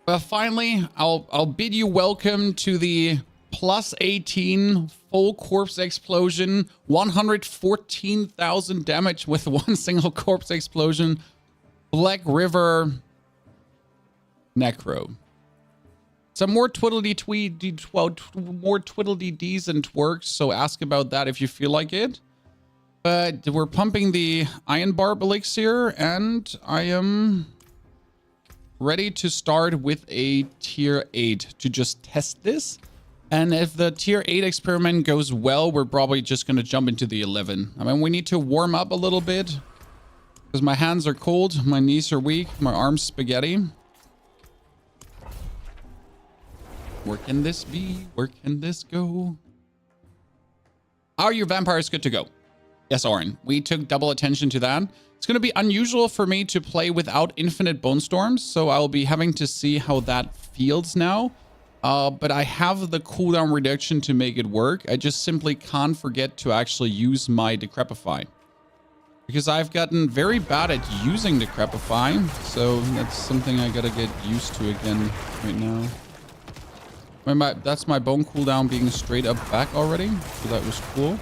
Well, finally, I'll bid you welcome to the plus 18 full corpse explosion, 114,000 damage with one single corpse explosion, Black River Necro. Some more more twiddly decent works, so ask about that if you feel like it. But we're pumping the Iron Barb elixir, and I am ready to start with a tier 8 to just test this. And if the tier 8 experiment goes well, we're probably just going to jump into the 11. I mean, we need to warm up a little bit because my hands are cold, my knees are weak, my arms spaghetti. Where can this be? Where can this go? Are your vampires good to go? Yes, Oren. We took double attention to that. It's going to be unusual for me to play without infinite bone storms, so I'll be having to see how that feels now. But I have the cooldown reduction to make it work. I just simply can't forget to actually use my Decrepify, because I've gotten very bad at using Decrepify, so that's something I gotta get used to again right now. I mean, that's my bone cooldown being straight up back already, so that was cool.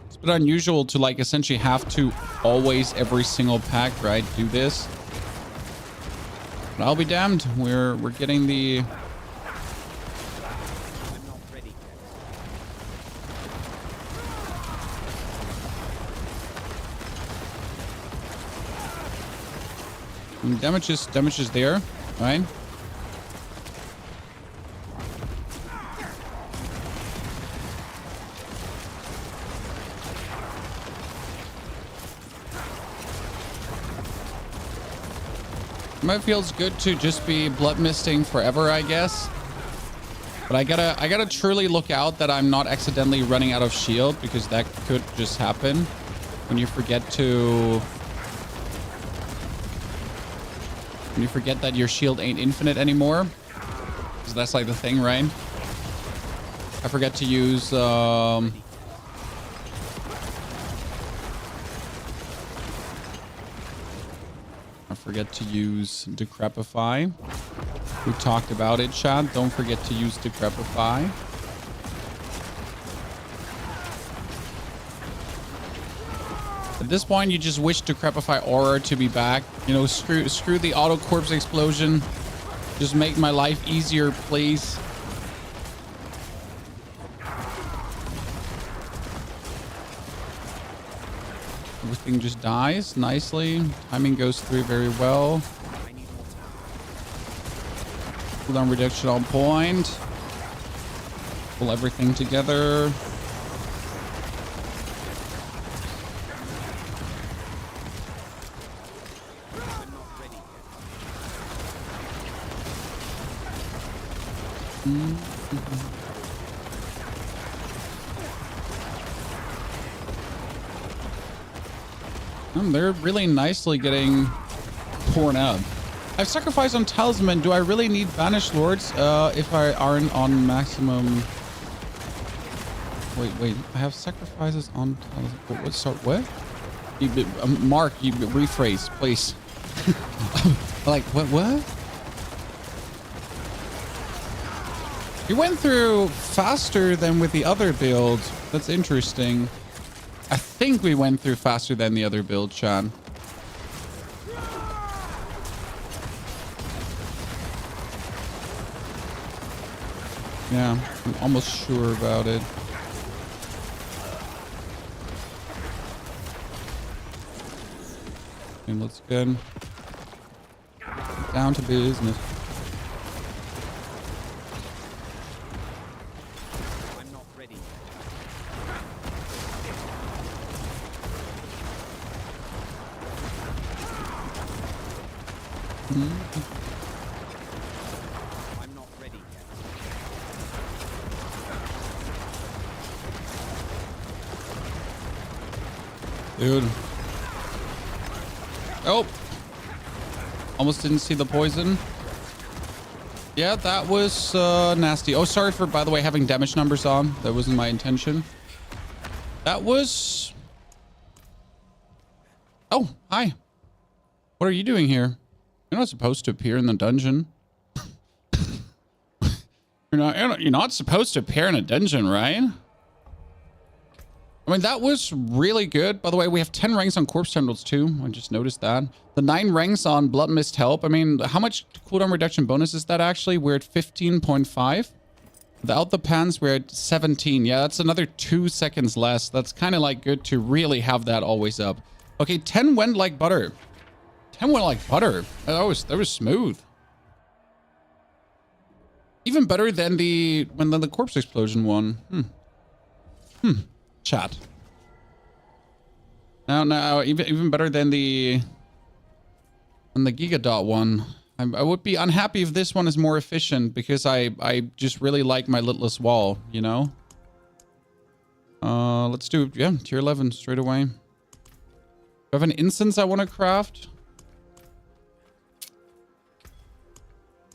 It's a bit unusual to like essentially have to always every single pack, right, do this. But I'll be damned. We're getting the damage is there, right? It feels good to just be blood misting forever, I guess. But I gotta truly look out that I'm not accidentally running out of shield, because that could just happen when you forget that your shield ain't infinite anymore. Because that's like the thing, right? I forget to use Decrepify. We talked about it, chat. Don't forget to use Decrepify. At this point, you just wish Decrepify Aura to be back. You know, screw the auto corpse explosion. Just make my life easier, please. Everything just dies nicely. Timing goes through very well. Cooldown reduction on point. Pull everything together. They're really nicely getting torn up. I've sacrificed on Talisman. Do I really need Banished Lords if I aren't on maximum? Wait. I have sacrifices on Talisman. What? Mark, you rephrase, please. Like, what? You went through faster than with the other build. That's interesting. I think we went through faster than the other build, Chan. Yeah, I'm almost sure about it. And let's get down to business. I'm not ready yet. Dude. Oh. Almost didn't see the poison. Yeah, that was nasty. Oh, sorry for, by the way, having damage numbers on. That wasn't my intention. That was Oh, hi. What are you doing here? You're not supposed to appear in the dungeon. You're not supposed to appear in a dungeon, right? I mean, that was really good. By the way, we have 10 ranks on Corpse Tendrils too. I just noticed that. The 9 ranks on Blood Mist Help. I mean, how much cooldown reduction bonus is that actually? We're at 15.5. Without the pans, we're at 17. Yeah, that's another 2 seconds less. That's kind of like good to really have that always up. Okay, 10 went like butter. 10 went like butter. That was smooth. Even better than the Corpse Explosion one. Chat. Now, even better than the Gigadot one. I would be unhappy if this one is more efficient because I just really like my Litless Wall, you know? Let's do, yeah, tier 11 straight away. Do I have an instance I want to craft?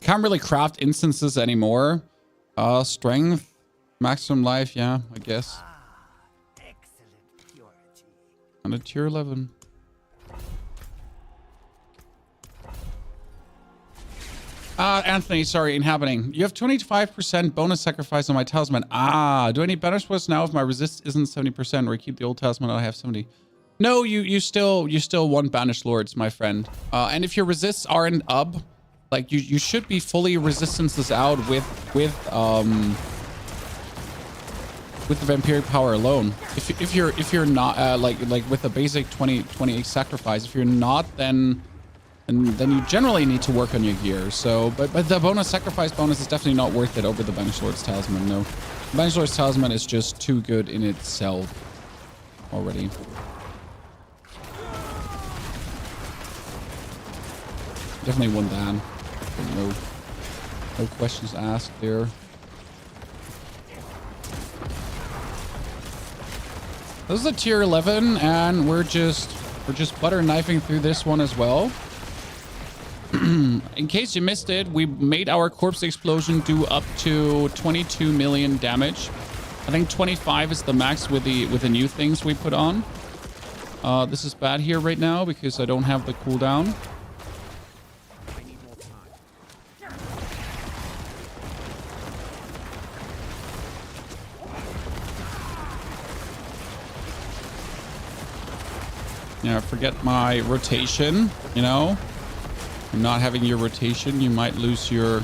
Can't really craft instances anymore. Strength, maximum life, yeah, I guess. And a tier 11. Anthony, sorry, inhabiting. You have 25% bonus sacrifice on my talisman. Do I need banish plus now if my resist isn't 70%, or I keep the old talisman I have 70? No, you still want banished lords, my friend. And if your resists aren't up, like you should be fully resistances out with the vampiric power alone. If you're not like with a basic 28 sacrifice, if you're not, then you generally need to work on your gear. So, but the bonus sacrifice bonus is definitely not worth it over the Banished Lord's Talisman. No, the Banished Lord's Talisman is just too good in itself already. Definitely won that. No questions asked there. This is a tier 11, and we're just butter knifing through this one as well. In case you missed it, we made our Corpse Explosion do up to 22 million damage. I think 25 is the max with the new things we put on. This is bad here right now because I don't have the cooldown. Yeah, forget my rotation, you know. Not having your rotation, you might lose your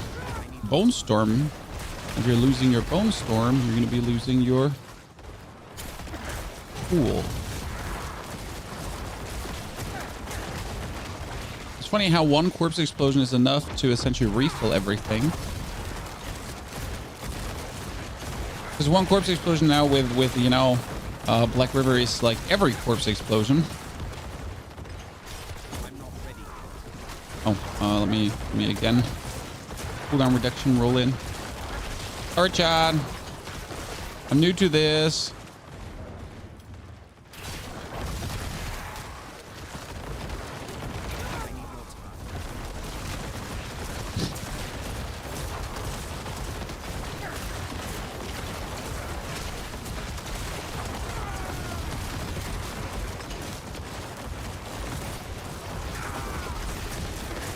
Bone Storm. If you're losing your Bone Storm, you're going to be losing your Pool. It's funny how one Corpse Explosion is enough to essentially refill everything. Because one Corpse Explosion now with you know, Black River is like every Corpse Explosion. Oh, let me again. Cooldown reduction, roll in. Alright, Chad. I'm new to this.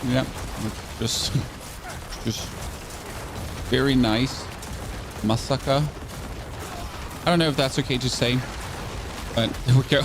Yeah, just very nice. Masaka. I don't know if that's okay to say, but there we go.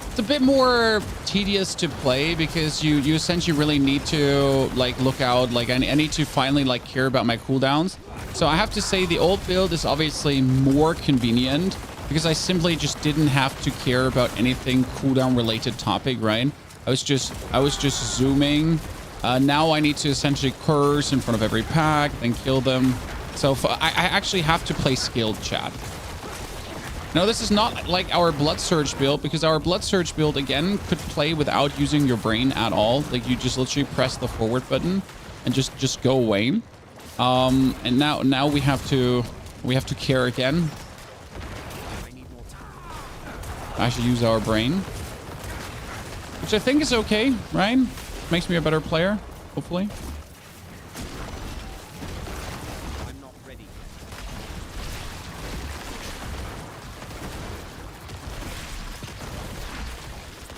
It's a bit more tedious to play because you essentially really need to like look out. Like I need to finally like care about my cooldowns. So I have to say the old build is obviously more convenient because I simply just didn't have to care about anything cooldown related topic, right? I was just zooming. Now I need to essentially curse in front of every pack, then kill them. So I actually have to play skilled, chat. No, this is not like our Blood Surge build, because our Blood Surge build, again, could play without using your brain at all. Like, you just literally press the forward button and just go away. And now we have to care again. I should use our brain. Which I think is okay, right? Makes me a better player, hopefully. I'm not ready.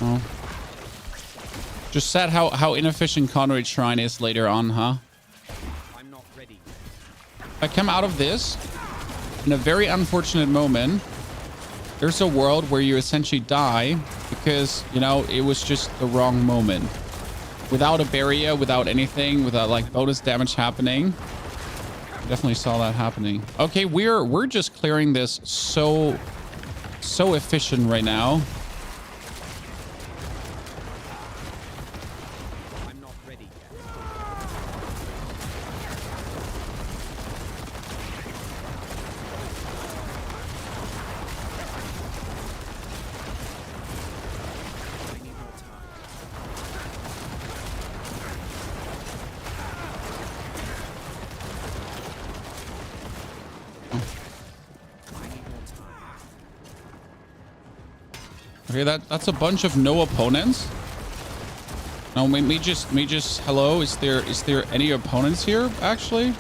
Oh. Just sad how inefficient Conduit Shrine is later on, huh? I'm not ready. I come out of this in a very unfortunate moment. There's a world where you essentially die because, you know, it was just the wrong moment. Without a barrier, without anything, without like bonus damage happening. Definitely saw that happening. Okay, we're just clearing this so efficient right now. I'm not ready yet. I need more time. I need more time. Okay, that's a bunch of no opponents. No, me just hello, is there any opponents here actually?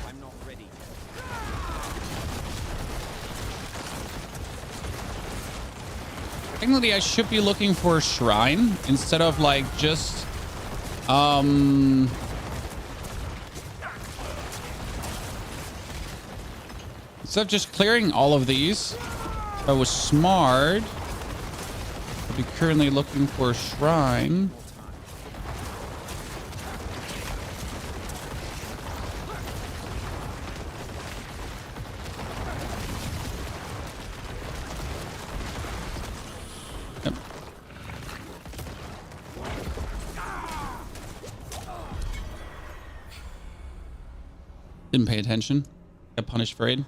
I'm not ready yet. Technically, I should be looking for a shrine instead of like just instead of just clearing all of these. If I was smart, I'd be currently looking for a shrine. More time. Yep. Didn't pay attention. Got punished for it.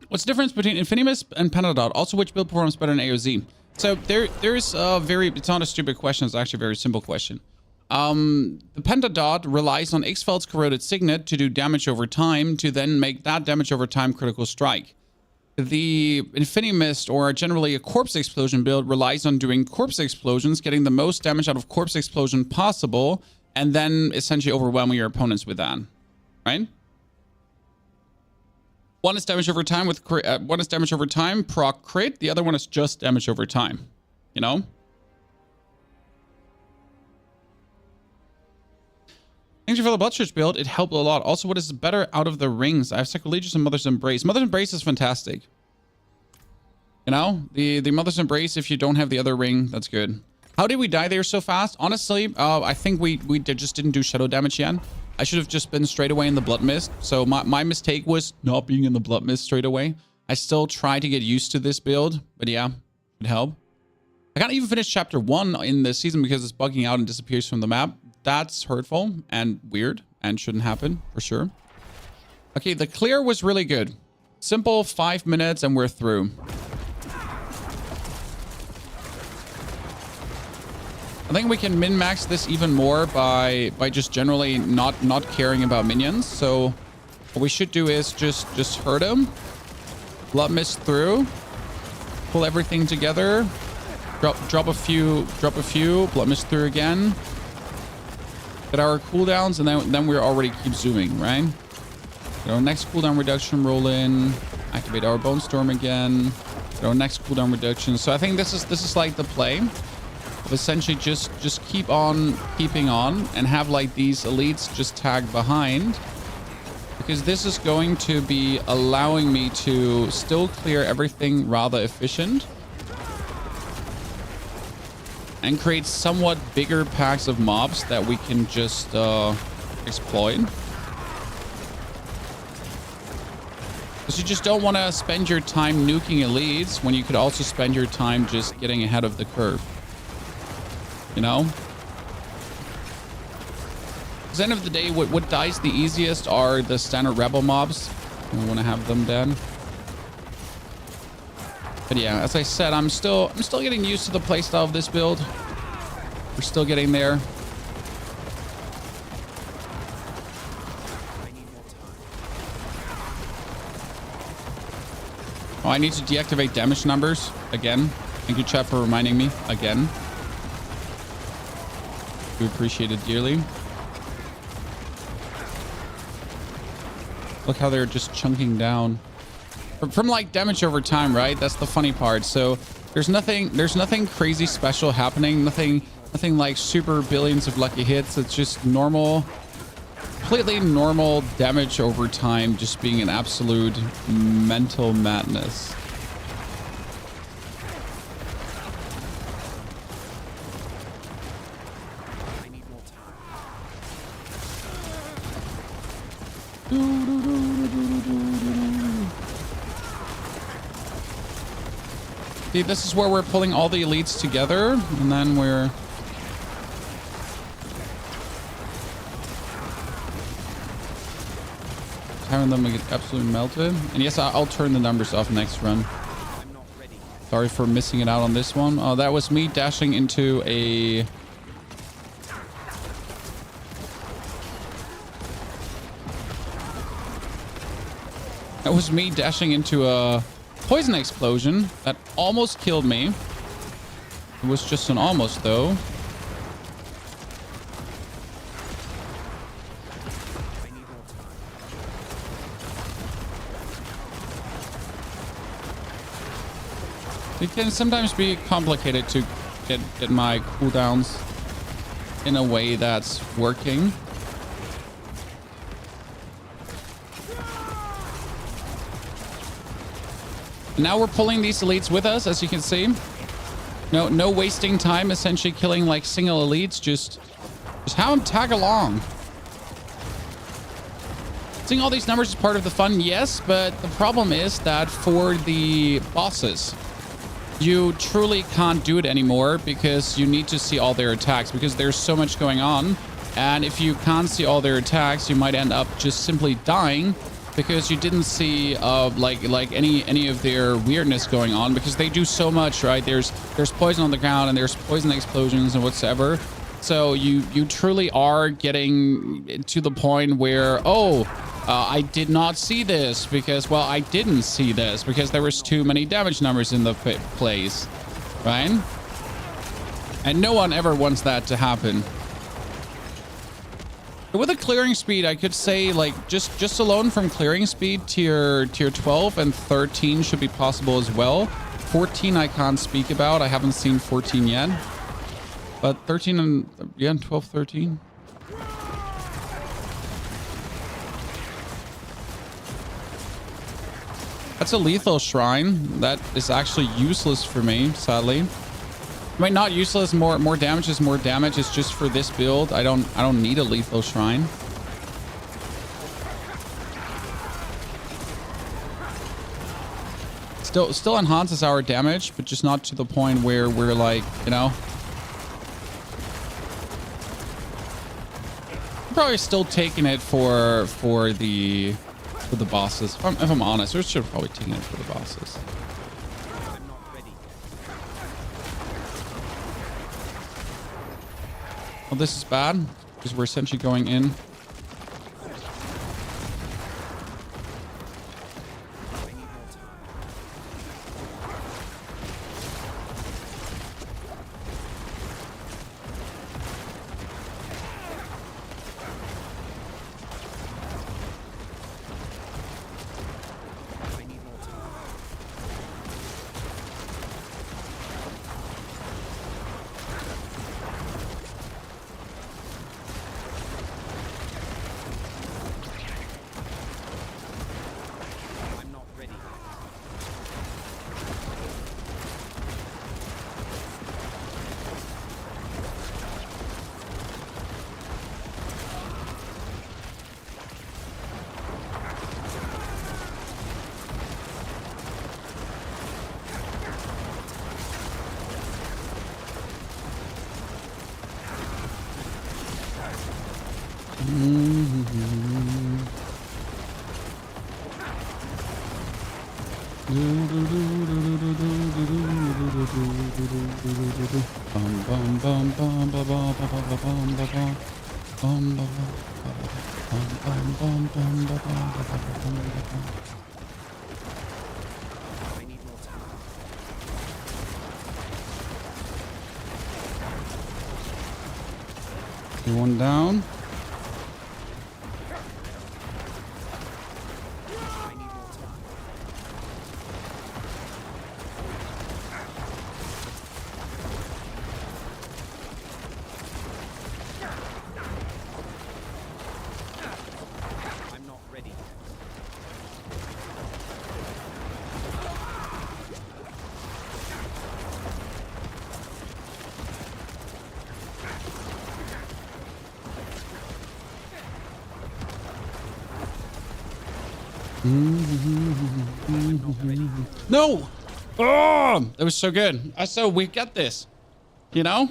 What's the difference between Infinimus and Pentadot? Also, which build performs better in AOZ? So there's a very, it's not a stupid question, it's actually a very simple question. The Pentadot relies on Ixfeld's Corroded Signet to do damage over time to then make that damage over time critical strike. The Infinimist, or generally a Corpse Explosion build, relies on doing Corpse Explosions, getting the most damage out of Corpse Explosion possible, and then essentially overwhelming your opponents with that, right? One is damage over time with one is damage over time proc crit. The other one is just damage over time. You know. Thank you for the Bloodchurch build. It helped a lot. Also, what is better out of the rings? I have Sacrilegious and Mother's Embrace. Mother's Embrace is fantastic. You know, the Mother's Embrace. If you don't have the other ring, that's good. How did we die there so fast? Honestly, I think we just didn't do shadow damage yet. I should have just been straight away in the Blood Mist. So my mistake was not being in the Blood Mist straight away. I still try to get used to this build, but yeah, it helped. I can't even finish chapter 1 in the season because it's bugging out and disappears from the map. That's hurtful and weird and shouldn't happen for sure. Okay, the clear was really good. Simple 5 minutes and we're through. I think we can min-max this even more by just generally not caring about minions. So what we should do is just hurt him, Blood Mist through, pull everything together, drop a few, Blood Mist through again, get our cooldowns, and then we're already keep zooming, right? Get our next cooldown reduction, roll in, activate our Bone Storm again, get our next cooldown reduction. So I think this is like the play. Essentially just keep on keeping on and have like these elites just tag behind, because this is going to be allowing me to still clear everything rather efficient and create somewhat bigger packs of mobs that we can just exploit. Because you just don't want to spend your time nuking elites when you could also spend your time just getting ahead of the curve. You know? Because at the end of the day, what dies the easiest are the standard rebel mobs. We want to have them dead. But yeah, as I said, I'm still getting used to the playstyle of this build. We're still getting there. Oh, I need to deactivate damage numbers again. Thank you, chat, for reminding me again. Do appreciate it dearly. Look how they're just chunking down. From like damage over time, right? That's the funny part. So there's nothing crazy special happening. Nothing like super billions of lucky hits. It's just normal, completely normal damage over time, just being an absolute mental madness. I need more time. See, this is where we're pulling all the elites together, and then we're having them get absolutely melted. And yes, I'll turn the numbers off next run. I'm not ready yet. Sorry for missing it out on this one. Oh, that was me dashing into a... That was me dashing into a poison explosion that almost killed me. It was just an almost, though. I need more time. It can sometimes be complicated to get my cooldowns in a way that's working. Now we're pulling these elites with us, as you can see. No wasting time, essentially killing like single elites. Just have them tag along. Seeing all these numbers is part of the fun, yes, but the problem is that for the bosses, you truly can't do it anymore because you need to see all their attacks because there's so much going on. And if you can't see all their attacks, you might end up just simply dying because you didn't see like any of their weirdness going on, because they do so much, right? There's poison on the ground and there's poison explosions and whatsoever. So you truly are getting to the point where, I did not see this because, well, I didn't see this because there was too many damage numbers in the place, right? And no one ever wants that to happen. With a clearing speed, I could say like just alone from clearing speed, tier 12 and 13 should be possible as well. 14 I can't speak about. I haven't seen 14 yet. But 13 and yeah, 12, 13. That's a lethal shrine. That is actually useless for me, sadly. I mean, not useless. More damage is more damage. It's just for this build. I don't need a lethal shrine. Still enhances our damage, but just not to the point where we're like, you know. I'm probably still taking it for the bosses. If I'm honest, we should have probably taken it for the bosses. I'm not ready yet. Well, this is bad because we're essentially going in. I need more time. I need more time. I'm not ready yet. I need more time. One down. No! Oh, that was so good. So we get this, you know?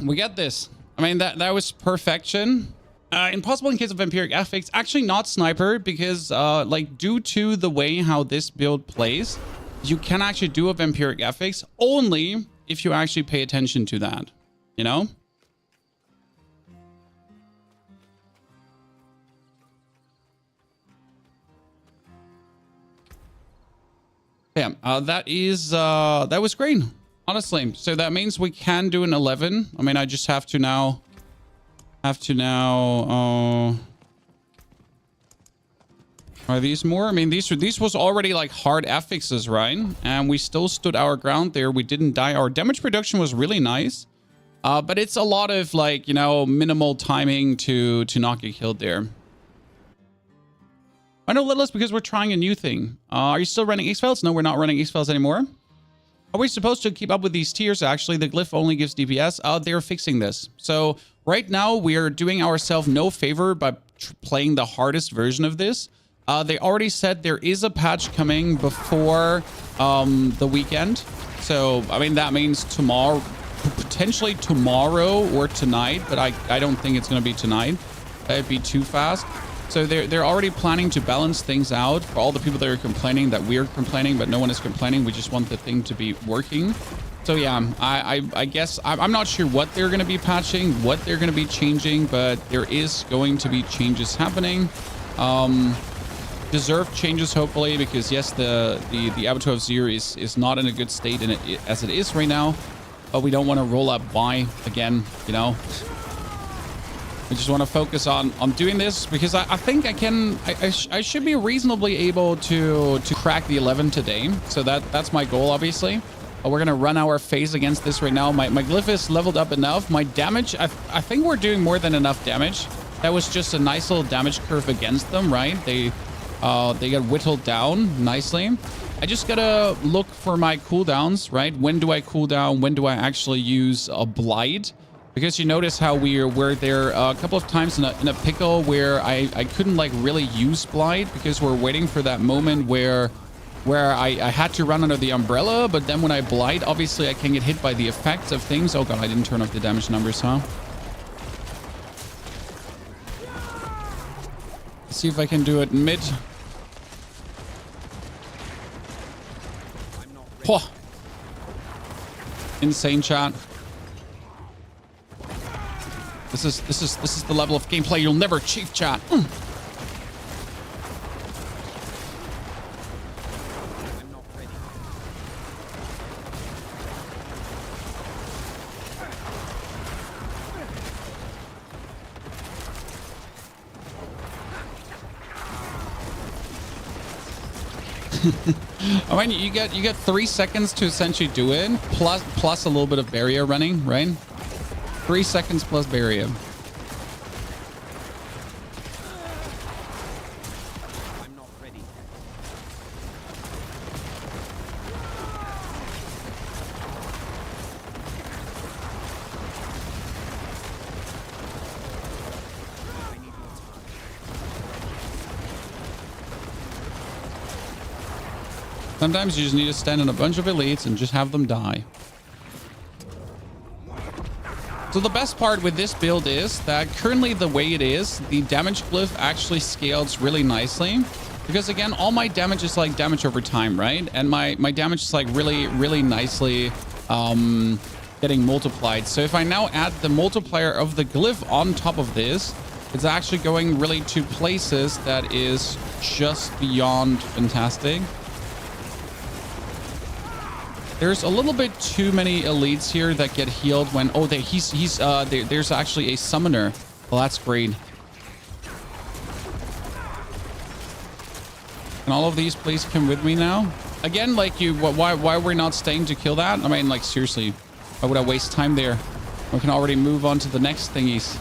We get this. I mean, that was perfection. Impossible in case of Vampiric Affix. Actually not Sniper because, like, due to the way how this build plays, you can actually do a Vampiric Affix only if you actually pay attention to that, you know? Yeah, that was great, honestly. So that means we can do an 11. I mean, I just have to now, are these more? I mean, these was already like hard affixes, right? And we still stood our ground there. We didn't die. Our damage production was really nice. But it's a lot of like, you know, minimal timing to not get killed there. I know, Littlest, because we're trying a new thing. Are you still running X-Files? No, we're not running X-Files anymore. Are we supposed to keep up with these tiers? Actually, the Glyph only gives DPS. They're fixing this. So right now, we are doing ourselves no favor by playing the hardest version of this. They already said there is a patch coming before the weekend. So, I mean, that means tomorrow, potentially tomorrow or tonight, but I don't think it's going to be tonight. That'd be too fast. So they're already planning to balance things out for all the people that are complaining that we're complaining, but no one is complaining. We just want the thing to be working. So yeah, I guess I'm not sure what they're going to be patching, what they're going to be changing, but there is going to be changes happening. Deserved changes, hopefully, because yes, the Avatar of Zero is not in a good state as it is right now, but we don't want to roll up Y again, you know. I just want to focus on doing this because I think I should be reasonably able to crack the 11 today. So that's my goal, obviously. But we're going to run our phase against this right now. My Glyph is leveled up enough. My damage, I think we're doing more than enough damage. That was just a nice little damage curve against them, right? They get whittled down nicely. I just got to look for my cooldowns, right? When do I cool down? When do I actually use a Blight? Because you notice how we were there a couple of times in a pickle where I couldn't like really use Blight because we're waiting for that moment where I had to run under the umbrella. But then when I Blight, obviously I can get hit by the effects of things. Oh god, I didn't turn off the damage numbers, huh? Let's see if I can do it mid. Oh. Insane chat. This is the level of gameplay you'll never achieve, chat. I'm not ready. I mean, you get 3 seconds to essentially do it, plus a little bit of barrier running, right? 3 seconds plus barrier. I'm not ready. I need more time. Sometimes you just need to stand in a bunch of elites and just have them die. So the best part with this build is that currently the way it is, the damage glyph actually scales really nicely. Because again, all my damage is like damage over time, right? And my damage is like really nicely getting multiplied. So if I now add the multiplier of the glyph on top of this, it's actually going really to places that is just beyond fantastic. There's a little bit too many elites here that get healed when... Oh, there's actually a summoner. Well, that's great. Can all of these please come with me now? Again, like why we're not staying to kill that? I mean, like, seriously. Why would I waste time there? We can already move on to the next thingies.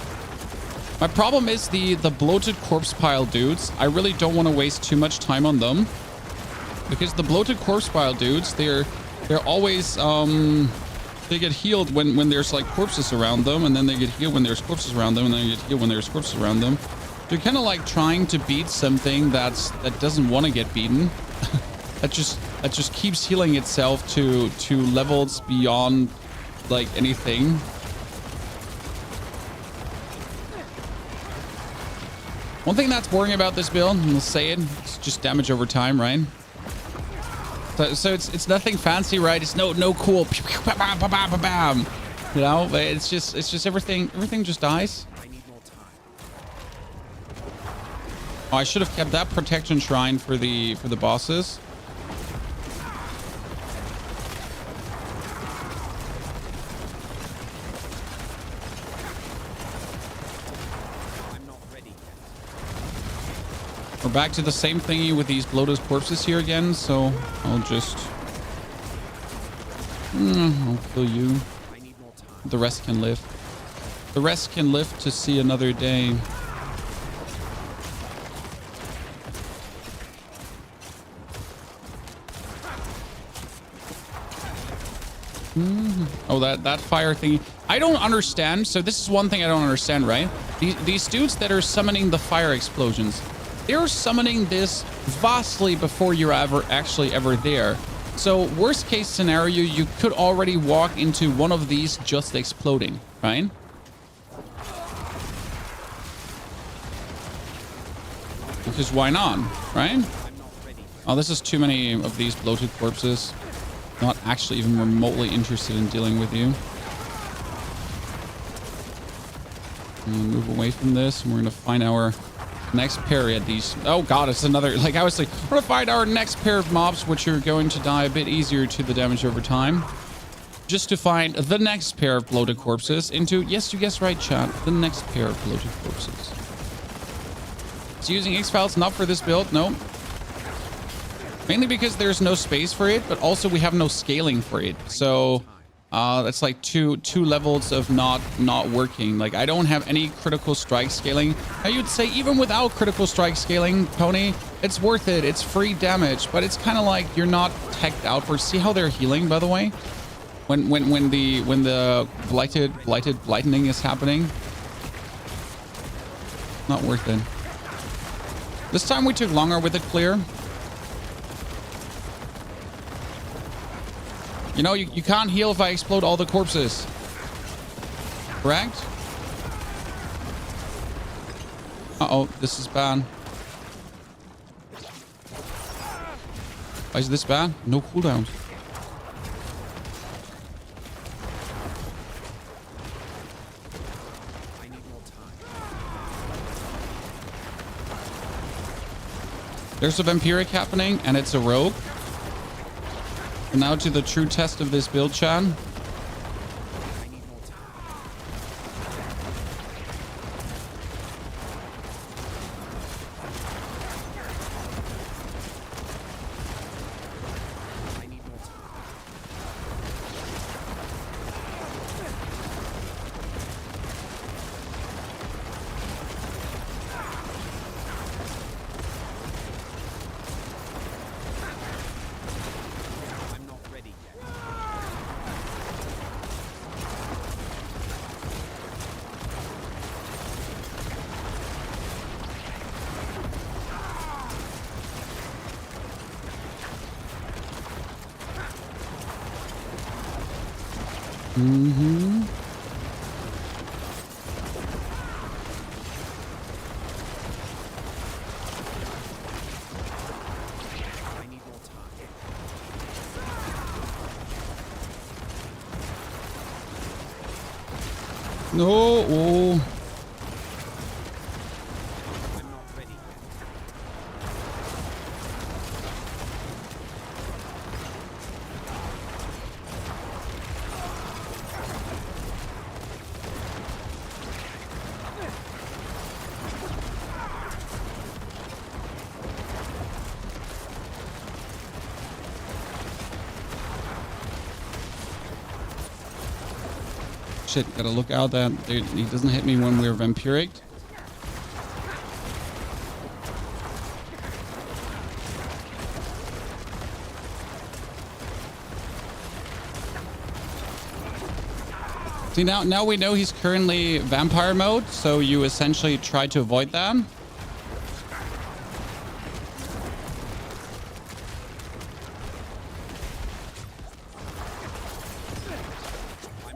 My problem is the bloated corpse pile dudes. I really don't want to waste too much time on them. Because the bloated corpse pile dudes, they're always they get healed when there's like corpses around them, and then they get healed when there's corpses around them, and then they get healed when there's corpses around them. You're kind of like trying to beat something that doesn't want to get beaten. that just keeps healing itself to levels beyond like anything. One thing that's boring about this build, and we'll say it, it's just damage over time, right? So it's nothing fancy, right? It's no cool, you know. But it's just everything just dies. Oh, I should have kept that protection shrine for the bosses. We're back to the same thingy with these bloated corpses here again, so I'll just... I'll kill you. The rest can live. The rest can live to see another day. Oh, that fire thingy. I don't understand. So this is one thing I don't understand, right? These dudes that are summoning the fire explosions, they're summoning this vastly before you're actually ever there. So worst case scenario, you could already walk into one of these just exploding, right? Because why not, right? Oh, this is too many of these bloated corpses. Not actually even remotely interested in dealing with you. Move away from this, and we're gonna find our next pair at these. Oh god, it's another, like I was like, we're gonna find our next pair of mobs, which are going to die a bit easier to the damage over time. Just to find the next pair of bloated corpses into, yes, you guessed right, chat, the next pair of bloated corpses. So using X-Files, not for this build, no. Mainly because there's no space for it, but also we have no scaling for it. So that's like two levels of not working. Like I don't have any critical strike scaling. Now you'd say even without critical strike scaling, Pony, it's worth it. It's free damage, but it's kind of like you're not teched out for. See how they're healing, by the way, when the blightening is happening. Not worth it. This time we took longer with it clear. You know, you can't heal if I explode all the corpses. Correct? Uh-oh, this is bad. Why is this bad? No cooldowns. There's a Vampiric happening, and it's a rogue. Now to the true test of this build, chat. No. Oh. Shit, gotta look out that he doesn't hit me when we're Vampiric. See, now we know he's currently vampire mode, so you essentially try to avoid that. I'm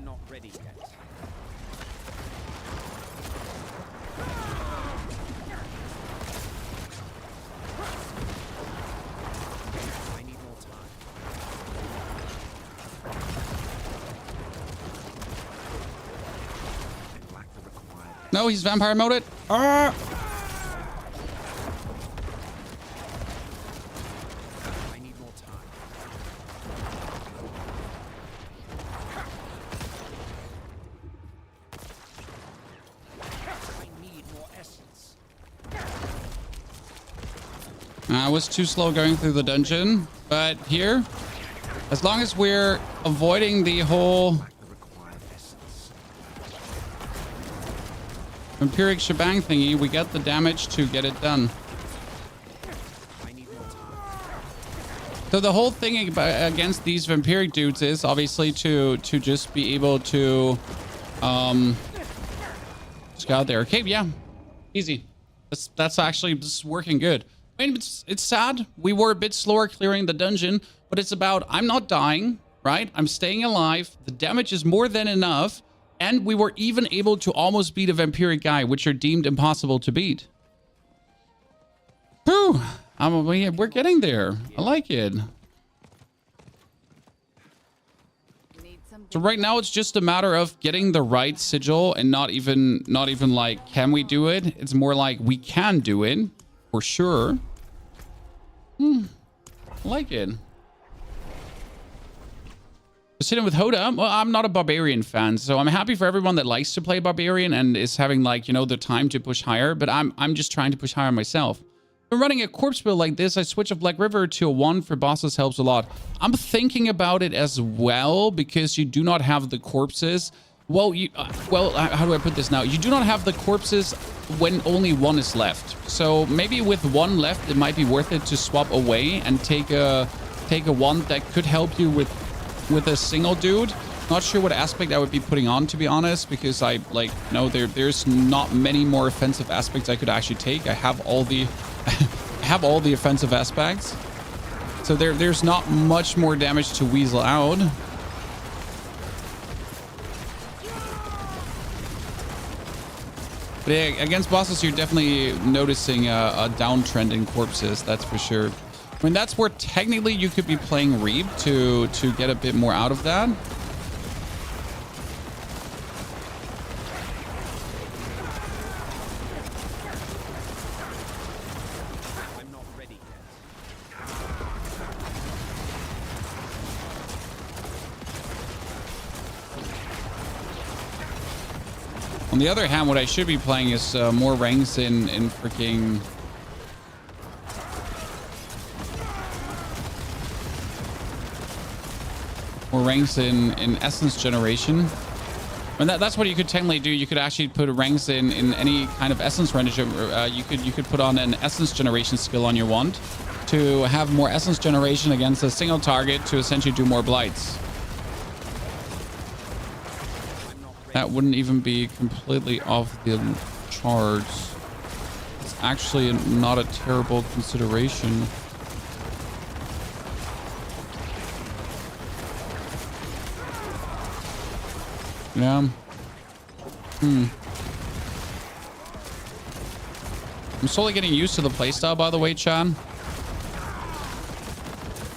not ready yet. I need more time. No, he's vampire moded. Ah! I need more time. I need more essence. I was too slow going through the dungeon, but here, as long as we're avoiding the whole Vampiric shebang thingy, we get the damage to get it done. I need more time. So the whole thing against these Vampiric dudes is obviously to just be able to just go out there. Okay, yeah, easy. That's actually just working good. I mean, it's sad. We were a bit slower clearing the dungeon, but it's about I'm not dying, right? I'm staying alive. The damage is more than enough. And we were even able to almost beat a Vampiric guy, which are deemed impossible to beat. Whew. We're getting there. I like it. So right now it's just a matter of getting the right sigil and not even like, can we do it? It's more like we can do it for sure. I like it. Sitting with Hoda. Well, I'm not a Barbarian fan, so I'm happy for everyone that likes to play Barbarian and is having, like, you know, the time to push higher, but I'm just trying to push higher myself. When running a corpse build like this, I switch a Black River to a 1 for bosses helps a lot. I'm thinking about it as well because you do not have the corpses. Well, how do I put this now? You do not have the corpses when only 1 is left. So maybe with 1 left, it might be worth it to swap away and take a 1 that could help you with a single dude. Not sure what aspect I would be putting on, to be honest, because there's not many more offensive aspects I could actually take. I have all the offensive aspects, so there's not much more damage to weasel out. But yeah, against bosses, you're definitely noticing a downtrend in corpses, that's for sure. I mean, that's where technically you could be playing Reap to get a bit more out of that. I'm not ready yet. On the other hand, what I should be playing is more ranks in freaking... More ranks in essence generation. And that's what you could technically do. You could actually put ranks in any kind of essence rendition. You could put on an essence generation skill on your wand to have more essence generation against a single target to essentially do more blights. That wouldn't even be completely off the charts. It's actually not a terrible consideration. Yeah. I'm slowly getting used to the playstyle, by the way, Chan.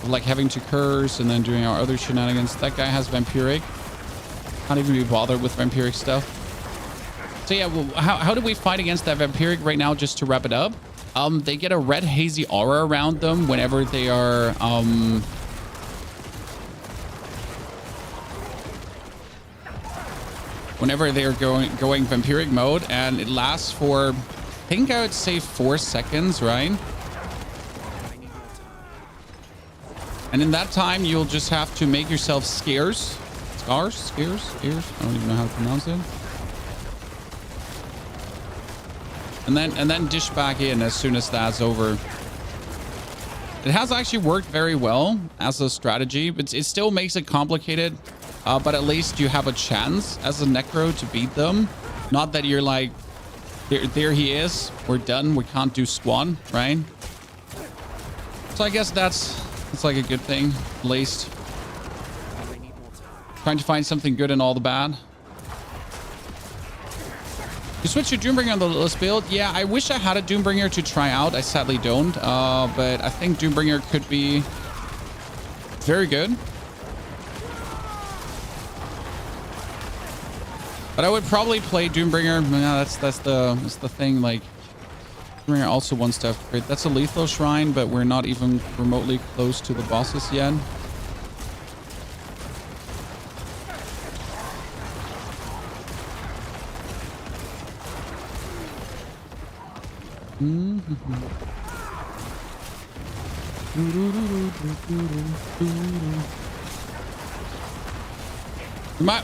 Like having to curse and then doing our other shenanigans. That guy has Vampiric. Can't even be bothered with Vampiric stuff. So yeah, well, how do we fight against that Vampiric right now, just to wrap it up? They get a red hazy aura around them whenever they are... whenever they're going Vampiric mode, and it lasts for, I think I would say 4 seconds, right? And in that time, you'll just have to make yourself scarce. Scarce? I don't even know how to pronounce it. And then dish back in as soon as that's over. It has actually worked very well as a strategy, but it still makes it complicated. but at least you have a chance as a Necro to beat them. Not that you're like, there he is, we're done, we can't do squan, right? So I guess that's like a good thing, at least. Trying to find something good in all the bad. You switch to Doombringer on the list build? Yeah, I wish I had a Doombringer to try out. I sadly don't, but I think Doombringer could be very good. But I would probably play Doombringer. Yeah, that's the thing. Like, Doombringer also wants to upgrade. That's a lethal shrine, but we're not even remotely close to the bosses yet.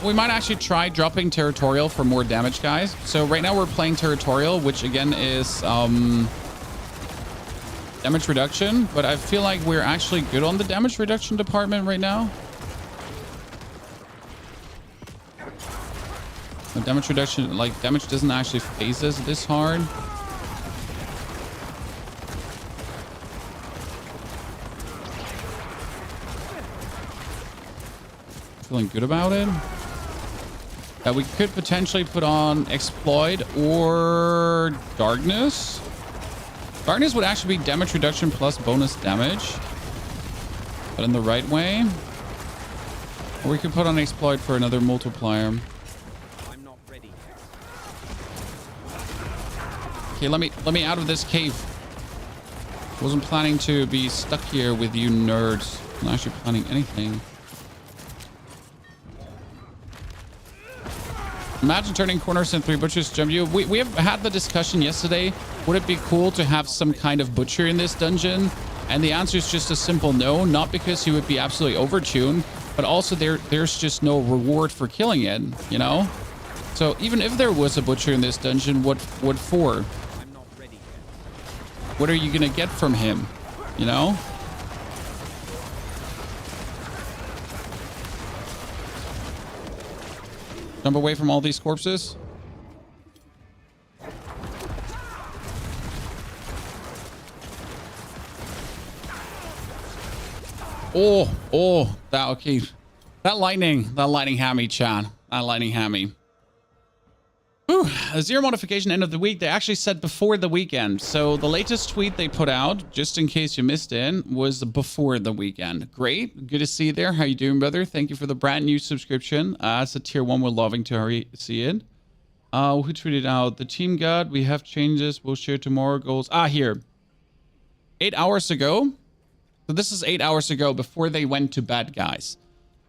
We might actually try dropping Territorial for more damage, guys. So right now we're playing Territorial, which again is damage reduction, but I feel like we're actually good on the damage reduction department right now. The damage reduction, like, damage doesn't actually phase us this hard. Feeling good about it. We could potentially put on Exploit or Darkness. Darkness would actually be damage reduction plus bonus damage, but in the right way. Or we could put on Exploit for another multiplier. I'm not ready. Okay, let me out of this cave. Wasn't planning to be stuck here with you nerds. Not actually planning anything. Imagine turning corners and 3 butchers jump you. We have had the discussion yesterday. Would it be cool to have some kind of butcher in this dungeon? And the answer is just a simple no. Not because he would be absolutely overtuned, but also there's just no reward for killing it, you know? So even if there was a butcher in this dungeon, what for? I'm not ready yet. What are you gonna get from him, you know? Jump away from all these corpses. That okay. That lightning had me, Chan. That lightning had me. Whew. A zero modification end of the week. They actually said before the weekend. So the latest tweet they put out, just in case you missed it, was before the weekend. Great. Good to see you there. How you doing, brother? Thank you for the brand new subscription. It's a tier 1. We're loving to see it. Who tweeted out? The team god. We have changes. We'll share tomorrow. Goals. Here. 8 hours ago. So this is 8 hours ago before they went to bed, guys.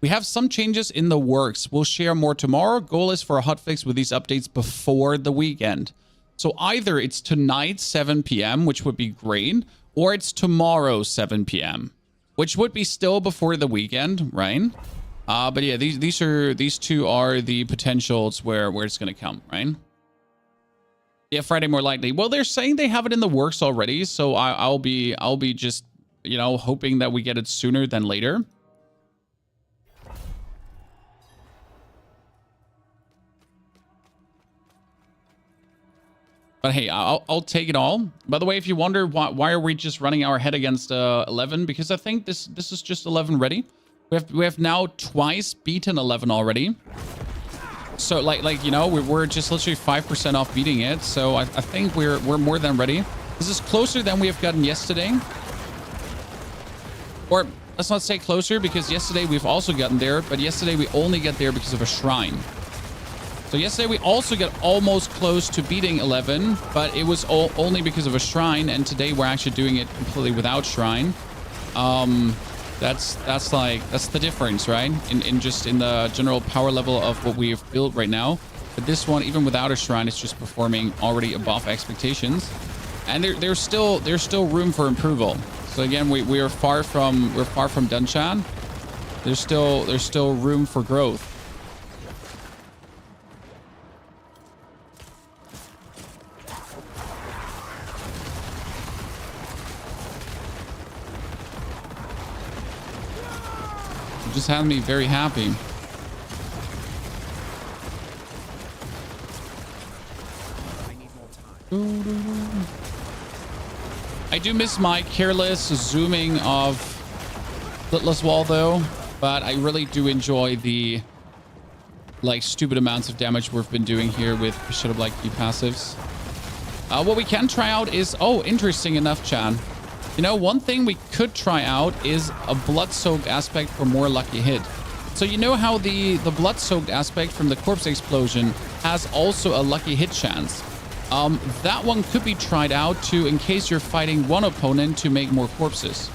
We have some changes in the works. We'll share more tomorrow. Goal is for a hotfix with these updates before the weekend. So either it's tonight, 7 p.m., which would be great, or it's tomorrow, 7 p.m., which would be still before the weekend, right? But yeah, these two are the potentials where it's going to come, right? Yeah, Friday more likely. Well, they're saying they have it in the works already, so I'll be just, you know, hoping that we get it sooner than later. But hey, I'll take it all. By the way, if you wonder why are we just running our head against 11, because I think this is just 11 ready. We have now twice beaten 11 already. So like you know, we're just literally 5% off beating it. So I think we're more than ready. This is closer than we have gotten yesterday. Or let's not say closer, because yesterday we've also gotten there, but yesterday we only got there because of a shrine. So yesterday we also got almost close to beating 11, but it was only because of a shrine, and today we're actually doing it completely without shrine. That's the difference, right? In the general power level of what we have built right now. But this one, even without a shrine, is just performing already above expectations, and there's still room for improvement. So again, we're far from done, Chan. There's still room for growth. Just had me very happy. I do miss my careless zooming of Slitless Wall though, but I really do enjoy the like stupid amounts of damage we've been doing here with Shadow Blight key passives. What we can try out is, oh, interesting enough, Chan. You know, one thing we could try out is a blood-soaked aspect for more lucky hit. So you know how the blood-soaked aspect from the corpse explosion has also a lucky hit chance. That one could be tried out to, in case you're fighting one opponent, to make more corpses.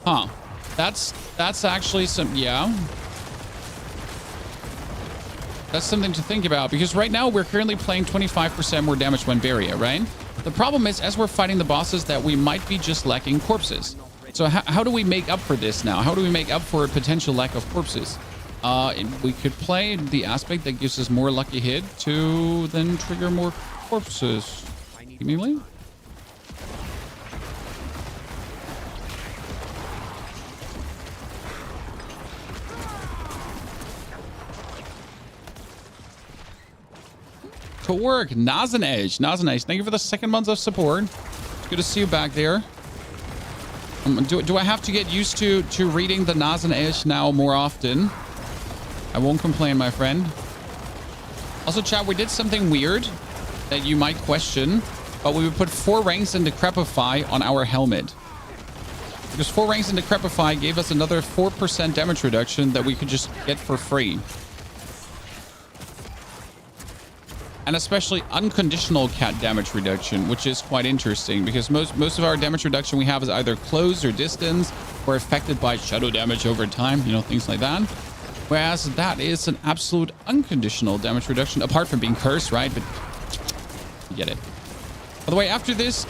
Huh. That's actually some, yeah. That's something to think about, because right now we're currently playing 25% more damage when barrier, right? The problem is, as we're fighting the bosses, that we might be just lacking corpses. So how do we make up for this now? How do we make up for a potential lack of corpses? We could play the aspect that gives us more lucky hit to then trigger more corpses. Seemingly. To work, Nazen Edge. Thank you for the 2nd month of support. It's good to see you back there. Do I have to get used to reading the Nazen Edge now more often? I won't complain, my friend. Also, chat, we did something weird that you might question, but we would put 4 ranks in Decrepify on our helmet. Because 4 ranks in Decrepify gave us another 4% damage reduction that we could just get for free. And especially unconditional cat damage reduction, which is quite interesting because most of our damage reduction we have is either close or distance or affected by shadow damage over time, you know, things like that. Whereas that is an absolute unconditional damage reduction, apart from being cursed, right? But you get it. By the way, after this,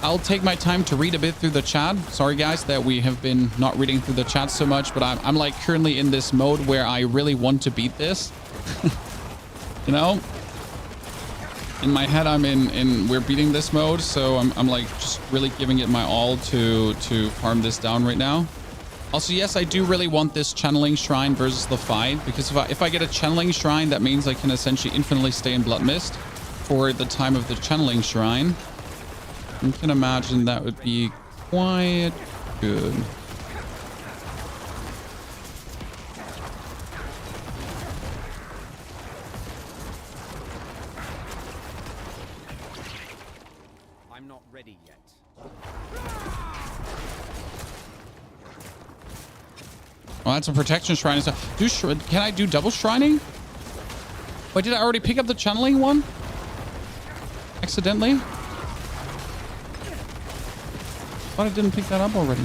I'll take my time to read a bit through the chat. Sorry, guys, that we have been not reading through the chat so much, but I'm like currently in this mode where I really want to beat this. You know? In my head, I'm in we're beating this mode, so I'm like just really giving it my all to farm this down right now. Also, yes, I do really want this channeling shrine versus the fight, because if I get a channeling shrine, that means I can essentially infinitely stay in Blood Mist for the time of the channeling shrine. You can imagine that would be quite good. Oh, that's a protection shrine and stuff. Can I do double shrining? Wait, did I already pick up the channeling one? Accidentally? Thought I didn't pick that up already.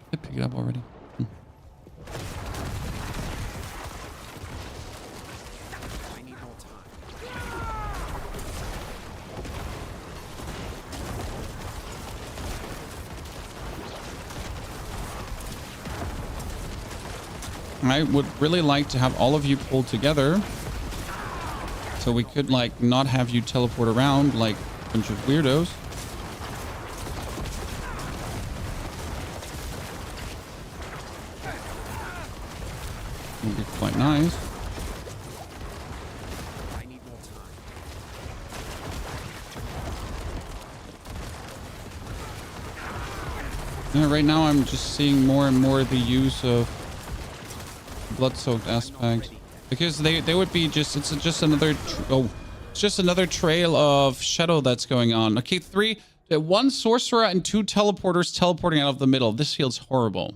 I did pick it up already. I would really like to have all of you pulled together so we could like not have you teleport around like a bunch of weirdos. Would be quite nice. I need more time. Yeah, right now I'm just seeing more and more the use of blood-soaked aspect, because they would be just, it's just another it's just another trail of shadow that's going on. Okay, 1 sorcerer and 2 teleporters teleporting out of the middle. This feels horrible.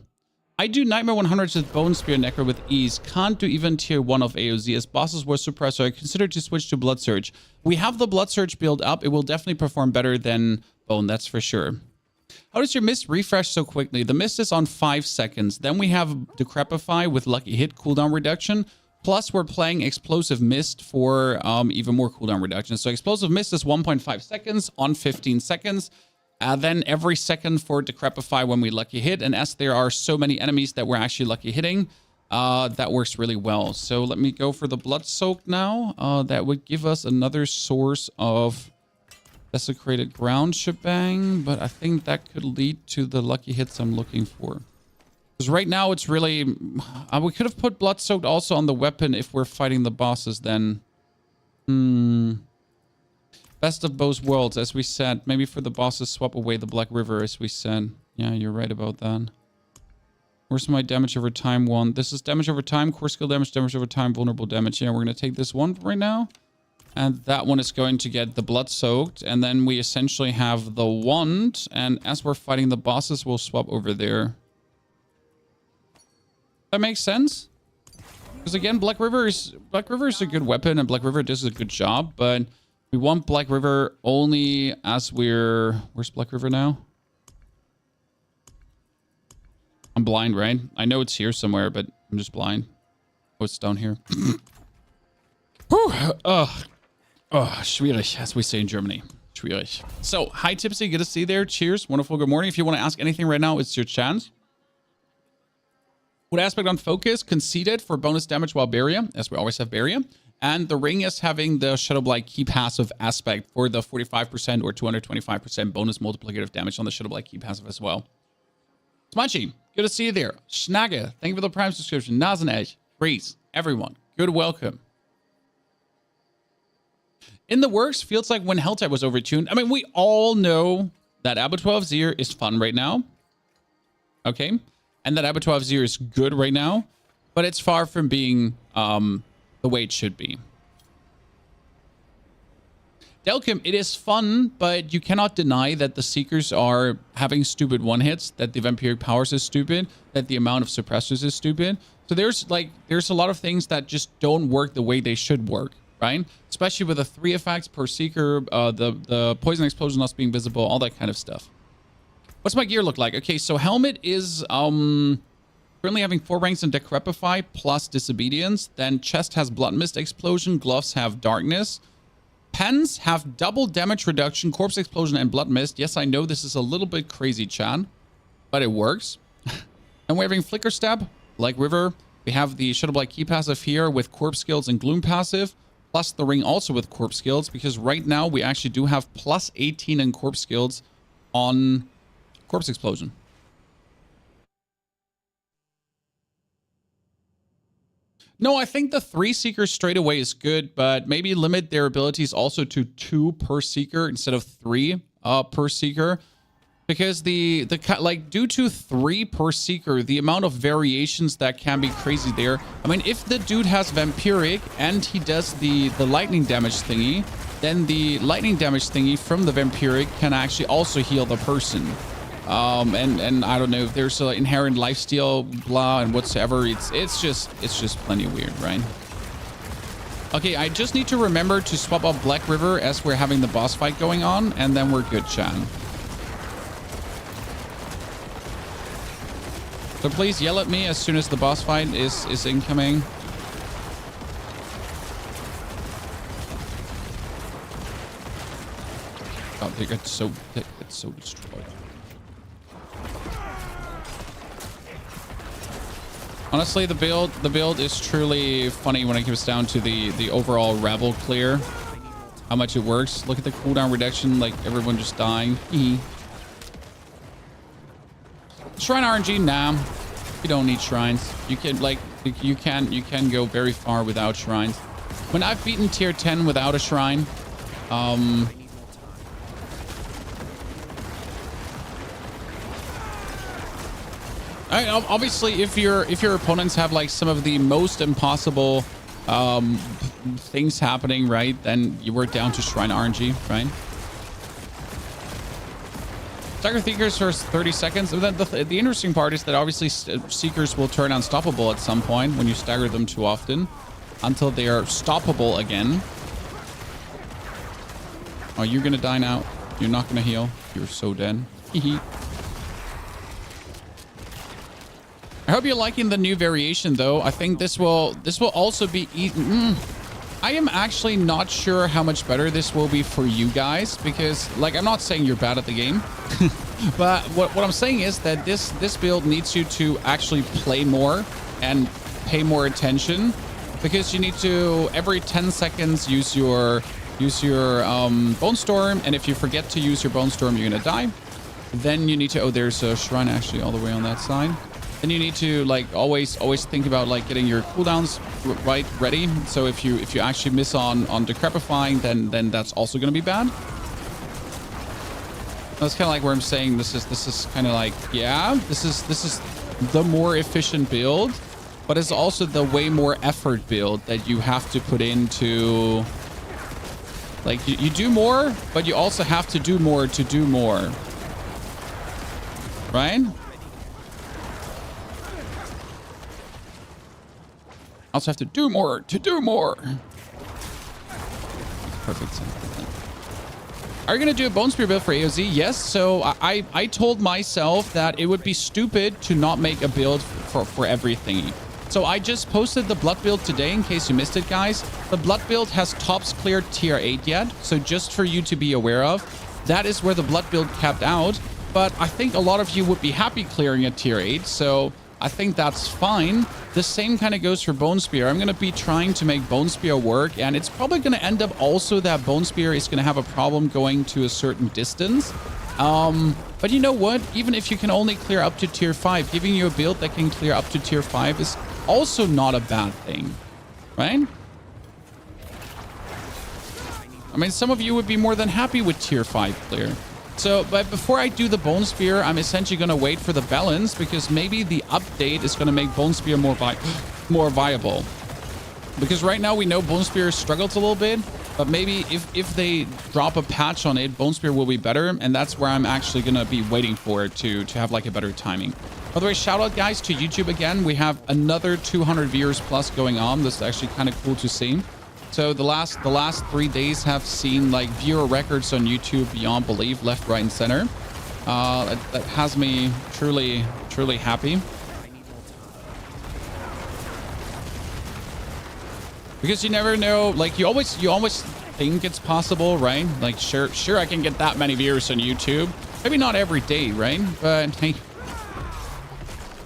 I do Nightmare 100s with Bone Spear Necro with ease. Can't do even tier 1 of AOZ as bosses were suppressed, so I considered to switch to Blood Surge. We have the Blood Surge build up. It will definitely perform better than Bone, that's for sure. How does your mist refresh so quickly? The mist is on 5 seconds. Then we have Decrepify with lucky hit cooldown reduction. Plus, we're playing Explosive Mist for even more cooldown reduction. So Explosive Mist is 1.5 seconds on 15 seconds. Then every second for Decrepify when we lucky hit. And as there are so many enemies that we're actually lucky hitting, that works really well. So let me go for the Blood Soak now. That would give us another source of Desecrated Ground shebang, but I think that could lead to the lucky hits I'm looking for. Because right now it's really... we could have put Blood Soaked also on the weapon if we're fighting the bosses then. Best of both worlds, as we said. Maybe for the bosses, swap away the Black River, as we said. Yeah, you're right about that. Where's my damage over time one? This is damage over time, core skill damage, damage over time, vulnerable damage. Yeah, we're going to take this one right now. And that one is going to get the Blood Soaked. And then we essentially have the wand. And as we're fighting the bosses, we'll swap over there. That makes sense? Because again, Black River is a good weapon and Black River does a good job, but we want Black River only as we're... Where's Black River now? I'm blind, right? I know it's here somewhere, but I'm just blind. Oh, it's down here. Whew. Schwierig, as we say in Germany. Schwierig. So, hi Tipsy, good to see you there. Cheers. Wonderful. Good morning. If you want to ask anything right now, it's your chance. What aspect on focus? Conceded for bonus damage while barrier, as we always have barrier. And the ring is having the Shadowblight key passive aspect for the 45% or 225% bonus multiplicative damage on the Shadowblight key passive as well. Smunchy, good to see you there. Schnagge, thank you for the Prime subscription. Nasenedge, Breeze, everyone, good welcome. In the works, feels like when Helltide was overtuned. I mean, we all know that Abattoir of Zir is fun right now. Okay. And that Abattoir of Zir is good right now, but it's far from being the way it should be. Delkim, it is fun, but you cannot deny that the Seekers are having stupid one-hits, that the Vampiric powers is stupid, that the amount of suppressors is stupid. So there's a lot of things that just don't work the way they should work, right? Especially with the 3 effects per Seeker, the Poison Explosion not being visible, all that kind of stuff. What's my gear look like? Okay, so helmet is currently having 4 ranks in Decrepify plus Disobedience. Then chest has Blood Mist Explosion. Gloves have Darkness. Pens have double damage reduction, Corpse Explosion, and Blood Mist. Yes, I know this is a little bit crazy, Chan, but it works. And we're having Flicker Stab, like River. We have the Shadowblight Key passive here with Corpse Skills and Gloom passive, plus the ring also with Corpse Skills, because right now we actually do have plus 18 in Corpse Skills on Corpse Explosion. No, I think the 3 Seekers straight away is good, but maybe limit their abilities also to 2 per Seeker instead of 3 per Seeker. Because due to 3 per Seeker, the amount of variations that can be crazy there. I mean, if the dude has Vampiric and he does the lightning damage thingy, then the lightning damage thingy from the Vampiric can actually also heal the person. And I don't know if there's an inherent lifesteal, blah, and whatsoever. It's just plenty weird, right? Okay, I just need to remember to swap up Black River as we're having the boss fight going on, and then we're good, Chan. So please yell at me as soon as the boss fight is incoming. God, they get so destroyed. Honestly, the build is truly funny when it comes down to the overall Rabble clear. How much it works. Look at the cooldown reduction, like everyone just dying. Shrine RNG, nah. You don't need shrines. You can you can go very far without shrines. When I've beaten tier 10 without a shrine, obviously, if your opponents have like some of the most impossible things happening, right, then you work down to Shrine RNG, right? Stagger Seekers for 30 seconds. And then the interesting part is that obviously Seekers will turn unstoppable at some point when you stagger them too often until they are stoppable again. Oh, you're gonna die now. You're not gonna heal. You're so dead. I hope you're liking the new variation, though. I think this will also be I am actually not sure how much better this will be for you guys, because, like, I'm not saying you're bad at the game, but what I'm saying is that this build needs you to actually play more and pay more attention, because you need to every 10 seconds use your Bone Storm, and if you forget to use your Bone Storm, you're gonna die. Then you need to... Oh, there's a shrine actually all the way on that side. then you need to like always think about like getting your cooldowns ready. So if you actually miss on decrepifying, then that's also going to be bad. That's kind of like where I'm saying this is kind of like, yeah, this is the more efficient build, but it's also the way more effort build that you have to put into. Like you do more, but you also have to do more to do more. Right? Also have to do more to do more. Perfect sense. Are you going to do a Bone Spear build for AOZ? Yes. So I told myself that it would be stupid to not make a build for everything. So I just posted the blood build today in case you missed it, guys. The blood build has tops cleared tier 8 yet. So just for you to be aware of, that is where the blood build capped out. But I think a lot of you would be happy clearing a tier 8. So I think that's fine. The same kind of goes for Bone Spear. I'm going to be trying to make Bone Spear work. And it's probably going to end up also that Bone Spear is going to have a problem going to a certain distance. But you know what? Even if you can only clear up to tier 5, giving you a build that can clear up to tier 5 is also not a bad thing, right? I mean, some of you would be more than happy with tier 5 clear. So, but before I do the Bone Spear, I'm essentially going to wait for the balance because maybe the update is going to make Bone Spear more viable. Because right now we know Bone Spear struggles a little bit, but maybe if they drop a patch on it, Bone Spear will be better, and that's where I'm actually going to be waiting for it to have like a better timing. By the way, shout out guys to YouTube again. We have another 200 viewers plus going on. This is actually kind of cool to see. So the last 3 days have seen like viewer records on YouTube beyond belief, left, right, and center. That has me truly happy. Because you never know, like you always think it's possible, right? Like sure I can get that many viewers on YouTube. Maybe not every day, right? But hey,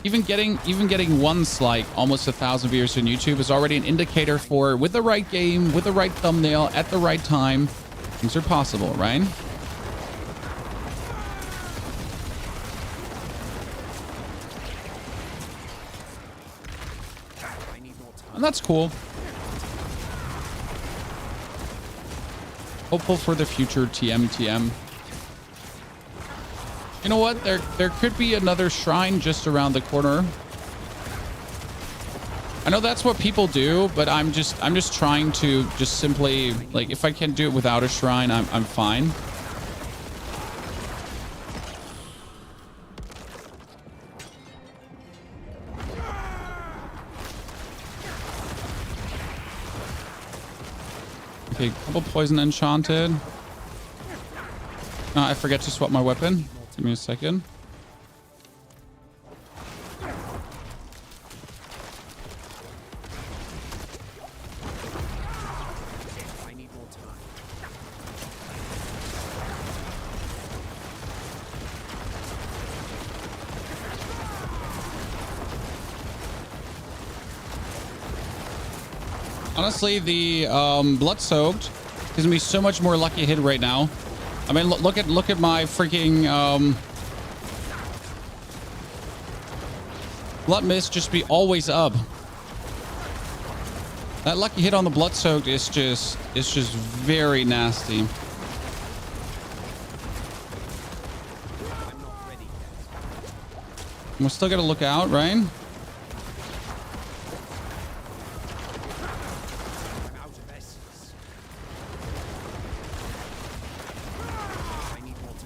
even getting once like almost 1,000 viewers on YouTube is already an indicator for, with the right game, with the right thumbnail, at the right time, things are possible, right? And that's cool. Hopeful for the future, TM. You know what? There could be another shrine just around the corner. I know that's what people do, but I'm just trying to just simply, like, if I can do it without a shrine, I'm fine. Okay, couple poison enchanted. I forget to swap my weapon. Give me a second. I need more time. Honestly, the blood-soaked gives me so much more lucky hit right now. I mean, look at my freaking blood mist just be always up. That lucky hit on the blood-soaked is just very nasty. I'm not ready yet. We're still gonna look out, right? I'm out of essence. I need more time.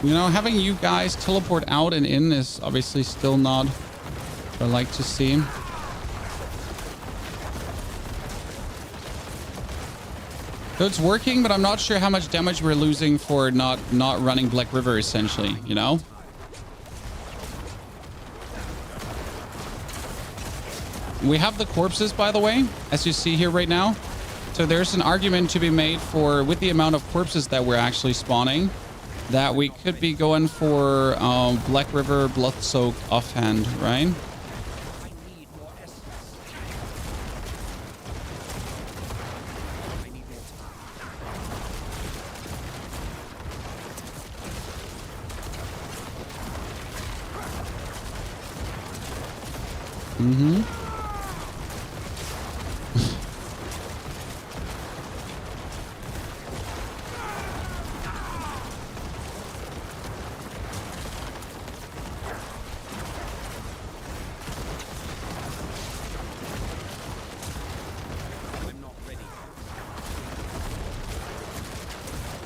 You know, having you guys teleport out and in is obviously still not what I like to see. So it's working, but I'm not sure how much damage we're losing for not running Black River, essentially, you know? We have the corpses, by the way, as you see here right now. So there's an argument to be made for, with the amount of corpses that we're actually spawning, that we could be going for Black River Blood-Soaked offhand, right? I need more essence. I need more time. Mm-hmm. I'm not ready.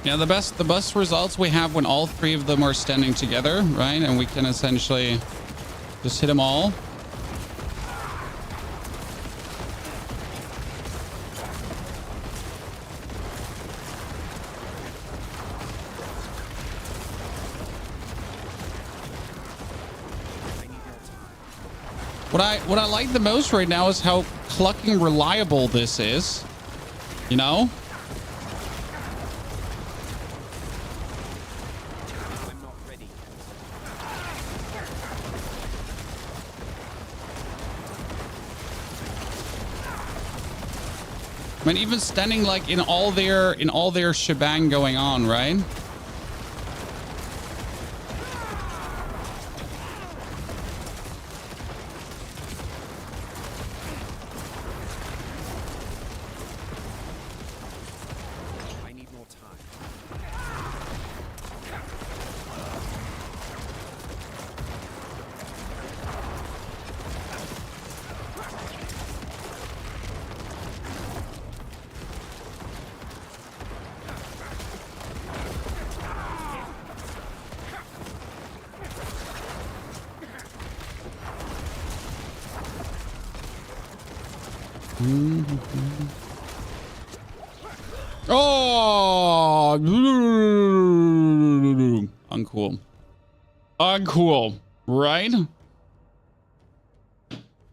Yeah, the best results we have when all three of them are standing together, right? And we can essentially just hit them all. What I like the most right now is how clucking reliable this is. You know? I'm not ready. I mean, even standing like in all their shebang going on, right? I need more time. Oh, uncool. Uncool, right?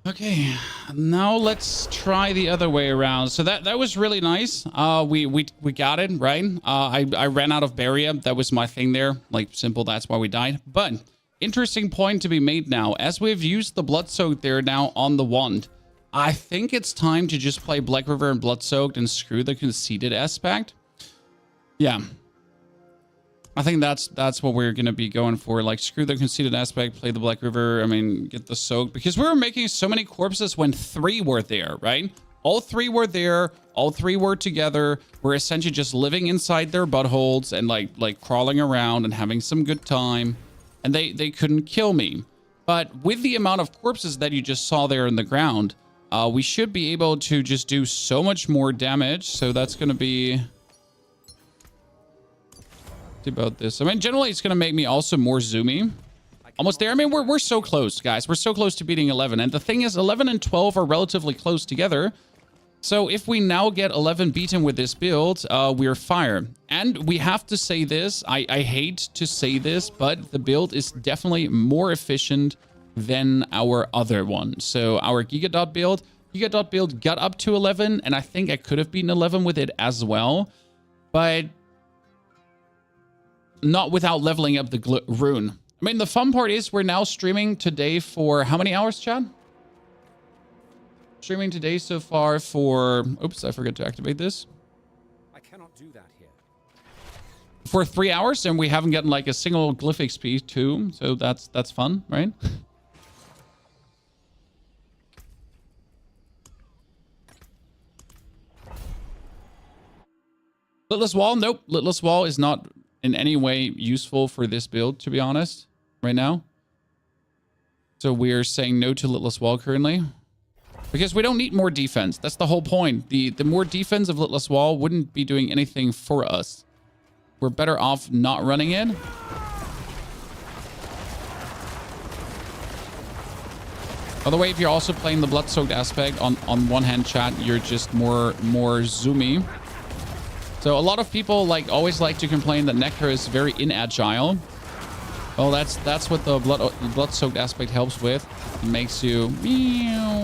Okay, now let's try the other way around. So that was really nice. We got it, right? I ran out of barrier. That was my thing there. Like, simple, that's why we died. But interesting point to be made now. As we've used the Blood-Soaked there now on the wand, I think it's time to just play Black River and Blood-Soaked and screw the conceited aspect. Yeah. I think that's what we're going to be going for. Like, screw the conceited aspect, play the Black River. I mean, get the soak. Because we were making so many corpses when 3 were there, right? All 3 were there. All 3 were together. We're essentially just living inside their buttholes and like crawling around and having some good time. And they couldn't kill me. But with the amount of corpses that you just saw there in the ground, we should be able to just do so much more damage. So that's going to be about this. I mean, generally, it's going to make me also more zoomy. Almost there. I mean, we're so close, guys. We're so close to beating 11. And the thing is, 11 and 12 are relatively close together. So if we now get 11 beaten with this build, we're fire. And we have to say this. I hate to say this, but the build is definitely more efficient than our other one. So our Gigadot build got up to 11, and I think I could have beaten 11 with it as well. But not without leveling up the rune. I mean, the fun part is we're now streaming today for how many hours, Chad? Streaming today so far for... Oops, I forgot to activate this. I cannot do that here. For 3 hours, and we haven't gotten like a single Glyph XP too. So that's fun, right? Litless Wall? Nope. Litless Wall is not in any way useful for this build, to be honest, right now. So we're saying no to Litless Wall currently. Because we don't need more defense. That's the whole point. The more defense of Litless Wall wouldn't be doing anything for us. We're better off not running it. By the way, if you're also playing the Blood-Soaked aspect, on one hand, chat, you're just more zoomy. So a lot of people always like to complain that Necro is very inagile. Well, that's what the Blood-Soaked aspect helps with. It makes you meow.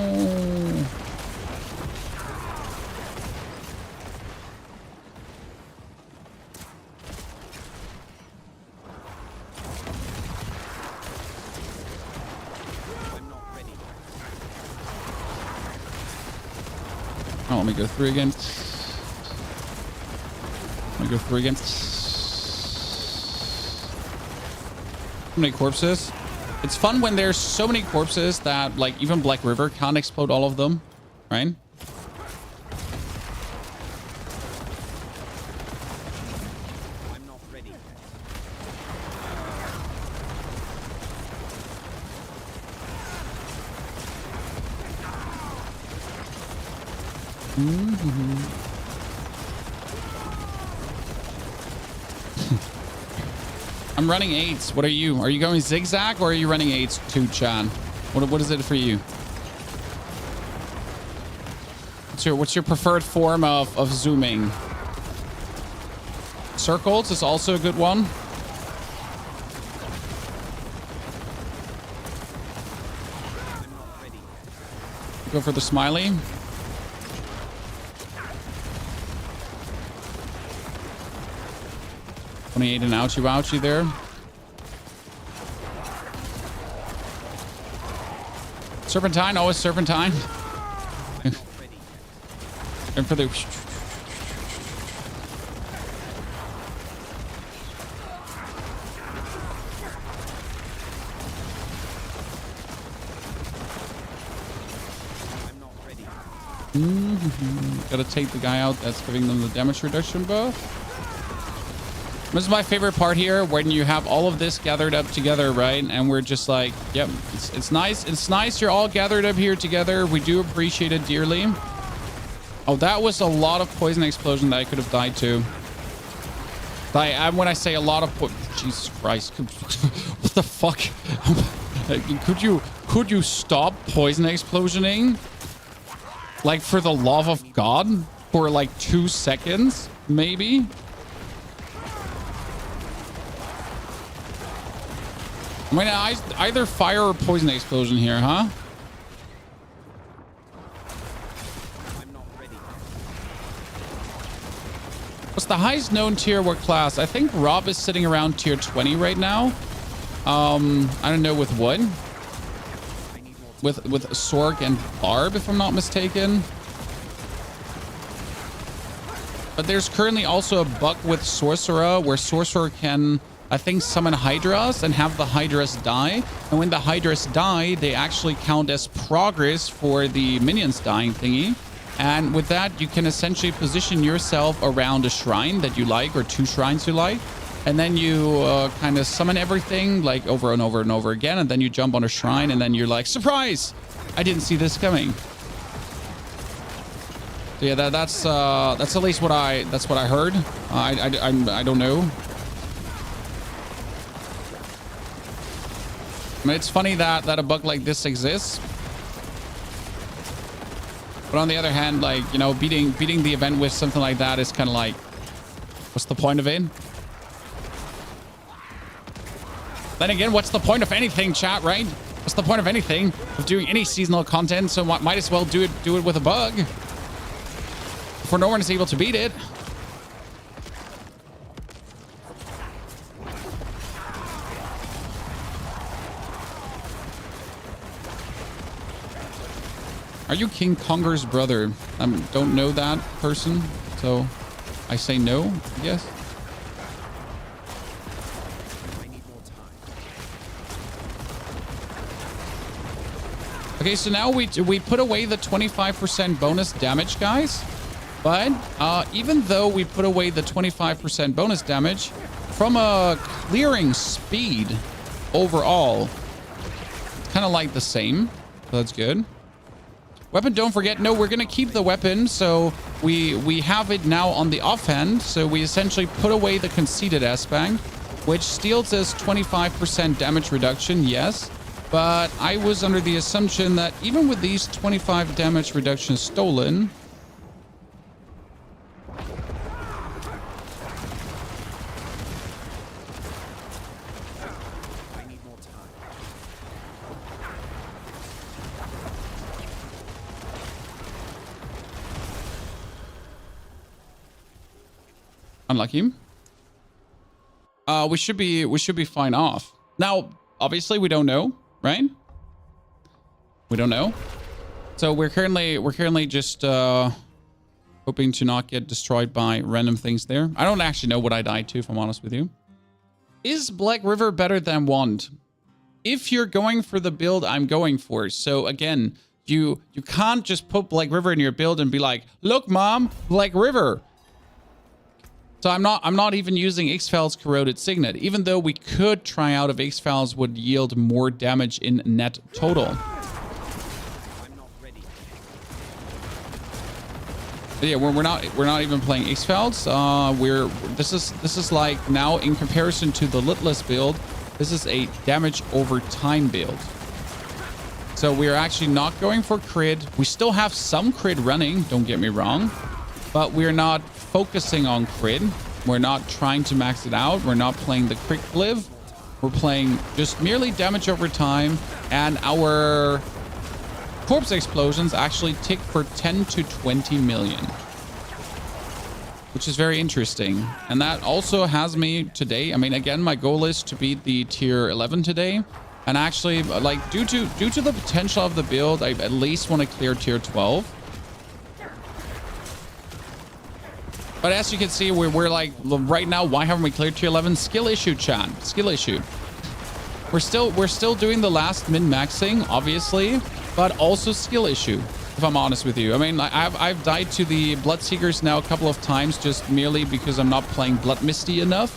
Oh, let me go through again. Let me go through again. So many corpses. It's fun when there's so many corpses that like even Black River can't explode all of them, right? I'm not ready yet. I'm running 8s. What are you? Are you going zigzag or are you running 8s too, Chan? What is it for you? What's your preferred form of zooming? Circles is also a good one. I'm not ready yet. Go for the smiley. An ouchie there. Serpentine, always serpentine. I'm not ready yet. And for the I'm not ready. gotta take the guy out that's giving them the damage reduction buff. This is my favorite part here, when you have all of this gathered up together, right? And we're just like, yep, it's nice. It's nice you're all gathered up here together. We do appreciate it dearly. Oh, that was a lot of poison explosion that I could have died to. When I say a lot of Jesus Christ. What the fuck? Could you stop poison explosioning? Like, for the love of God? For like 2 seconds, maybe? I mean, either fire or poison explosion here, huh? I'm not ready. What's the highest known tier? What class? I think Rob is sitting around tier 20 right now. I don't know with what. With Sorg and Barb, if I'm not mistaken. But there's currently also a bug with Sorcerer where Sorcerer can, I think, summon Hydras and have the Hydras die. And when the Hydras die, they actually count as progress for the minions dying thingy. And with that, you can essentially position yourself around a shrine that you like, or 2 shrines you like. And then you kind of summon everything like over and over and over again. And then you jump on a shrine and then you're like, surprise! I didn't see this coming. So yeah, that's at least what I heard. I don't know. I mean, it's funny that a bug like this exists. But on the other hand, like, you know, beating the event with something like that is kind of like, what's the point of it? Then again, what's the point of anything, chat, right? What's the point of anything, of doing any seasonal content? So might as well do it with a bug. For no one is able to beat it. Are you King Konger's brother? I don't know that person, so I say no, I guess. I need more time. Okay, so now we put away the 25% bonus damage, guys. But even though we put away the 25% bonus damage, from a clearing speed overall, it's kind of like the same. So that's good. Weapon, don't forget, no, we're going to keep the weapon. So we have it now on the offhand. So we essentially put away the conceded aspect, which steals us 25% damage reduction, yes. But I was under the assumption that even with these 25 damage reductions stolen, I need more time. unlucky. We should be fine off. Now, obviously we don't know, right? We don't know. So we're currently just Hoping to not get destroyed by random things there. I don't actually know what I died to, if I'm honest with you. Is Black River better than Wand? If you're going for the build I'm going for. So again, you can't just put Black River in your build and be like, look, mom, Black River. So I'm not even using X-Files Corroded Signet, even though we could try out if X-Files would yield more damage in net total. I'm not ready. But yeah, we're not even playing X-Files. This is like now in comparison to the Litless build, this is a damage over time build. So we are actually not going for crit. We still have some crit running, don't get me wrong, but we're not focusing on crit. We're not trying to max it out. We're not playing the crit glyph. We're playing just merely damage over time, and our corpse explosions actually tick for 10 to 20 million, which is very interesting. And that also has me today. I mean, again, my goal is to beat the tier 11 today. And actually, like, due to the potential of the build, I at least want to clear tier 12. But as you can see, we're like, right now, why haven't we cleared tier 11? Skill issue, chat. Skill issue. We're still doing the last min-maxing, obviously, but also skill issue, if I'm honest with you. I mean, I've died to the Bloodseekers now a couple of times just merely because I'm not playing Blood Misty enough.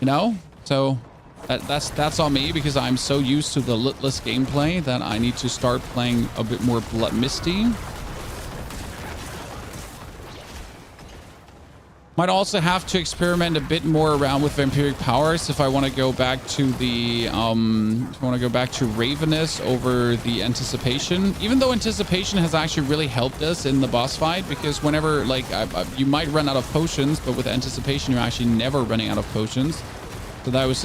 You know? So that's on me, because I'm so used to the Litless gameplay that I need to start playing a bit more Blood Misty. Might also have to experiment a bit more around with vampiric powers if I want to go back to the Ravenous over the Anticipation. Even though Anticipation has actually really helped us in the boss fight, because whenever, like, you might run out of potions, but with Anticipation you're actually never running out of potions. So that was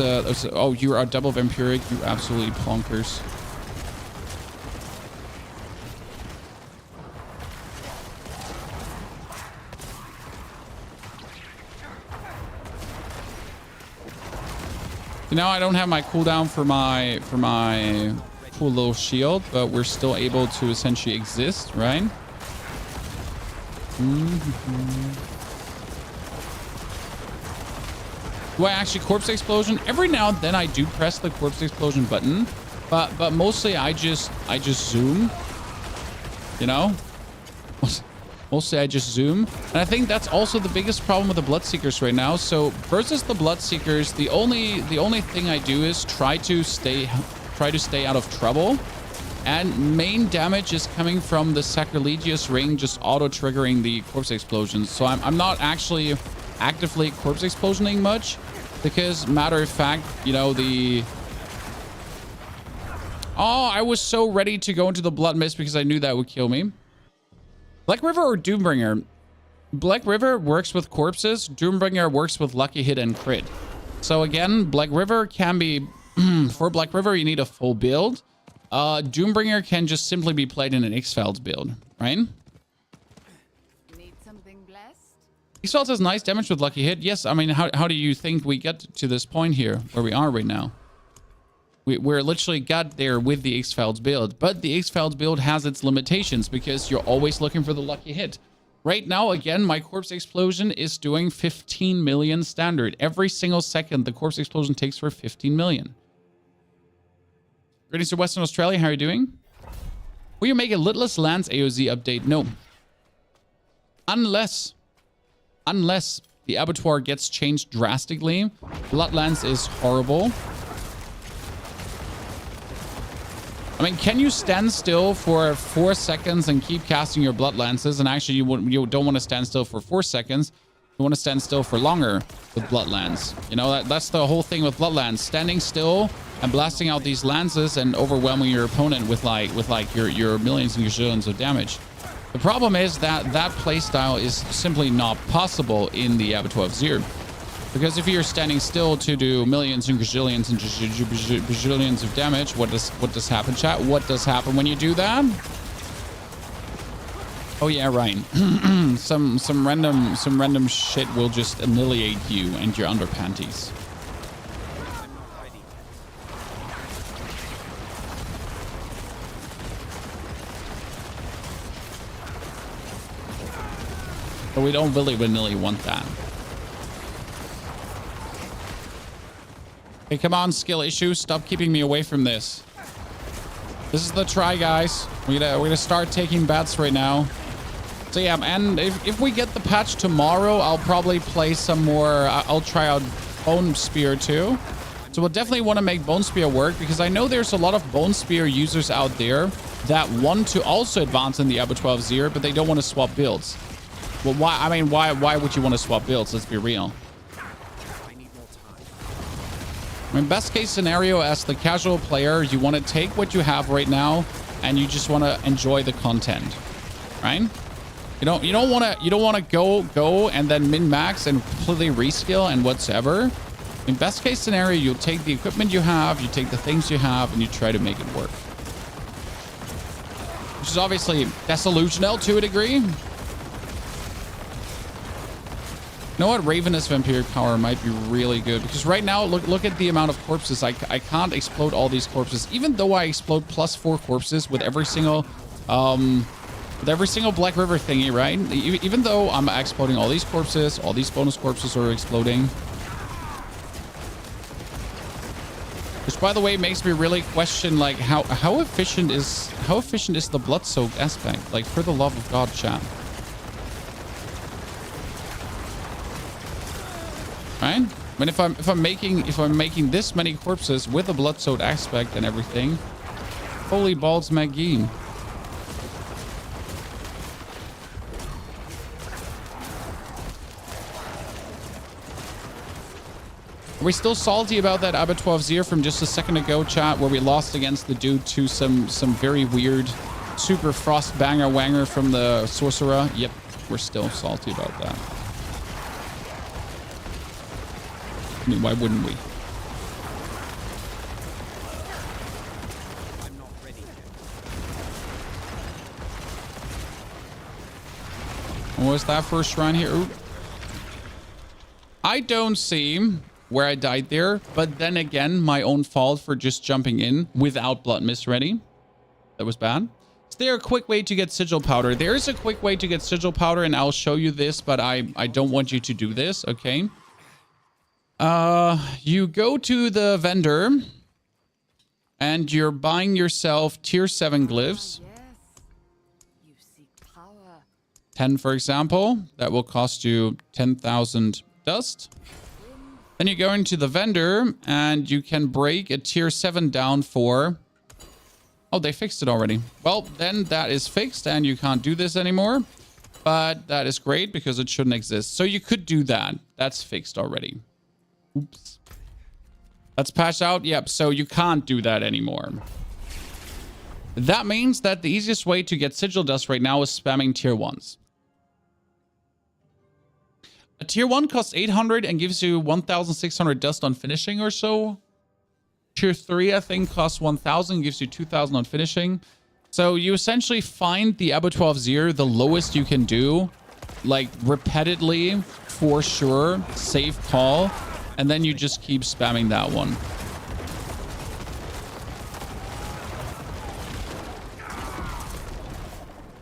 oh, you are double vampiric, you absolutely plonkers. So now I don't have my cooldown for my cool little shield, but we're still able to essentially exist, right? Do I actually corpse explosion? Every now and then I do press the corpse explosion button, but mostly I just zoom, you know? Mostly I just zoom. And I think that's also the biggest problem with the Bloodseekers right now. So versus the Bloodseekers, the only thing I do is try to stay out of trouble. And main damage is coming from the Sacrilegious ring just auto-triggering the corpse explosions. So I'm not actually actively corpse explosioning much, because matter of fact, you know, I was so ready to go into the Blood Mist because I knew that would kill me. Black River or Doombringer? Black River works with corpses. Doombringer works with lucky hit and crit. So again, Black River can be... for Black River, you need a full build. Doombringer can just simply be played in an X-Files build, right? Need something blessed? X-Files has nice damage with lucky hit. Yes, I mean, how do you think we get to this point here, where we are right now? We're literally got there with the X-Files build, but the X-Files build has its limitations because you're always looking for the lucky hit. Right now, again, my corpse explosion is doing 15 million standard. Every single second, the corpse explosion takes for 15 million. Greetings to Western Australia. How are you doing? Will you make a Litless Lands AOZ update? No. Unless the abattoir gets changed drastically. Bloodlands is horrible. I mean, can you stand still for 4 seconds and keep casting your blood lances? And actually, you don't want to stand still for 4 seconds. You want to stand still for longer with blood lance. You know, that's the whole thing with blood lance. Standing still and blasting out these lances and overwhelming your opponent with your millions and gazillions of damage. The problem is that playstyle is simply not possible in the Abattoir of Zir. Because if you're standing still to do millions and gazillions and bajillions of damage, what does happen, chat? What does happen when you do that? Oh yeah, right. some random shit will just annihilate you and your underpanties. So we don't really want that. Hey, come on, skill issue. Stop keeping me away from this. This is the try, guys. We're gonna start taking bets right now. So yeah, and if we get the patch tomorrow, I'll probably play some more. I'll try out Bone Spear too. So we'll definitely want to make Bone Spear work, because I know there's a lot of Bone Spear users out there that want to also advance in the Diablo 12 but they don't want to swap builds. Well, why? I mean, why would you want to swap builds? Let's be real. I mean, best case scenario as the casual player, you want to take what you have right now and you just want to enjoy the content, right? You don't want to go and then min max and completely reskill and whatsoever. In best case scenario, you'll take the equipment you have, you take the things you have, and you try to make it work. Which is obviously desillusional to a degree. You know what? Ravenous Vampiric Power might be really good, because right now, look at the amount of corpses. I can't explode all these corpses, even though I explode +4 corpses with every single Black River thingy, right? Even though I'm exploding all these corpses, all these bonus corpses are exploding. Which, by the way, makes me really question, like, how efficient is the blood soaked aspect? Like, for the love of God, chat. Right? I mean, if I'm making this many corpses with a blood soaked aspect and everything, holy balls, McGee. Are we still salty about that Diablo 12 from just a second ago, chat, where we lost against the dude to some very weird super frost banger wanger from the sorcerer? Yep, we're still salty about that. I mean, why wouldn't we? I'm not ready yet. What was that first shrine here? Ooh. I don't see where I died there, but then again, my own fault for just jumping in without blood mist ready. That was bad. Is there a quick way to get sigil powder? There is a quick way to get sigil powder, and I'll show you this, but I don't want you to do this, okay? You go to the vendor and you're buying yourself tier 7 glyphs. Yes. You seek power. 10, for example. That will cost you 10,000 dust. Then you go into the vendor and you can break a tier 7 down for... Oh, they fixed it already. Well, then that is fixed and you can't do this anymore. But that is great because it shouldn't exist. So you could do that. That's fixed already. Oops. That's patched out. Yep. So you can't do that anymore. That means that the easiest way to get sigil dust right now is spamming tier 1s. A tier 1 costs 800 and gives you 1,600 dust on finishing or so. Tier 3, I think, costs 1,000, gives you 2,000 on finishing. So you essentially find the Diablo 12 the lowest you can do, like repeatedly, for sure, safe call. And then you just keep spamming that one.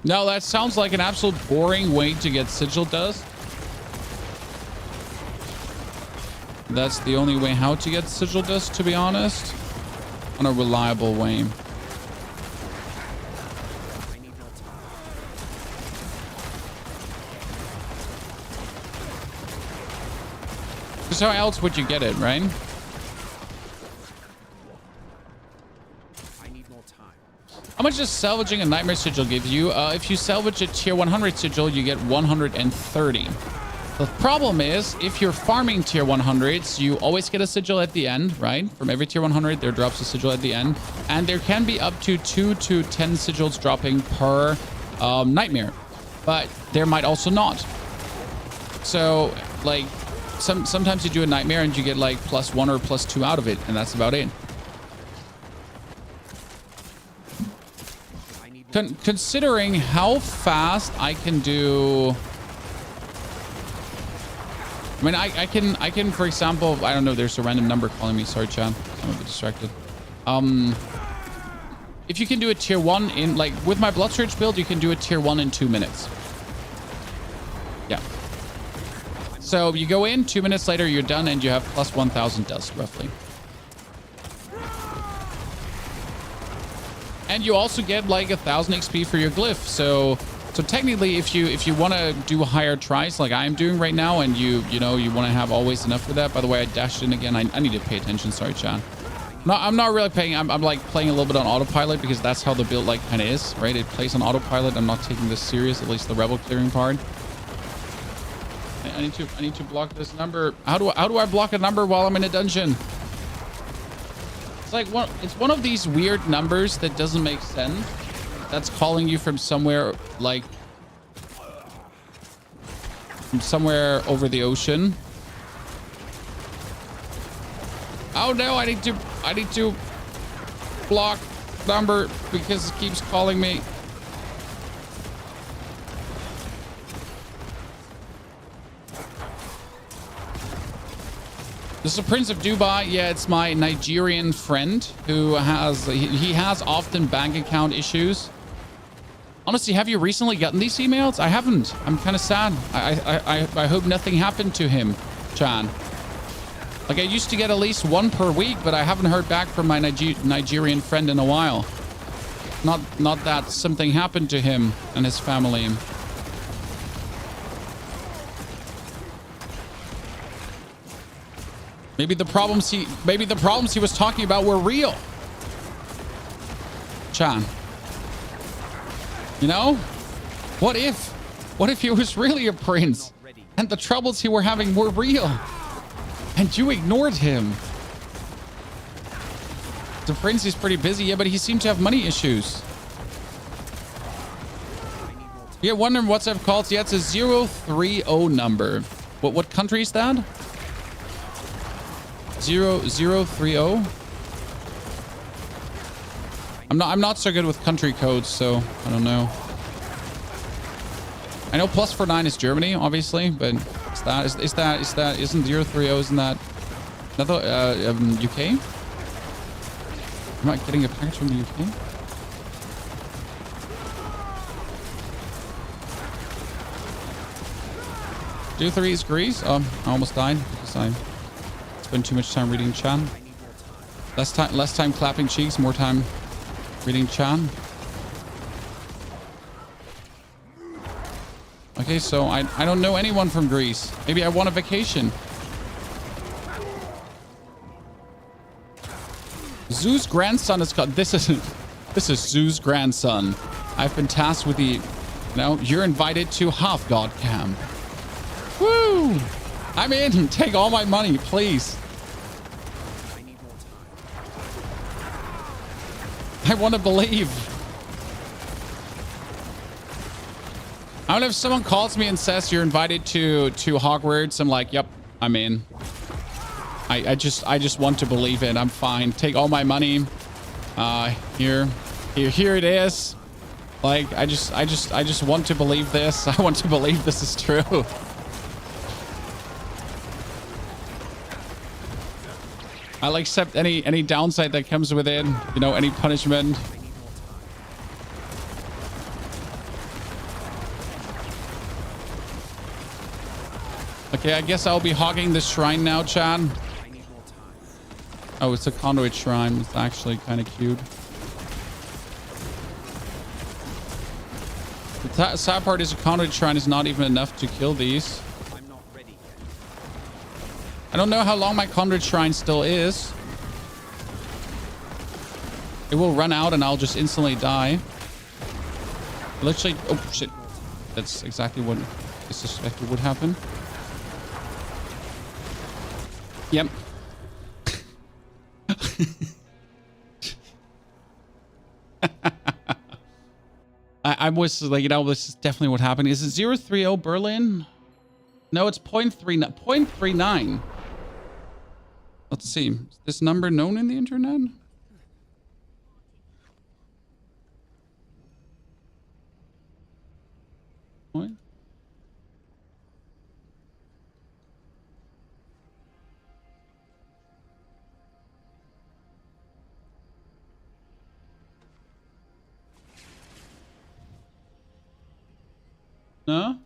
No, that sounds like an absolute boring way to get sigil dust. That's the only way how to get sigil dust, to be honest. On a reliable way. Because how else would you get it, right? I need more time. How much does salvaging a nightmare sigil give you? If you salvage a tier 100 sigil, you get 130. The problem is, if you're farming tier 100s, you always get a sigil at the end, right? From every tier 100, there drops a sigil at the end. And there can be up to 2 to 10 sigils dropping per nightmare. But there might also not. So, like, sometimes you do a nightmare and you get, like, +1 or +2 out of it. And that's about it. Considering how fast I can do... I mean, I can, for example, I don't know, there's a random number calling me. Sorry, chat. I'm a bit distracted. If you can do a tier 1 in, like, with my Blood Surge build, you can do a tier 1 in 2 minutes. Yeah. So you go in, 2 minutes later, you're done, and you have plus 1,000 dust, roughly. And you also get like 1,000 XP for your glyph. So technically, if you want to do higher tries like I'm doing right now, and you want to have always enough for that. By the way, I dashed in again. I need to pay attention. Sorry, Chan. No, I'm not really paying. I'm like playing a little bit on autopilot because that's how the build like kind of is, right? It plays on autopilot. I'm not taking this serious, at least the rebel clearing part. I need to block this number. How do I block a number while I'm in a dungeon? It's like it's one of these weird numbers that doesn't make sense. That's calling you from somewhere like from somewhere over the ocean. Oh no, I need to block number because it keeps calling me. This is the Prince of Dubai. Yeah, it's my Nigerian friend who he has often bank account issues. Honestly, have you recently gotten these emails? I haven't. I'm kind of sad. I hope nothing happened to him, Chan. Like I used to get at least one per week, but I haven't heard back from my Nigerian friend in a while. Not that something happened to him and his family. Maybe the problems he was talking about were real. Chan. You know? What if he was really a prince and the troubles he were having were real and you ignored him? The prince is pretty busy, yeah, but he seemed to have money issues. Yeah, wondering WhatsApp calls. Yeah, it's a 030 number. What country is that? 0030. I'm not so good with country codes, so I don't know. I know +49 is Germany, obviously, but isn't 030, isn't that another UK? Am I getting a package from the UK? Do 3 is Greece? I almost died because I spent too much time reading Chan. Less time clapping cheeks, more time reading Chan. Okay, so I don't know anyone from Greece. Maybe I want a vacation. Zeus' grandson is called. This is Zeus' grandson. I've been tasked with the. You're invited to Half God Camp. Woo! I'm in. Take all my money, please. I want to believe. I don't know if someone calls me and says you're invited to Hogwarts. I'm like, yep, I'm in. I just want to believe it. I'm fine. Take all my money. Here it is. Like I just want to believe this. I want to believe this is true. I'll accept any downside that comes with it. Any punishment. Okay, I guess I'll be hogging this shrine now, Chad. Oh, it's a Conduit shrine. It's actually kind of cute. The sad part is a Conduit shrine is not even enough to kill these. I don't know how long my Conduit shrine still is. It will run out and I'll just instantly die. Literally, oh shit. That's exactly what I suspected would happen. Yep. I was like, this is definitely what happened. Is it 030 Berlin? No, it's 0.39. Let's see. Is this number known in the internet? What? No?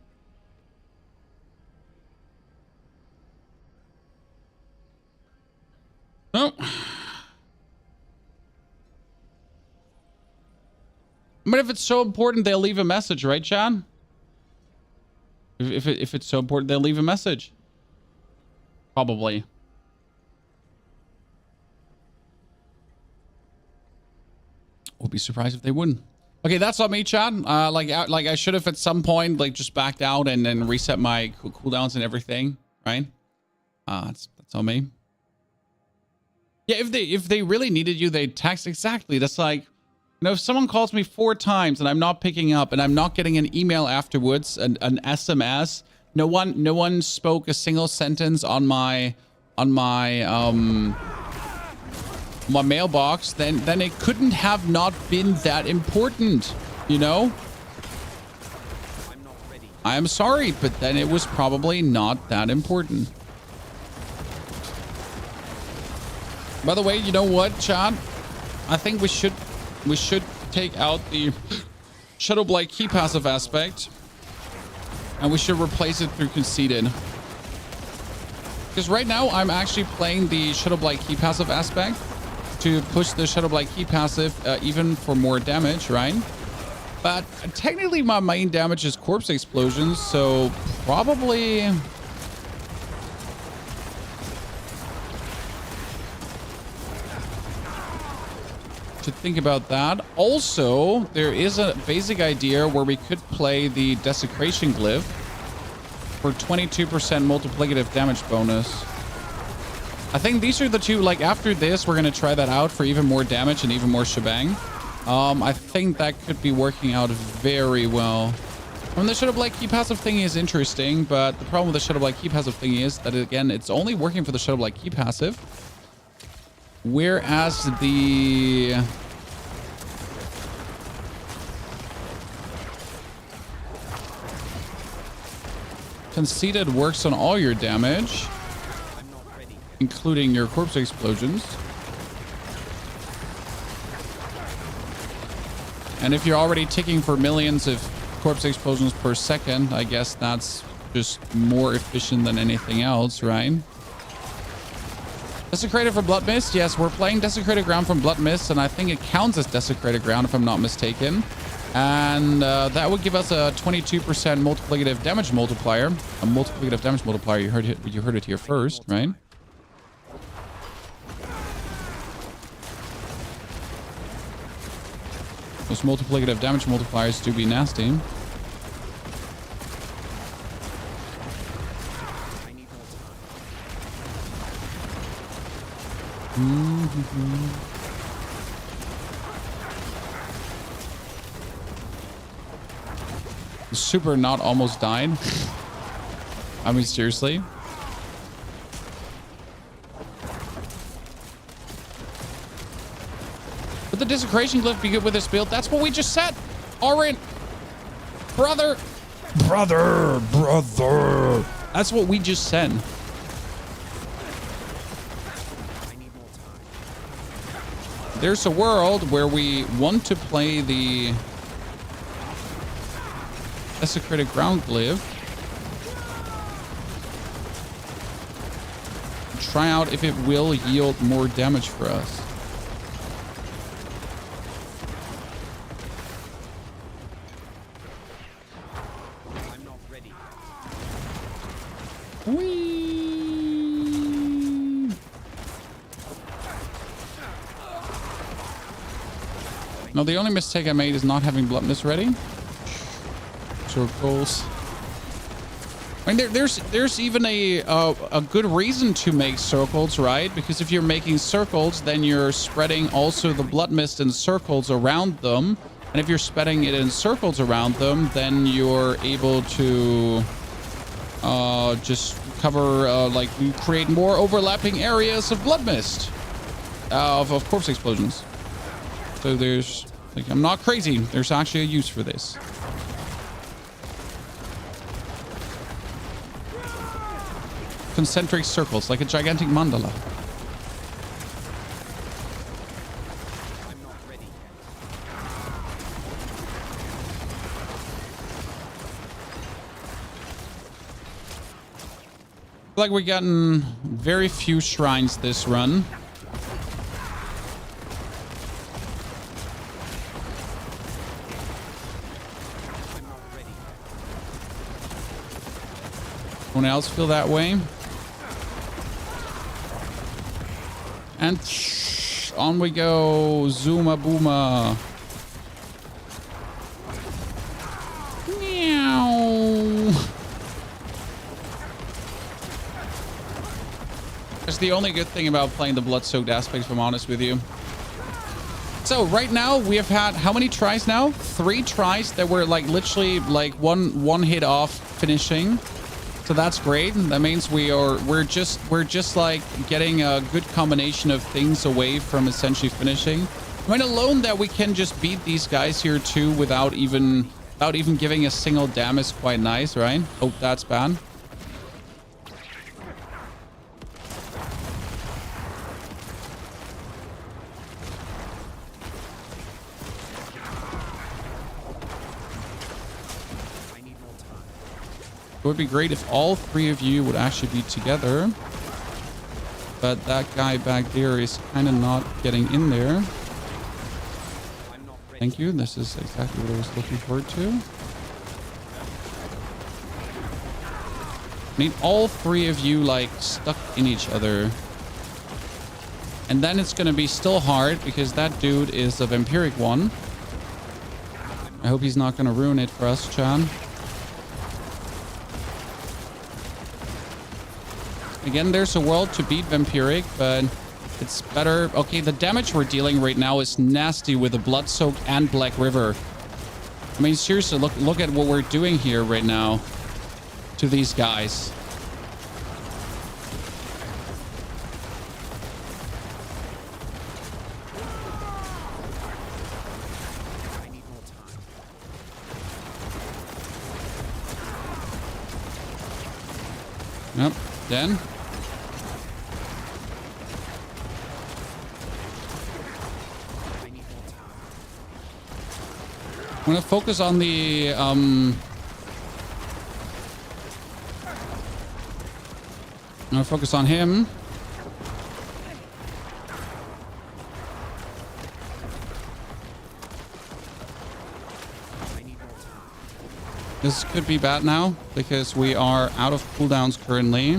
mean, if it's so important, they'll leave a message, right, Chad? If it's so important, they'll leave a message. Probably. Would be surprised if they wouldn't. Okay, that's on me, Chad. Like I should have at some point, like, just backed out and then reset my cooldowns and everything, right? That's on me. Yeah, if they really needed you, they'd text. Exactly. That's like, you know, if someone calls me 4 times and I'm not picking up and I'm not getting an email afterwards, an SMS, no one spoke a single sentence on my mailbox, then it couldn't have not been that important, you know? I'm not ready. I am sorry, but then it was probably not that important. By the way, you know what, Chad? I think we should take out the Shadowblight key passive aspect, and we should replace it through conceited. Because right now I'm actually playing the Shadowblight key passive aspect to push the Shadowblight key passive even for more damage, right? But technically my main damage is corpse explosions, so probably should think about that. Also, there is a basic idea where we could play the Desecration Glyph for 22% multiplicative damage bonus. I think these are the two, like, after this, we're going to try that out for even more damage and even more shebang. I think that could be working out very well. I mean, the Shadowblight key passive thing is interesting, but the problem with the Shadowblight key passive thing is that, again, it's only working for the Shadowblight key passive. Whereas the conceited works on all your damage, including your corpse explosions. And if you're already ticking for millions of corpse explosions per second, I guess that's just more efficient than anything else, right? Desecrated for Blood Mist. Yes, we're playing Desecrated Ground from Blood Mist, and I think it counts as Desecrated Ground if I'm not mistaken. And that would give us a 22% multiplicative damage multiplier. A multiplicative damage multiplier. You heard it here first, right? Those multiplicative damage multipliers do be nasty. The super not almost died. I mean, seriously. Would the Desecration Glyph be good with this build? That's what we just said. Orin, brother. That's what we just said. There's a world where we want to play the Desecrated Ground Glyph. Try out if it will yield more damage for us. I'm not ready. Whee! Now, the only mistake I made is not having Blood Mist ready. Circles. I mean, there's even a good reason to make circles, right? Because if you're making circles, then you're spreading also the Blood Mist in circles around them. And if you're spreading it in circles around them, then you're able to just cover, like, create more overlapping areas of Blood Mist, of corpse explosions. So there's, like, I'm not crazy. There's actually a use for this. Concentric circles, like a gigantic mandala. I'm not ready. Like, we've gotten very few shrines this run. Anyone else feel that way? And on we go. Zuma booma. Meow. That's the only good thing about playing the blood-soaked aspect, if I'm honest with you. So right now we have had how many tries now? 3 tries that were like literally like one hit off finishing. So that's great. That means we're just like getting a good combination of things away from essentially finishing. I mean, alone that we can just beat these guys here too without even giving a single damn is quite nice, right? Oh, that's bad. It would be great if all 3 of you would actually be together. But that guy back there is kind of not getting in there. Thank you. This is exactly what I was looking forward to. I need all 3 of you like stuck in each other. And then it's going to be still hard because that dude is a Vampiric one. I hope he's not going to ruin it for us, Chan. Again, there's a world to beat Vampiric, but it's better. Okay, the damage we're dealing right now is nasty with the Blood-Soaked and Black River. I mean, seriously, look at what we're doing here right now to these guys. Yep, then. I'm gonna focus on the I'm gonna focus on him. This could be bad now because we are out of cooldowns currently,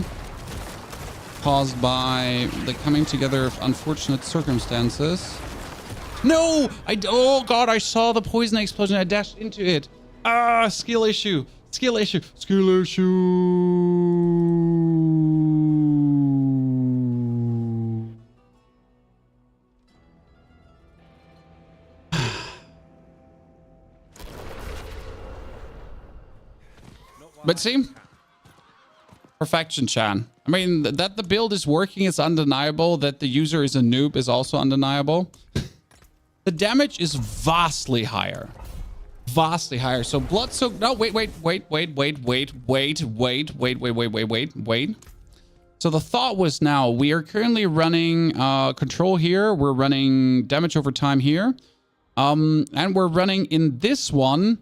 caused by the coming together of unfortunate circumstances. No! Oh god, I saw the poison explosion. I dashed into it. Ah, skill issue. Skill issue. Skill issue. But see? Perfection, Chan. I mean, that the build is working is undeniable. That the user is a noob is also undeniable. The damage is vastly higher. Vastly higher. So blood soak. No, wait. So the thought was now we are currently running control here. We're running damage over time here. And we're running in this one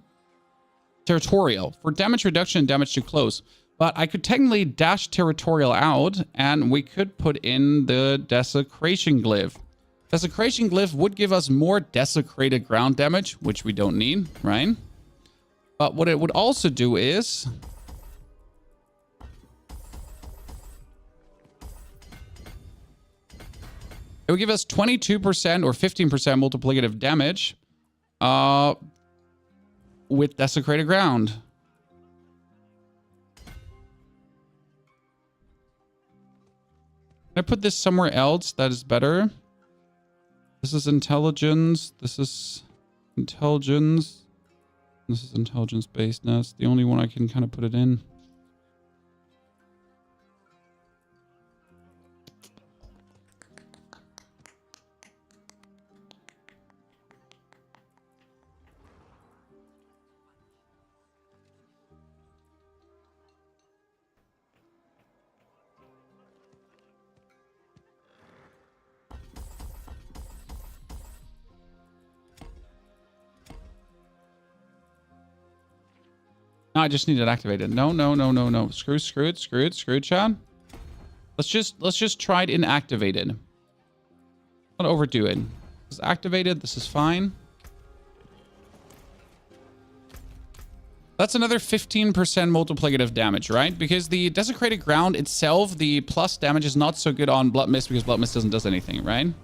territorial for damage reduction and damage too close. But I could technically dash territorial out and we could put in the desecration glyph. Desecration glyph would give us more desecrated ground damage, which we don't need, right? But what it would also do is it would give us 22% or 15% multiplicative damage with desecrated ground. Can I put this somewhere else that is better? This is intelligence. This is intelligence. This is intelligence based. That's the only one I can kind of put it in. No, I just need it activated. No. Screw it, Chad. Let's just try it inactivated. Not overdo it. This is activated. This is fine. That's another 15% multiplicative damage, right? Because the Desecrated Ground itself, the plus damage is not so good on Blood Mist because Blood Mist doesn't do anything, right? Do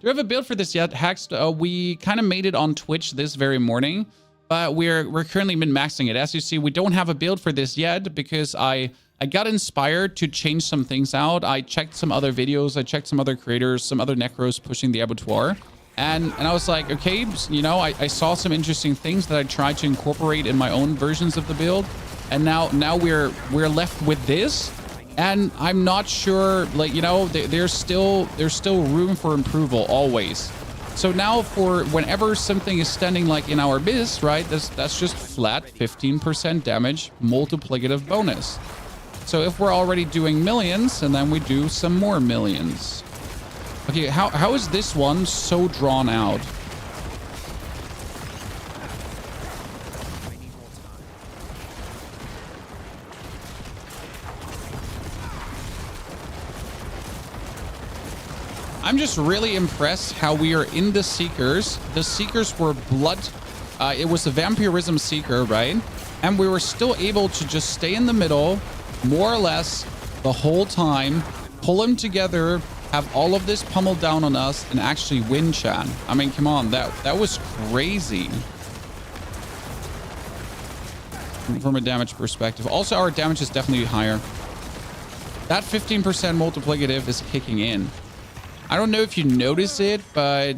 we have a build for this yet, Hax? We kind of made it on Twitch this very morning, but we're currently min-maxing it. As you see, we don't have a build for this yet because I got inspired to change some things out. I checked some other videos. I checked some other creators, some other Necros pushing the abattoir. And I was like, okay, you know, I saw some interesting things that I tried to incorporate in my own versions of the build. And now we're left with this. And I'm not sure, like, you know, there's still room for improvement always. So now for whenever something is standing like in our biz, right, that's just flat 15% damage multiplicative bonus. So if we're already doing millions, and then we do some more millions. Okay, how is this one so drawn out? I'm just really impressed how we are in the Seekers. The Seekers were blood. It was a Vampirism Seeker, right? And we were still able to just stay in the middle, more or less, the whole time, pull them together, have all of this pummeled down on us, and actually win, chat. I mean, come on, that was crazy. From a damage perspective. Also, our damage is definitely higher. That 15% multiplicative is kicking in. I don't know if you notice it, but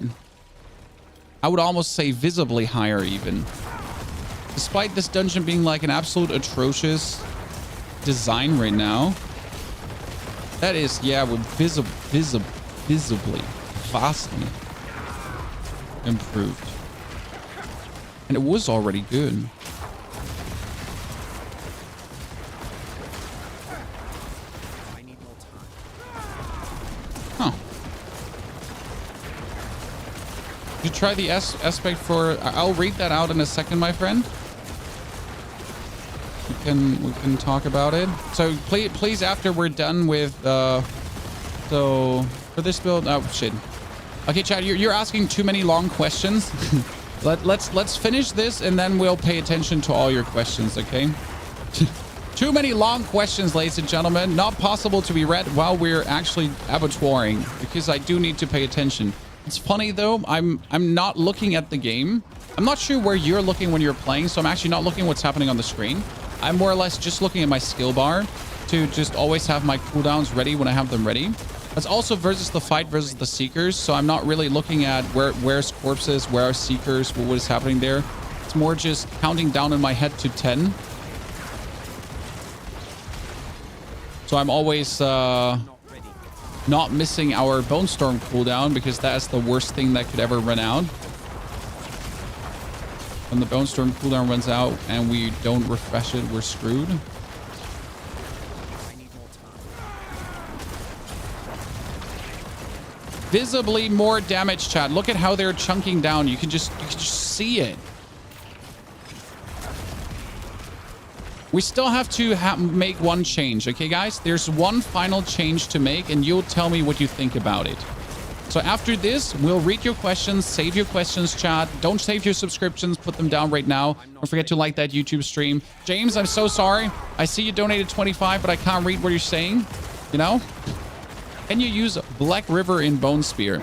I would almost say visibly higher even. Despite this dungeon being like an absolute atrocious design right now, that is, yeah, with visibly, vastly improved. And it was already good. Huh. Did you try the aspect for... I'll read that out in a second, my friend. We can talk about it. So please after we're done with so for this build, oh shit. Okay, Chad, you're asking too many long questions. let's finish this and then we'll pay attention to all your questions, okay? Too many long questions, ladies and gentlemen. Not possible to be read while we're actually abattoiring because I do need to pay attention. It's funny though, I'm not looking at the game. I'm not sure where you're looking when you're playing, so I'm actually not looking what's happening on the screen. I'm more or less just looking at my skill bar to just always have my cooldowns ready when I have them ready. That's also versus the fight versus the Seekers, so I'm not really looking at where's corpses, where are Seekers, what is happening there. It's more just counting down in my head to 10. So I'm always not missing our Bone Storm cooldown because that's the worst thing that could ever run out. When the Bone Storm cooldown runs out and we don't refresh it, we're screwed. Visibly more damage, chat. Look at how they're chunking down. You can just see it. We still have to make one change, okay, guys? There's one final change to make, and you'll tell me what you think about it. So after this, we'll read your questions, save your questions, chat. Don't save your subscriptions. Put them down right now. Don't forget to like that YouTube stream. James, I'm so sorry. I see you donated 25, but I can't read what you're saying. You know? Can you use Black River in Bone Spear?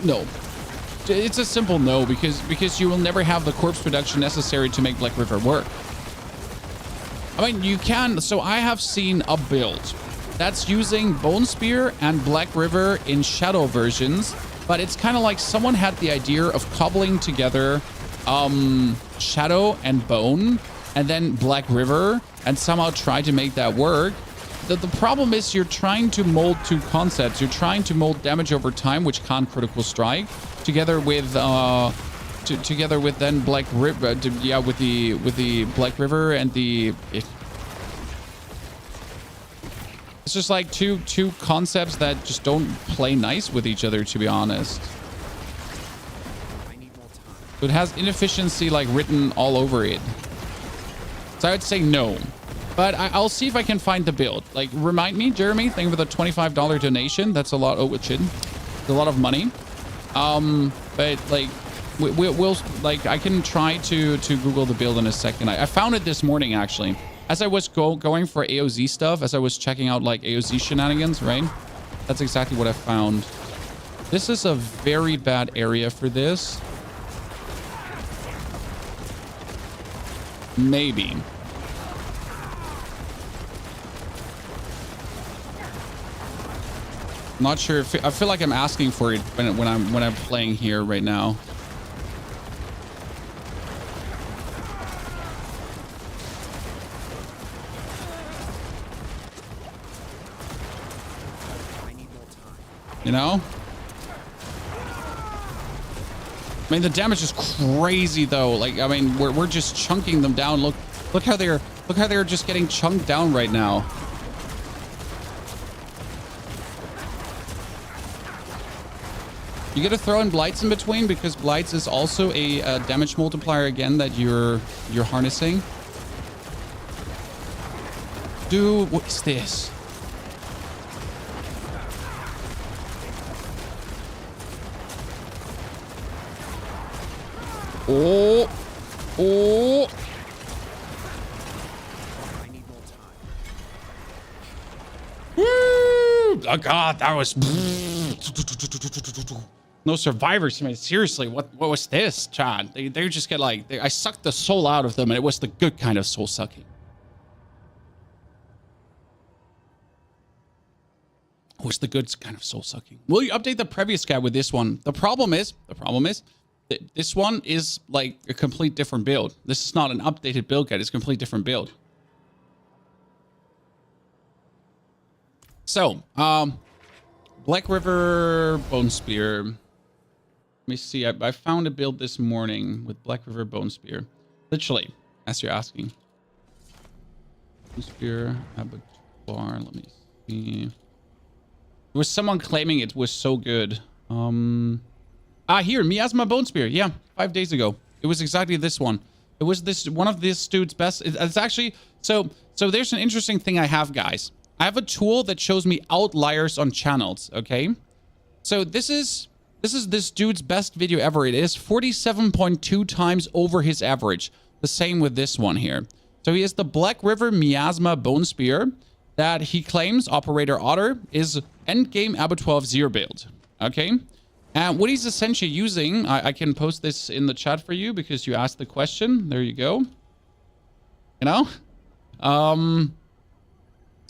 No. It's a simple no because you will never have the corpse production necessary to make Black River work. I mean, you can. So I have seen a build that's using Bone Spear and Black River in Shadow versions, but it's kind of like someone had the idea of cobbling together Shadow and Bone and then Black River and somehow try to make that work. The problem is you're trying to mold two concepts. You're trying to mold damage over time, which can't critical strike, together with then Black River, yeah, with the Black River and the. It's just like two concepts that just don't play nice with each other, to be honest. It has inefficiency like written all over it. So I would say no. But I'll see if I can find the build. Like, remind me, Jeremy. Thank you for the $25 donation. That's a lot. Oh, shit. It's a lot of money. But like, we'll like, I can try to Google the build in a second. I found it this morning actually, as I was going for AOZ stuff, as I was checking out like AOZ shenanigans. Right. That's exactly what I found. This is a very bad area for this. Maybe. Not sure if I feel like I'm asking for it when I'm playing here right now. I need more time. You know? I mean, the damage is crazy though. Like, I mean, we're just chunking them down. Look how they're just getting chunked down right now. You get to throw in blights in between because blights is also a damage multiplier again that you're harnessing. Dude, what's this? Oh, oh. I need more time. Woo! Oh God, that was. No survivors. I mean, seriously, what was this, Chad? They just get like, I sucked the soul out of them, and it was the good kind of soul sucking. It was the good kind of soul sucking. Will you update the previous guy with this one? The problem is, this one is like a complete different build. This is not an updated build guide. It's a complete different build. So, Black River Bone Spear. Let me see. I found a build this morning with Black River Bone Spear. Literally, as you're asking. Bone Spear, Abattoir. Let me see. There was someone claiming it was so good. Here, Miasma Bone Spear. Yeah, 5 days ago. It was exactly this one. It was this one of this dude's best. It's actually so there's an interesting thing I have, guys. I have a tool that shows me outliers on channels, okay? So this is this dude's best video ever. It is 47.2 times over his average. The same with this one here. So he has the Black River Miasma Bone Spear that he claims, Operator Otter, is endgame Abattoir 0 build, okay? And what he's essentially using, I can post this in the chat for you because you asked the question. There you go. You know?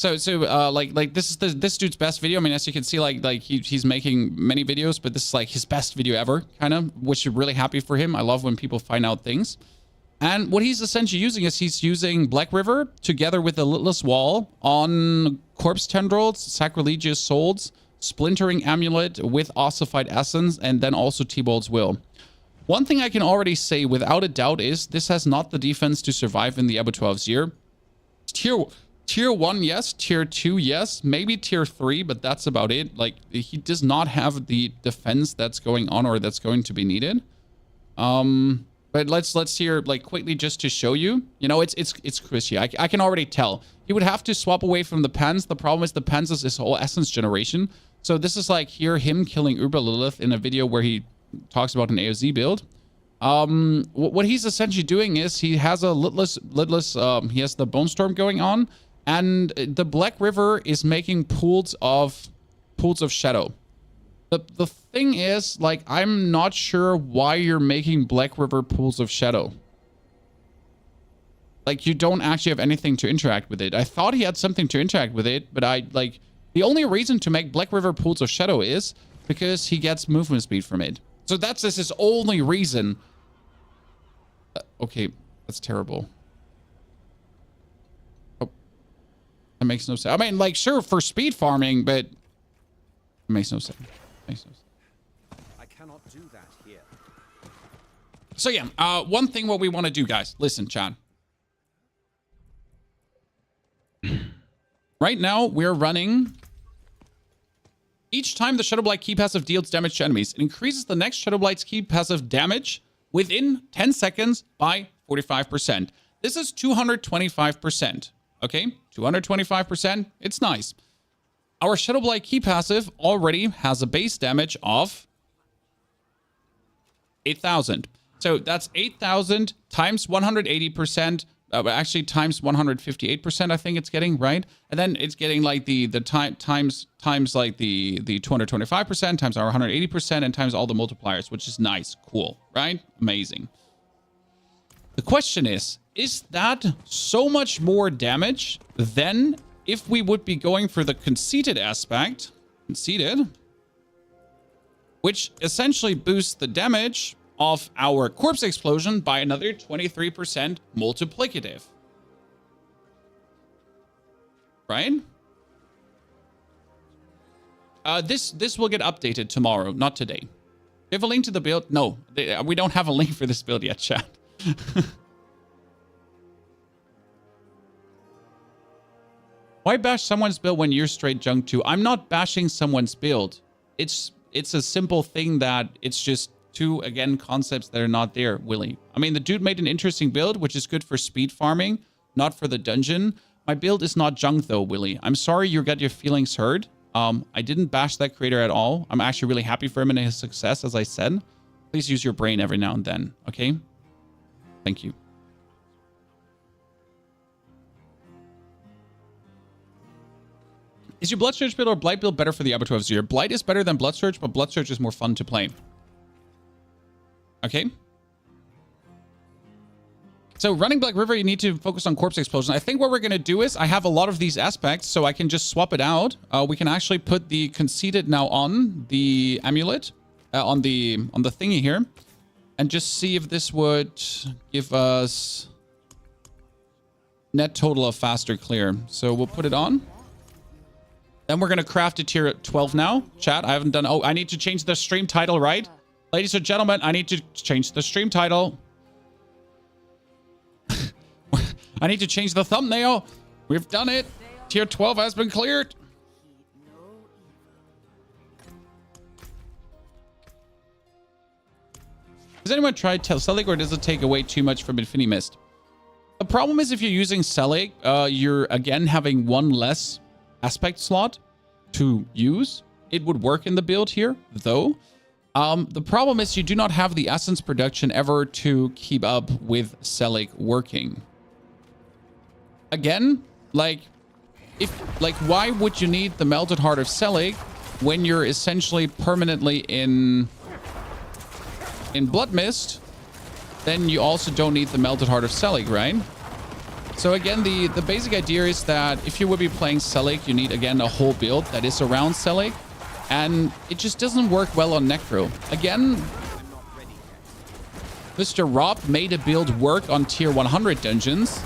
Like this is this dude's best video. I mean, as you can see, like he's making many videos, but this is like his best video ever, kind of, which is really happy for him. I love when people find out things. And what he's essentially using is he's using Black River together with the Litless Wall on Corpse Tendrils, Sacrilegious Souls, Splintering Amulet with Ossified Essence, and then also T-Bolt's Will. One thing I can already say without a doubt is this has not the defense to survive in the Abattoir 0. Tier 1, yes. Tier 2, yes. Maybe Tier 3, but that's about it. Like, he does not have the defense that's going on or that's going to be needed. But let's hear, like, quickly just to show you. You know, it's Chrissy. I can already tell. He would have to swap away from the pens. The problem is the pens is his whole essence generation. So this is like him killing Uber Lilith in a video where he talks about an AOZ build. What he's essentially doing is he has a Litless, he has the Bone Storm going on. And the Black River is making pools of shadow. The thing is, like, I'm not sure why you're making Black River pools of shadow. Like, you don't actually have anything to interact with it. I thought he had something to interact with it, but the only reason to make Black River pools of shadow is because he gets movement speed from it. So that's his only reason. Okay, that's terrible. That makes no sense. I mean, like, sure, for speed farming, but it makes no sense. Makes no sense. I cannot do that here. So yeah, one thing what we want to do, guys. Listen, Chad. Right now, we're running. Each time the Shadow Blight key passive deals damage to enemies, it increases the next Shadow Blight's key passive damage within 10 seconds by 45%. This is 225%. Okay, 225%. It's nice. Our Shadowblight key passive already has a base damage of 8,000. So that's 8,000 times 180%. Actually, times 158%, I think it's getting, right? And then it's getting like the times like the 225% times our 180% and times all the multipliers, which is nice, cool, right? Amazing. The question is that so much more damage than if we would be going for the conceited aspect, which essentially boosts the damage of our corpse explosion by another 23% multiplicative. Right? This will get updated tomorrow, not today. Do you have a link to the build? No, we don't have a link for this build yet, chat. Why bash someone's build when you're straight junk too? I'm not bashing someone's build. It's a simple thing that it's just two, again, concepts that are not there, Willie. I mean, the dude made an interesting build, which is good for speed farming, not for the dungeon. My build is not junk though, Willie. I'm sorry you got your feelings hurt. I didn't bash that creator at all. I'm actually really happy for him and his success, as I said. Please use your brain every now and then, okay? Thank you. Is your Blood Surge build or Blight build better for the Abattoir of Zero? Blight is better than Blood Surge, but Blood Surge is more fun to play. Okay. So running Black River, you need to focus on Corpse Explosion. I think what we're going to do is I have a lot of these aspects, so I can just swap it out. We can actually put the Conceited now on the amulet, on the thingy here, and just see if this would give us net total of faster clear. So we'll put it on. Then we're going to craft a tier 12 now. Chat, I haven't done... Oh, I need to change the stream title, right? Ladies and gentlemen, I need to change the stream title. I need to change the thumbnail. We've done it. Tier 12 has been cleared. Has anyone tried Celic, or does it take away too much from Infinity Mist? The problem is if you're using Celic, you're again having one less aspect slot to use. It would work in the build here, though. The problem is you do not have the essence production ever to keep up with Celic working. Again, why would you need the Melted Heart of Celic when you're essentially permanently in Blood Mist? Then you also don't need the Melted Heart of Celic, right? So again, the basic idea is that if you would be playing Celic, you need, again, a whole build that is around Celic. And it just doesn't work well on Necro. Again, Mr. Rob made a build work on tier 100 dungeons.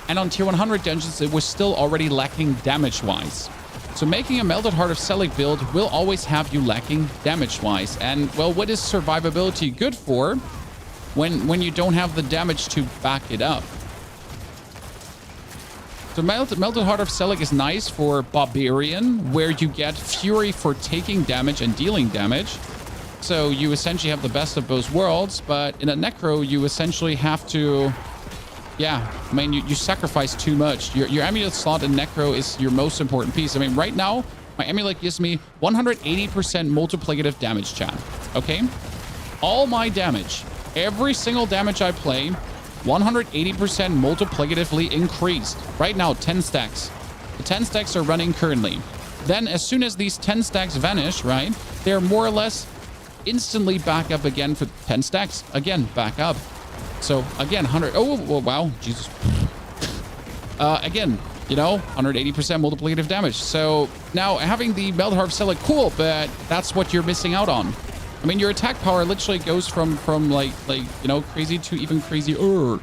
And on tier 100 dungeons, it was still already lacking damage-wise. So making a Melted Heart of Celic build will always have you lacking damage-wise. And, well, what is survivability good for when you don't have the damage to back it up? So Melted Heart of Celic is nice for Barbarian, where you get Fury for taking damage and dealing damage. So you essentially have the best of both worlds, but in a Necro, you essentially have to... Yeah, I mean, you sacrifice too much. Your amulet slot in Necro is your most important piece. I mean, right now, my amulet gives me 180% multiplicative damage, chat. Okay? All my damage, every single damage I play, 180% multiplicatively increased. Right now, 10 stacks. The 10 stacks are running currently. Then, as soon as these 10 stacks vanish, right, they're more or less instantly back up again for 10 stacks. Again, back up. So, again, 100... Oh, wow. Jesus. Again, you know, 180% multiplicative damage. So, now, having the Melted Heart of Celic, cool, but that's what you're missing out on. I mean, your attack power literally goes from like you know, crazy to even crazier.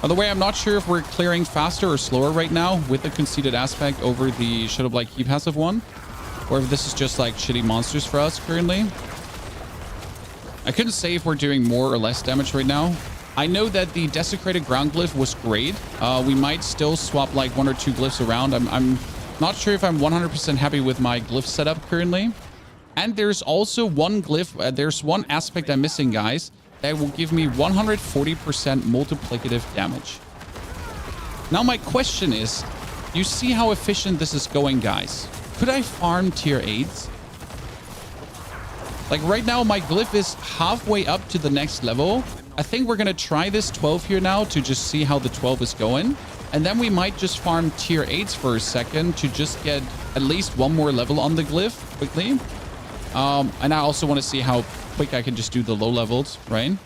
By the way, I'm not sure if we're clearing faster or slower right now with the conceited aspect over the Shadowblight key passive one, or if this is just like shitty monsters for us currently. I couldn't say if we're doing more or less damage right now. I know that the Desecrated Ground Glyph was great. We might still swap like 1 or 2 glyphs around. I'm not sure if I'm 100% happy with my glyph setup currently. And there's also one glyph. There's one aspect I'm missing, guys. that will give me 140% multiplicative damage. Now my question is, you see how efficient this is going, guys? Could I farm tier 8s? Like right now, my glyph is halfway up to the next level. I think we're going to try this 12 here now to just see how the 12 is going. And then we might just farm tier 8s for a second to just get at least one more level on the glyph quickly. And I also want to see how quick I can just do the low levels, right?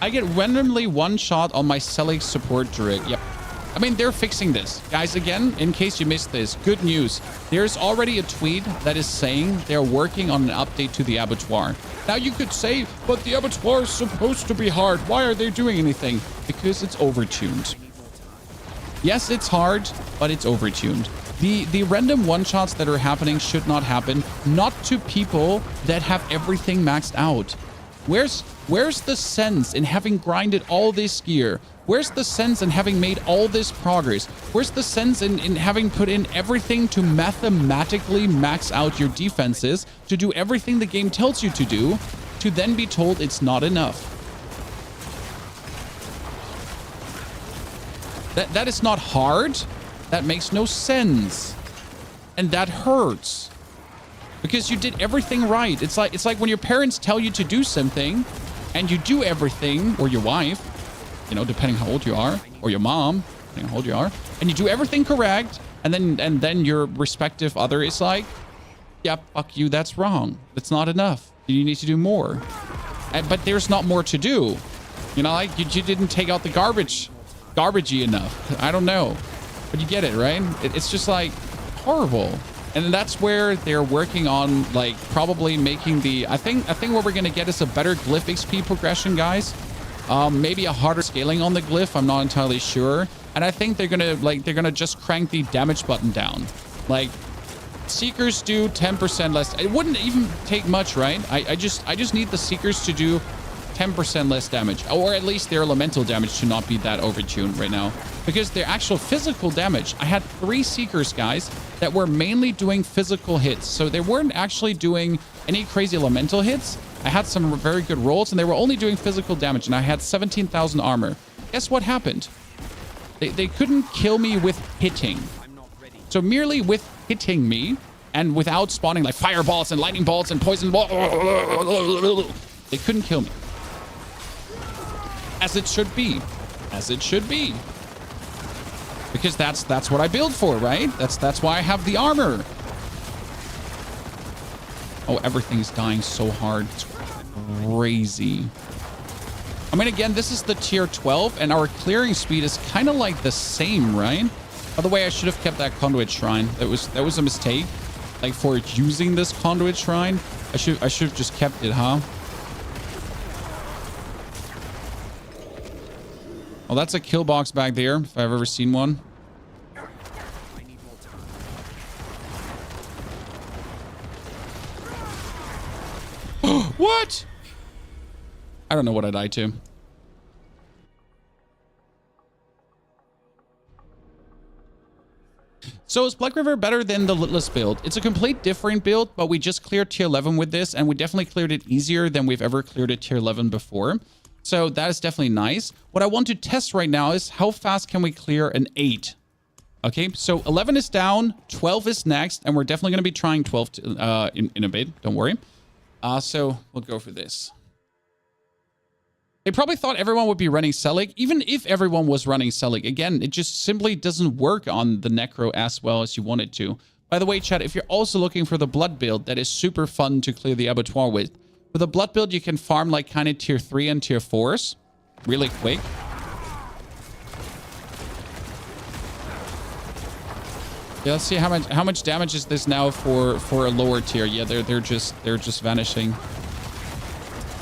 I get randomly one shot on my Celic support druid. Yep. I mean, they're fixing this. Guys, again, in case you missed this, good news. There's already a tweet that is saying they're working on an update to the abattoir. Now, you could say, but the abattoir is supposed to be hard. Why are they doing anything? Because it's overtuned. Yes, it's hard, but it's overtuned. The random one-shots that are happening should not happen. Not to people that have everything maxed out. Where's the sense in having grinded all this gear? Where's the sense in having made all this progress? Where's the sense in having put in everything to mathematically max out your defenses, to do everything the game tells you to do, to then be told it's not enough? That is not hard. That makes no sense. And that hurts. Because you did everything right. It's like when your parents tell you to do something and you do everything, or your wife, you know, depending how old you are, or your mom, depending how old you are, and you do everything correct, and then your respective other is like, yeah, fuck you, that's wrong. That's not enough. You need to do more. But there's not more to do. You know, like you didn't take out the garbagey enough. I don't know. But you get it, right? It's just like horrible. And that's where they're working on, like, probably making the... I think what we're going to get is a better Glyph XP progression, guys. Maybe a harder scaling on the Glyph. I'm not entirely sure. And I think they're going to just crank the damage button down. Like, Seekers do 10% less. It wouldn't even take much, right? I just need the Seekers to do 10% less damage. Or at least their elemental damage to not be that overtuned right now. Because their actual physical damage, I had 3 Seekers, guys, that were mainly doing physical hits. So they weren't actually doing any crazy elemental hits. I had some very good rolls, and they were only doing physical damage, and I had 17,000 armor. Guess what happened? They couldn't kill me with hitting. So merely with hitting me, and without spawning like fireballs and lightning bolts and poison balls, they couldn't kill me. As it should be. As it should be. Because that's what I build for, right? That's why I have the armor. Oh, everything's dying so hard. It's crazy. I mean, again, this is the tier 12, and our clearing speed is kind of like the same, right? By the way, I should have kept that Conduit shrine. That was a mistake. Like, for using this Conduit shrine, I should have just kept it, huh? Well, that's a kill box back there, if I've ever seen one. I need more time. What? I don't know what I died to. So is Black River better than the Litless build? It's a complete different build, but we just cleared tier 11 with this, and we definitely cleared it easier than we've ever cleared it tier 11 before. So that is definitely nice. What I want to test right now is how fast can we clear an 8? Okay, so 11 is down, 12 is next, and we're definitely going to be trying 12 in a bit. Don't worry. So we'll go for this. They probably thought everyone would be running Celic. Even if everyone was running Celic, again, it just simply doesn't work on the Necro as well as you want it to. By the way, chat, if you're also looking for the Blood build, that is super fun to clear the abattoir with. With a Blood build, you can farm like kind of tier 3 and tier 4s really quick. Yeah, let's see how much damage is this now for a lower tier. Yeah, they're just vanishing.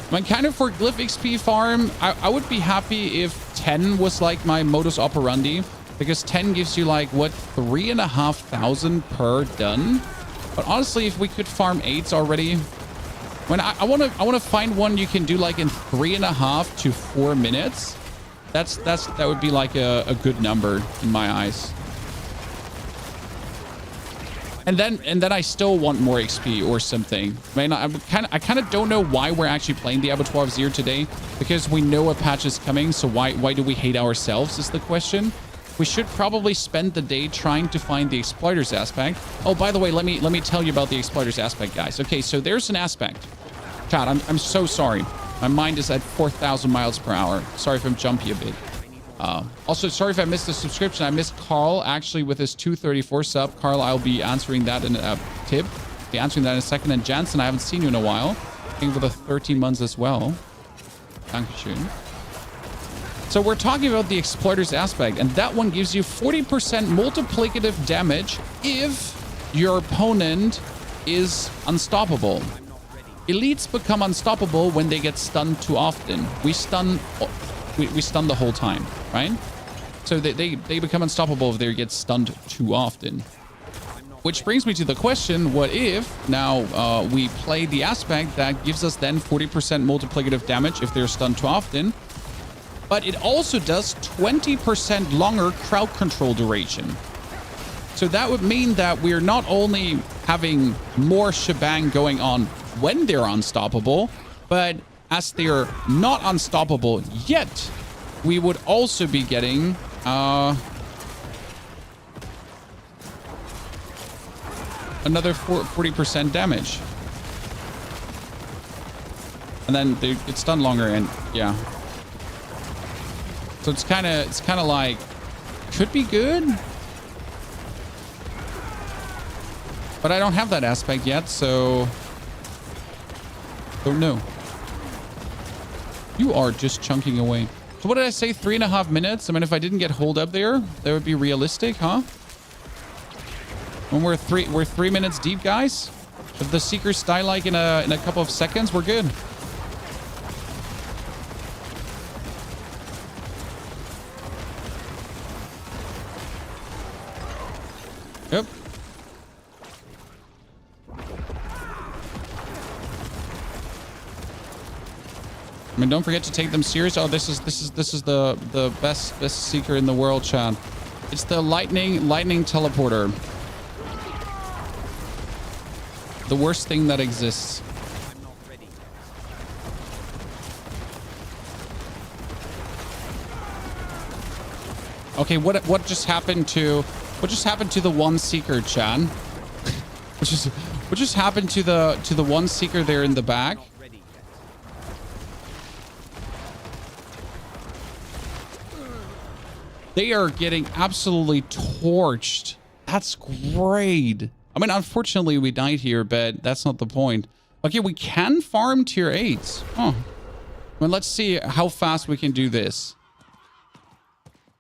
I mean, kind of for Glyph XP farm, I would be happy if 10 was like my modus operandi, because 10 gives you like what, 3,500 per done. But honestly, if we could farm 8s already, when I want to find one you can do like in 3.5 to 4 minutes. That would be like a good number in my eyes. And then I still want more XP or something. I mean, I kind of don't know why we're actually playing Diablo 12 Zero today, because we know a patch is coming. So why do we hate ourselves is the question. We should probably spend the day trying to find the exploiters aspect. Oh, by the way, let me tell you about the exploiters aspect, guys. Okay, so there's an aspect. Chat, I'm so sorry. My mind is at 4,000 miles per hour. Sorry if I'm jumpy a bit. Also, sorry if I missed the subscription. I missed Carl actually with his 234 sub. Carl, I'll be answering that in a tip. Be answering that in a second. And Jansen, I haven't seen you in a while. I think for the 13 months as well. Dankeschön. So we're talking about the exploiters aspect, and that one gives you 40% multiplicative damage if your opponent is unstoppable. Elites become unstoppable when they get stunned too often. We stun the whole time, right? So they become unstoppable if they get stunned too often. Which brings me to the question, what if now we play the aspect that gives us then 40% multiplicative damage if they're stunned too often, but it also does 20% longer crowd control duration. So that would mean that we're not only having more shebang going on when they're unstoppable, but as they're not unstoppable yet, we would also be getting another 40% damage. And then it's done longer, and yeah. So it's kind of like, could be good, but I don't have that aspect yet, so don't know. You are just chunking away. So what did I say? 3.5 minutes? I mean, if I didn't get holed up there, that would be realistic, huh? When we're 3 minutes deep, guys. If the seekers die like in a couple of seconds, we're good. Yep. I mean, don't forget to take them serious. Oh, this is the best seeker in the world, Chad. It's the lightning teleporter. The worst thing that exists. I'm not ready. Okay, what just happened to the one seeker, Chad? what just happened to the one seeker there in the back? They are getting absolutely torched. That's great. I mean, unfortunately, we died here, but that's not the point. Okay, we can farm tier 8s. Oh. Well, let's see how fast we can do this.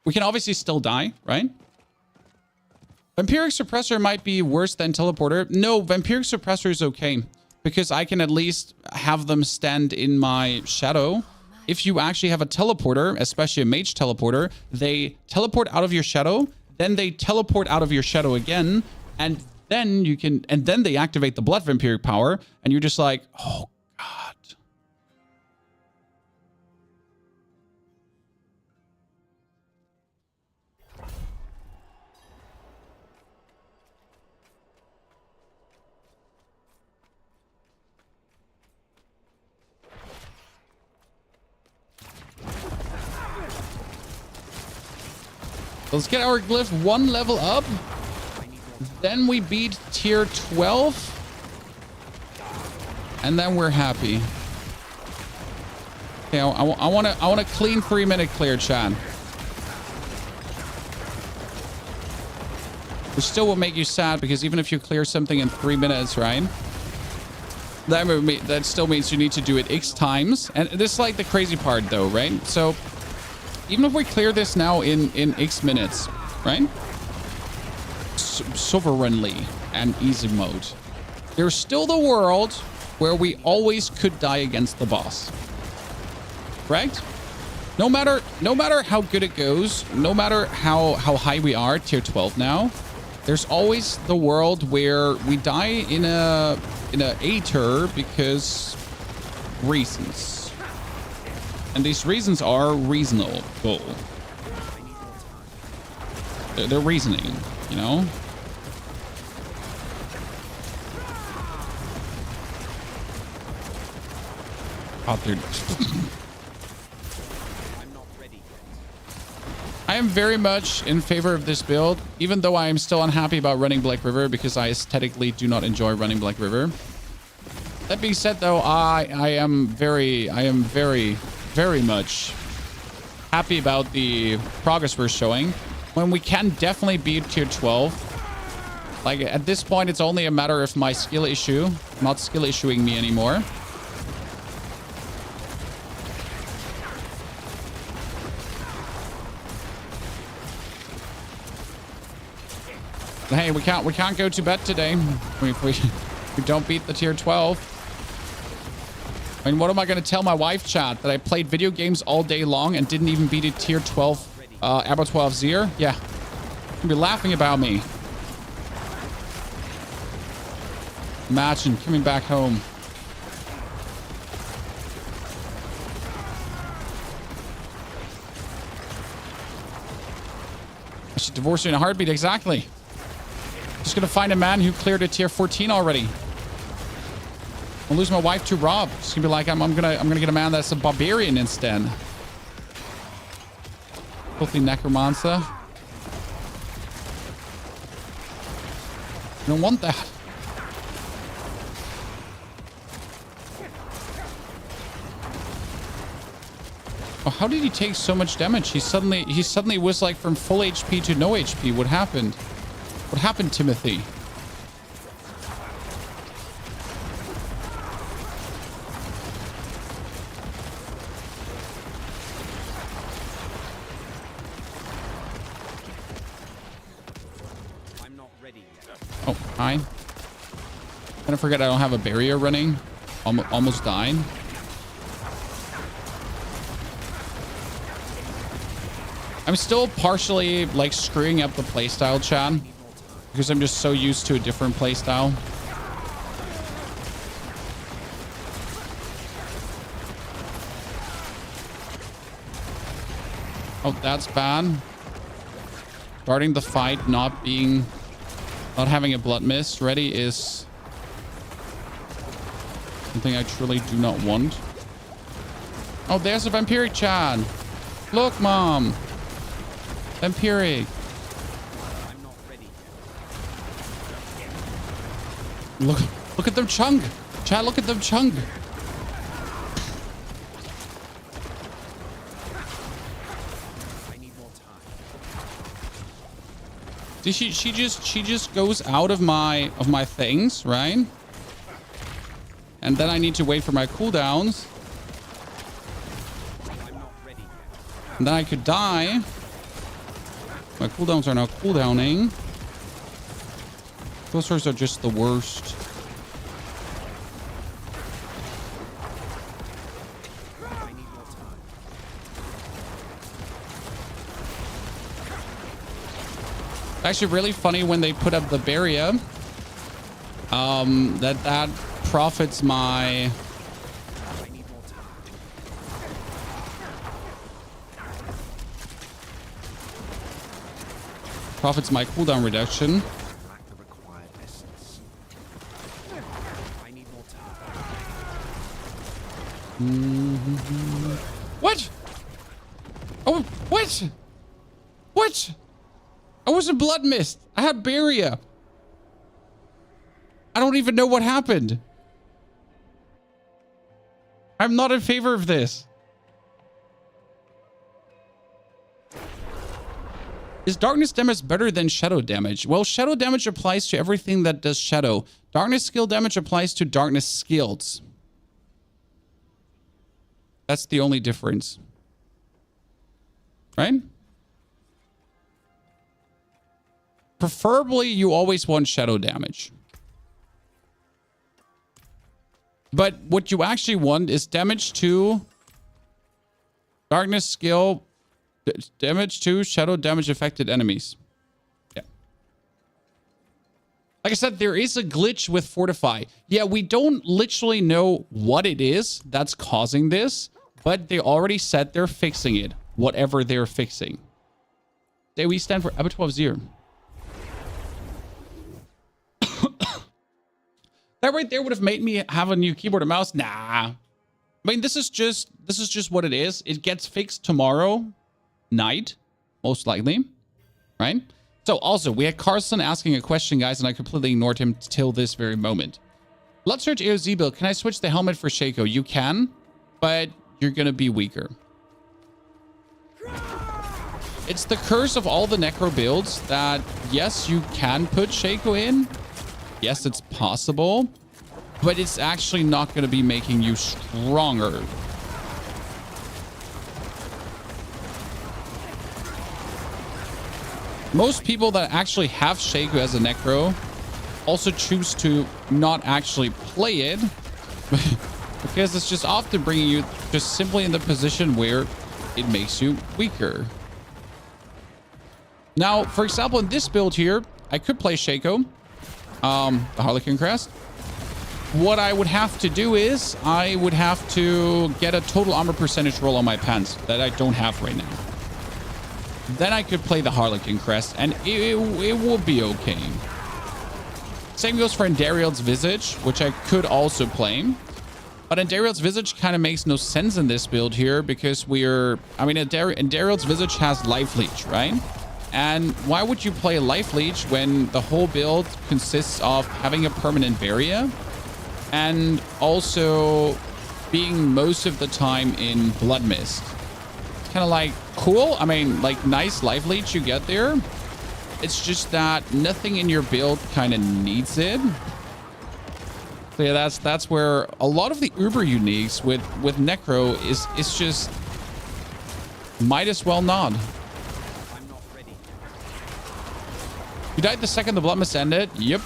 We can obviously still die, right? Vampiric Suppressor might be worse than Teleporter. No, Vampiric Suppressor is okay, because I can at least have them stand in my shadow. If you actually have a teleporter, especially a mage teleporter, they teleport out of your shadow, then they teleport out of your shadow again, and then you can, and then they activate the blood vampiric power, and you're just like, oh god. Let's get our glyph 1 level up. Then we beat tier 12. And then we're happy. Okay, I want a clean 3-minute clear, Chad. Which still will make you sad, because even if you clear something in 3 minutes, right? That still means you need to do it X times. And this is like the crazy part though, right? So even if we clear this now in X minutes, right? Sovereignly and easy mode, there's still the world where we always could die against the boss. Right? No matter how good it goes, no matter how high we are, tier 12 now, there's always the world where we die in a Aether because reasons. And these reasons are reasonable. They're reasoning, you know? Oh, dude. I'm not ready yet. I am very much in favor of this build, even though I am still unhappy about running Black River because I aesthetically do not enjoy running Black River. That being said, though, I am very much happy about the progress we're showing. When we can definitely beat tier 12. Like, at this point, it's only a matter of my skill issue, not skill issuing me anymore. Hey, we can't go to bed today. We don't beat the tier 12. I mean, what am I going to tell my wife, chat? That I played video games all day long and didn't even beat a tier 12 Explposion Zir? Yeah. You'll be laughing about me. Imagine coming back home. I should divorce you in a heartbeat, exactly. Just gonna find a man who cleared a tier 14 already. I'll lose my wife to Rob. She's gonna be like, I'm gonna get a man that's a barbarian instead. Filthy necromancer. You don't want that. Oh, how did he take so much damage? He suddenly was like from full HP to no HP. What happened? What happened, Timothy? I'm not ready yet. Oh, hi. I forget I don't have a barrier running. Almost dying. I'm still partially like screwing up the playstyle, Chad, because I'm just so used to a different playstyle. Oh, that's bad. Starting the fight, not having a blood mist ready is something I truly do not want. Oh, there's a Vampiric, Chad. Look, Mom. Vampiric. I'm not ready yet. Look at them chunk. Chad, look at them chunk. I need more time. See, she just goes out of my things, right? And then I need to wait for my cooldowns. I'm not ready yet. And then I could die. My cooldowns are now cooldowning. Those are just the worst. I need more time. Actually, really funny when they put up the barrier. That profits my. I need more time. Profits my cooldown reduction. Lack the required essence. I need more time. What? Oh, what? What? I was a blood mist. I had barrier. I don't even know what happened. I'm not in favor of this. Is darkness damage better than shadow damage? Well, shadow damage applies to everything that does shadow. Darkness skill damage applies to darkness skills. That's the only difference. Right? Preferably, you always want shadow damage. But what you actually want is damage to darkness skill, damage to shadow damage affected enemies. Yeah. Like I said, there is a glitch with Fortify. Yeah, we don't literally know what it is that's causing this, but they already said they're fixing it, whatever they're fixing. We stand for P4wnyhof. That right there would have made me have a new keyboard and mouse. Nah. I mean, this is just what it is. It gets fixed tomorrow night, most likely, right? So also, we had Carson asking a question, guys, and I completely ignored him till this very moment. Blood Surge AOZ build. Can I switch the helmet for Shaco? You can, but you're gonna be weaker. It's the curse of all the Necro builds that, yes, you can put Shaco in. Yes, it's possible, but it's actually not going to be making you stronger. Most people that actually have Shaco as a Necro also choose to not actually play it because it's just often bringing you just simply in the position where it makes you weaker. Now, for example, in this build here, I could play Shaco, the Harlequin Crest. What I would have to do is I would have to get a total armor percentage roll on my pants that I don't have right now. Then I could play the Harlequin Crest and it will be okay. Same goes for Endariel's Visage, which I could also play. But Endariel's Visage kind of makes no sense in this build here because Endariel's Visage has Life Leech, right? And why would you play Life Leech when the whole build consists of having a permanent barrier and also being most of the time in Blood Mist? Kind of like, cool. I mean, like, nice Life Leech you get there. It's just that nothing in your build kind of needs it. So yeah, that's where a lot of the Uber uniques with Necro is just might as well not. You died the second the Blood Mist ended. Yep.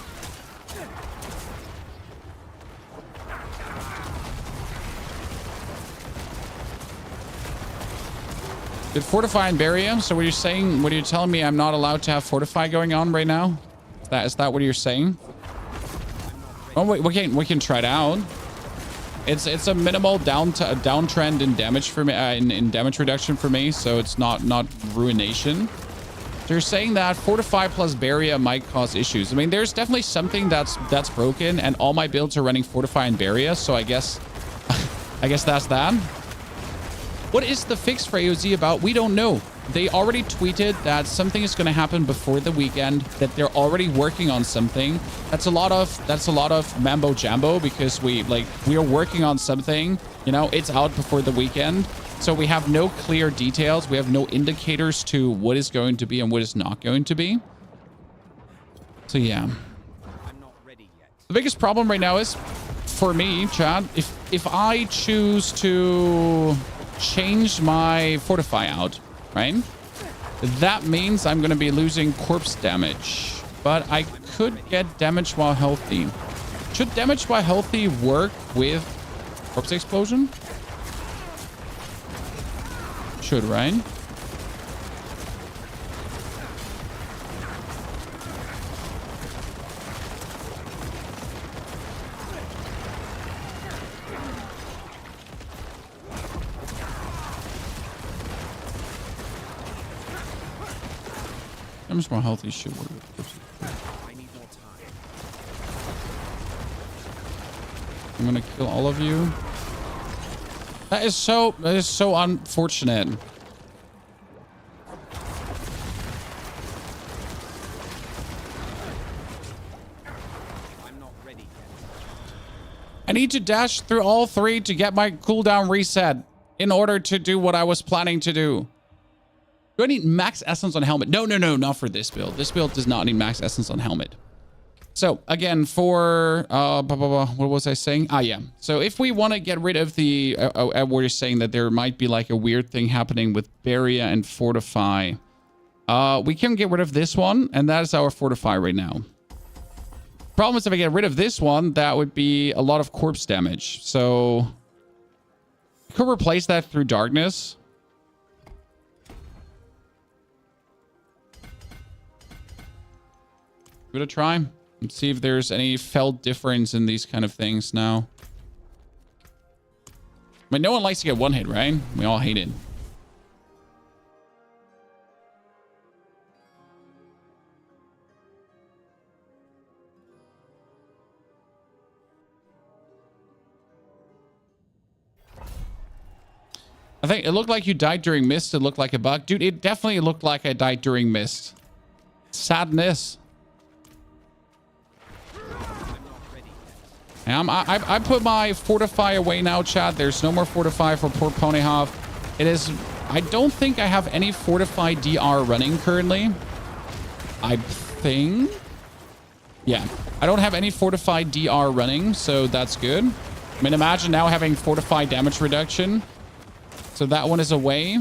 Did Fortify and Bury him? So what you're saying, what you're telling me, I'm not allowed to have Fortify going on right now? Is that what you're saying? Oh, wait, we can try it out. It's a minimal downtrend in damage for me, in damage reduction for me, so it's not ruination. So you're saying that Fortify plus Barrier might cause issues. I mean, there's definitely something that's broken, and all my builds are running Fortify and Barrier, so I guess that's that. What is the fix for AOZ about? We don't know. They already tweeted that something is going to happen before the weekend, that they're already working on something. That's a lot of mambo jambo because we are working on something, you know, it's out before the weekend. So we have no clear details. We have no indicators to what is going to be and what is not going to be. So yeah. I'm not ready yet. The biggest problem right now is for me, Chad, if I choose to change my Fortify out, right? That means I'm going to be losing corpse damage, but I could get damage while healthy. Should damage while healthy work with corpse explosion? Should, right? Damage while healthy should work with corpse explosion. I need more time. I'm gonna kill all of you. That is so unfortunate. I'm not ready yet. I need to dash through all three to get my cooldown reset in order to do what I was planning to do. Do I need max essence on helmet? No, not for this build. This build does not need max essence on helmet. So again, for what was I saying? Ah, yeah. So if we want to get rid of the, we're saying that there might be like a weird thing happening with Barrier and Fortify. We can get rid of this one, and that is our Fortify right now. Problem is, if I get rid of this one, that would be a lot of corpse damage. So I could replace that through Darkness. Give it a try and see if there's any felt difference in these kind of things now. I mean, no one likes to get one hit, right? We all hate it. I think it looked like you died during mist. It looked like a bug. Dude, it definitely looked like I died during mist. Sadness. I put my fortify away now, chat. There's no more fortify for poor Ponyhof. It is... I don't think I have any fortify DR running currently. I think... Yeah. I don't have any fortify DR running, so that's good. I mean, imagine now having fortify damage reduction. So that one is away.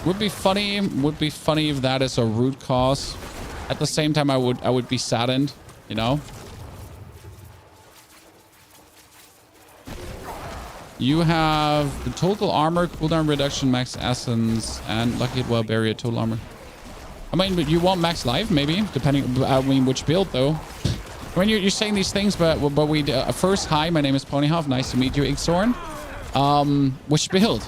Would be funny if that is a root cause. At the same time, I would be saddened, you know? You have the total armor, cooldown reduction, max essence, and lucky hit while barrier total armor. I mean, but you want max life, maybe, depending. I mean, which build though? I mean, you're saying these things, but we first. Hi, my name is Ponyhof. Nice to meet you, Ixorn. Which build?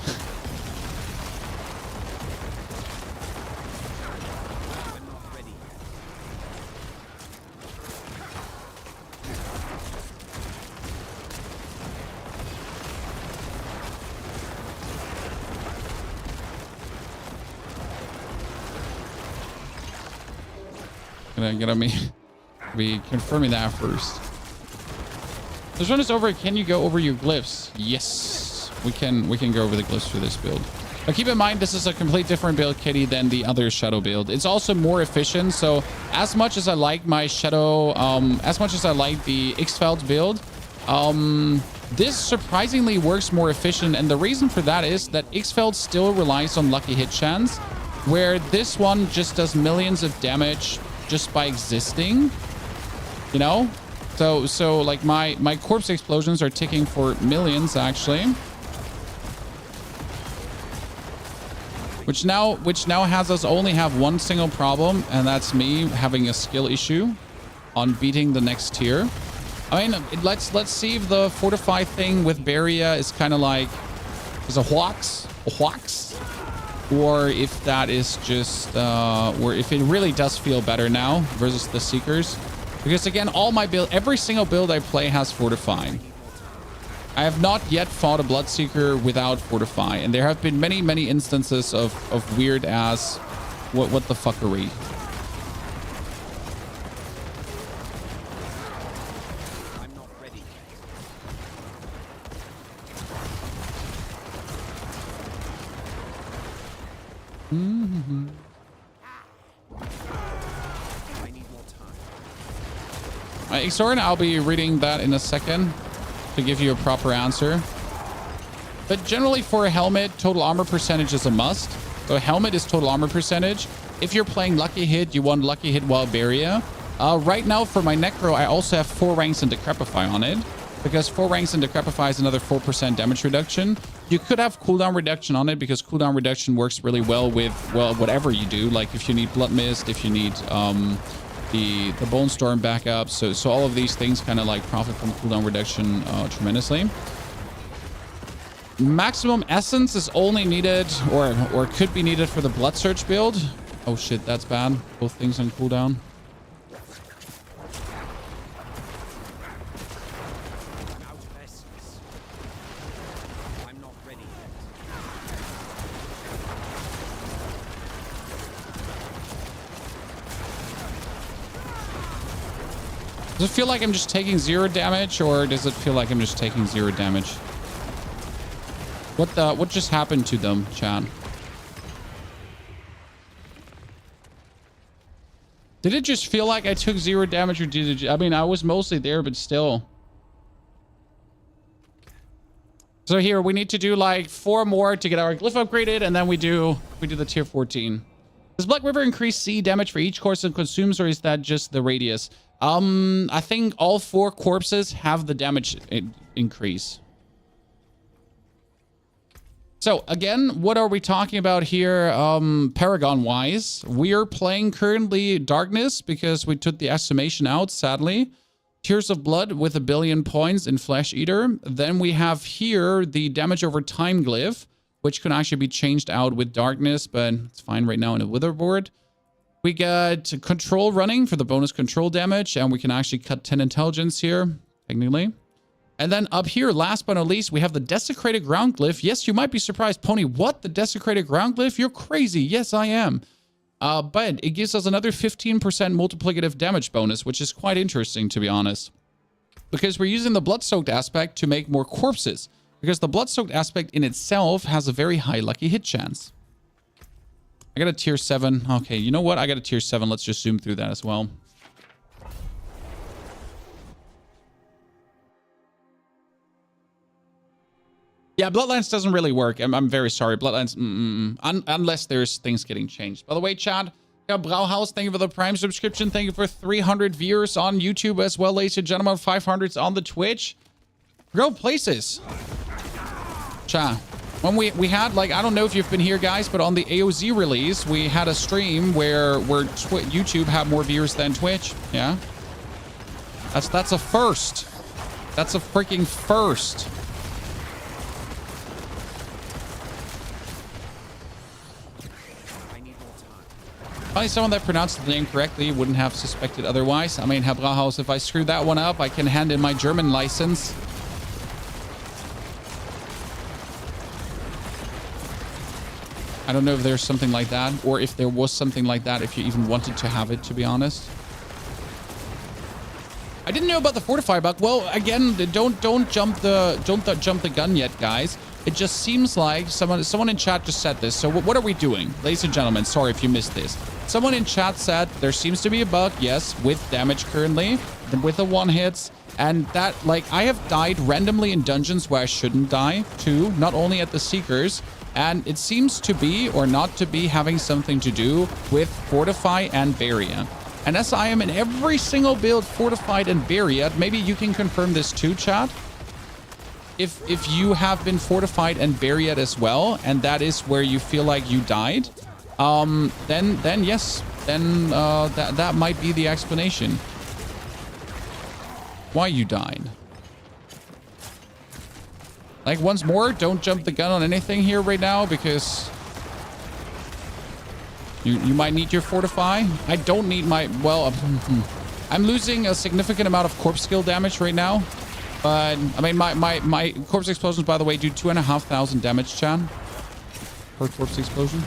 Gonna be confirming that first. This run is over. Can you go over your glyphs? Yes, we can go over the glyphs for this build. Now keep in mind, this is a complete different build, Kitty, than the other shadow build. It's also more efficient. So as much as I like my shadow, as much as I like the Xfeld build, this surprisingly works more efficient. And the reason for that is that Xfeld still relies on lucky hit chance, where this one just does millions of damage just by existing, you know? So like my corpse explosions are ticking for millions actually. Which now has us only have one single problem, and that's me having a skill issue on beating the next tier. I mean, let's see if the fortify thing with Barrier is kind of like is a hoax, or if that is just or if it really does feel better now versus the Seekers. Because again, all my build, every single build I play has fortify. I have not yet fought a Bloodseeker without fortify, and there have been many instances of weird ass what the fuckery. I'm not ready. I need more time. Xorn, I'll be reading that in a second to give you a proper answer. But generally for a helmet, total armor percentage is a must. So a helmet is total armor percentage. If you're playing lucky hit, you want lucky hit while barrier. Right now for my Necro, I also have 4 ranks in Decrepify on it, because 4 ranks in Decrepify is another 4% damage reduction. You could have cooldown reduction on it, because cooldown reduction works really well with, well, whatever you do. Like if you need Blood Mist, if you need the Bone Storm backup. So all of these things kind of like profit from cooldown reduction tremendously. Maximum essence is only needed or could be needed for the Blood Search build. Oh shit, that's bad. Both things on cooldown. Does it feel like I'm just taking 0 damage, or does it feel like I'm just taking 0 damage? What just happened to them, chat? Did it just feel like I took 0 damage, or did it? I mean, I was mostly there, but still. So here we need to do like 4 more to get our glyph upgraded, and then we do the tier 14. Does Black River increase C damage for each corpse it consumes, or is that just the radius? I think all 4 corpses have the damage increase. So again, what are we talking about here? Paragon wise, we are playing currently Darkness because we took the estimation out, sadly. Tears of Blood with 1 billion points in Flesh Eater. Then we have here the damage over time glyph, which can actually be changed out with Darkness, but it's fine right now in a Witherboard. We got control running for the bonus control damage, and we can actually cut 10 intelligence here, technically. And then up here, last but not least, we have the Desecrated Ground Glyph. Yes, you might be surprised, Pony. What? The Desecrated Ground Glyph? You're crazy. Yes, I am. But it gives us another 15% multiplicative damage bonus, which is quite interesting, to be honest. Because we're using the Blood-Soaked aspect to make more corpses. Because the Blood-Soaked aspect in itself has a very high lucky hit chance. I got a tier 7. Okay, you know what? I got a tier 7. Let's just zoom through that as well. Yeah, Bloodlines doesn't really work. I'm very sorry. Bloodlines, unless there's things getting changed. By the way, Chad, Brauhaus, thank you for the Prime subscription. Thank you for 300 viewers on YouTube as well, ladies and gentlemen. 500s on the Twitch. Go places. Cha. When we had, like, I don't know if you've been here, guys, but on the AOZ release, we had a stream where YouTube had more viewers than Twitch. Yeah. That's a first. That's a freaking first. Probably someone that pronounced the name correctly wouldn't have suspected otherwise. I mean, Herr Brauhaus, if I screw that one up, I can hand in my German license. I don't know if there's something like that, or if there was something like that, if you even wanted to have it, to be honest. I didn't know about the fortify bug. Well, again, don't jump the gun yet, guys. It just seems like someone in chat just said this. So what are we doing? Ladies and gentlemen, sorry if you missed this. Someone in chat said there seems to be a bug, yes, with damage currently, with the one hits. And that, like, I have died randomly in dungeons where I shouldn't die too, not only at the Seekers. And it seems to be, or not to be, having something to do with Fortify and Barrier. And as I am in every single build Fortified and Barrier, maybe you can confirm this too, chat. If you have been Fortified and Barrier as well, and that is where you feel like you died, then yes, then that might be the explanation why you died. Like, once more, don't jump the gun on anything here right now, because you might need your Fortify. I don't need my, well, I'm losing a significant amount of corpse skill damage right now. But, I mean, my corpse explosions, by the way, do 2,500 damage, Chan. Per corpse explosion.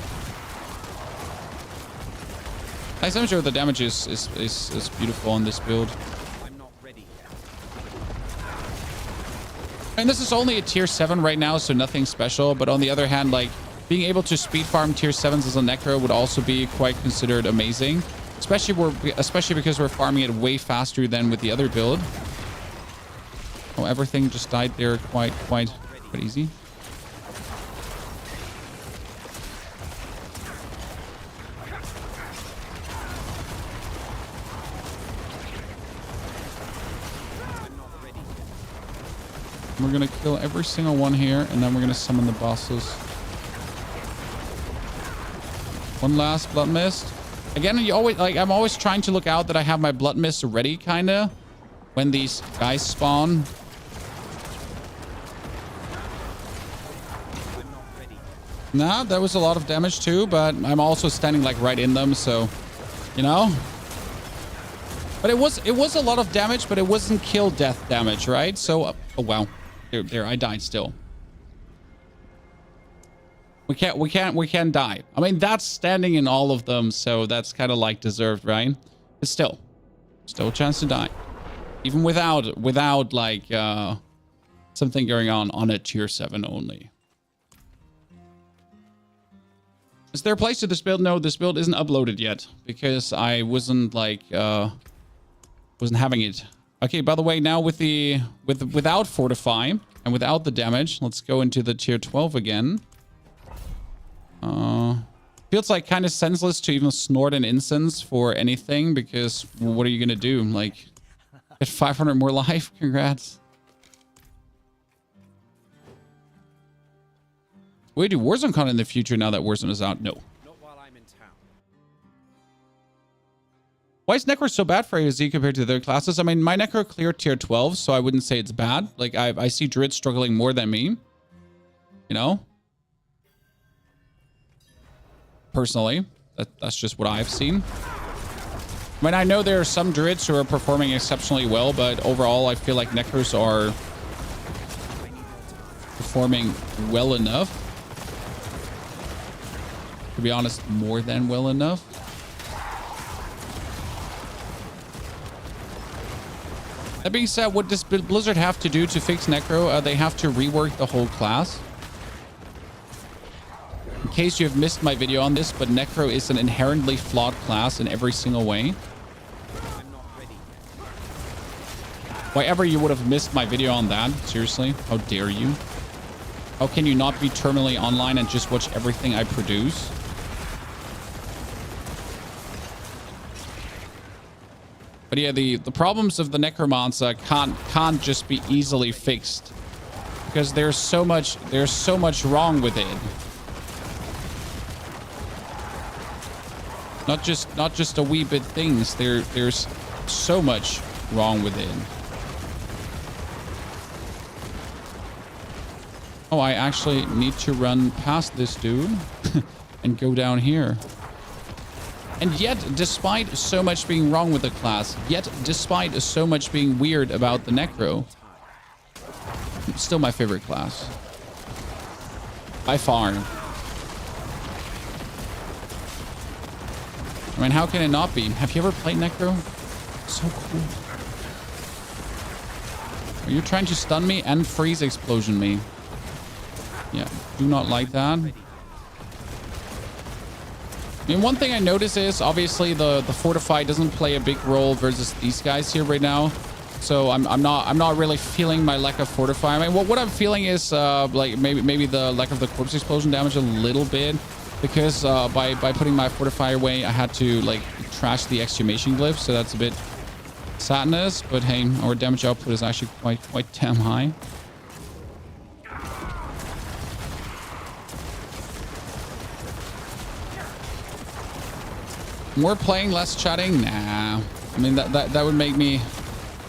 I'm sure the damage is beautiful on this build. I'm not ready yet. And this is only a tier 7 right now, so nothing special. But on the other hand, like, being able to speed farm tier 7s as a Necro would also be quite considered amazing. Especially because we're farming it way faster than with the other build. Oh, everything just died there quite easy. We're gonna kill every single one here, and then we're gonna summon the bosses. One last blood mist. Again, you always, like, I'm always trying to look out that I have my blood mist ready, kinda, when these guys spawn. Nah, that was a lot of damage too, but I'm also standing like right in them, so, you know. But it was a lot of damage, but it wasn't kill death damage, right? So, oh wow, there, I died still. We can't die. I mean, that's standing in all of them, so that's kind of like deserved, right? But still a chance to die, even without like something going on a tier 7 only. Is there a place to this build? No, this build isn't uploaded yet because I wasn't like wasn't having it. Okay, by the way, now without Fortify and without the damage, let's go into the tier 12 again. Feels like kind of senseless to even snort an incense for anything, because what are you gonna do? Like, get 500 more life? Congrats. Will we do Warzone Con in the future now that Warzone is out? No. Not while I'm in town. Why is Necro so bad for AOZ compared to the other classes? I mean, my Necro cleared tier 12, so I wouldn't say it's bad. Like, I see Druids struggling more than me. You know? Personally. That's just what I've seen. I mean, I know there are some druids who are performing exceptionally well, but overall, I feel like Necros are performing well enough. To be honest, more than well enough. That being said, what does Blizzard have to do to fix Necro? They have to rework the whole class. In case you have missed my video on this, but Necro is an inherently flawed class in every single way. Why ever you would have missed my video on that? Seriously? How dare you? How can you not be terminally online and just watch everything I produce? But yeah, the problems of the Necromancer can't just be easily fixed. Because there's so much wrong with it. Not just a wee bit things. There's so much wrong with it. Oh, I actually need to run past this dude and go down here. And yet, despite so much being wrong with the class, yet despite so much being weird about the Necro, it's still my favorite class. By far. I mean, how can it not be? Have you ever played Necro? So cool. Are you trying to stun me and freeze explosion me? Yeah, do not like that. I mean, one thing I notice is obviously the fortify doesn't play a big role versus these guys here right now. So I'm not really feeling my lack of fortify. I mean, what I'm feeling is like maybe the lack of the corpse explosion damage a little bit, because by putting my fortify away, I had to like trash the exhumation glyph. So that's a bit sadness. But hey, our damage output is actually quite damn high. More playing, less chatting? Nah. I mean, that would make me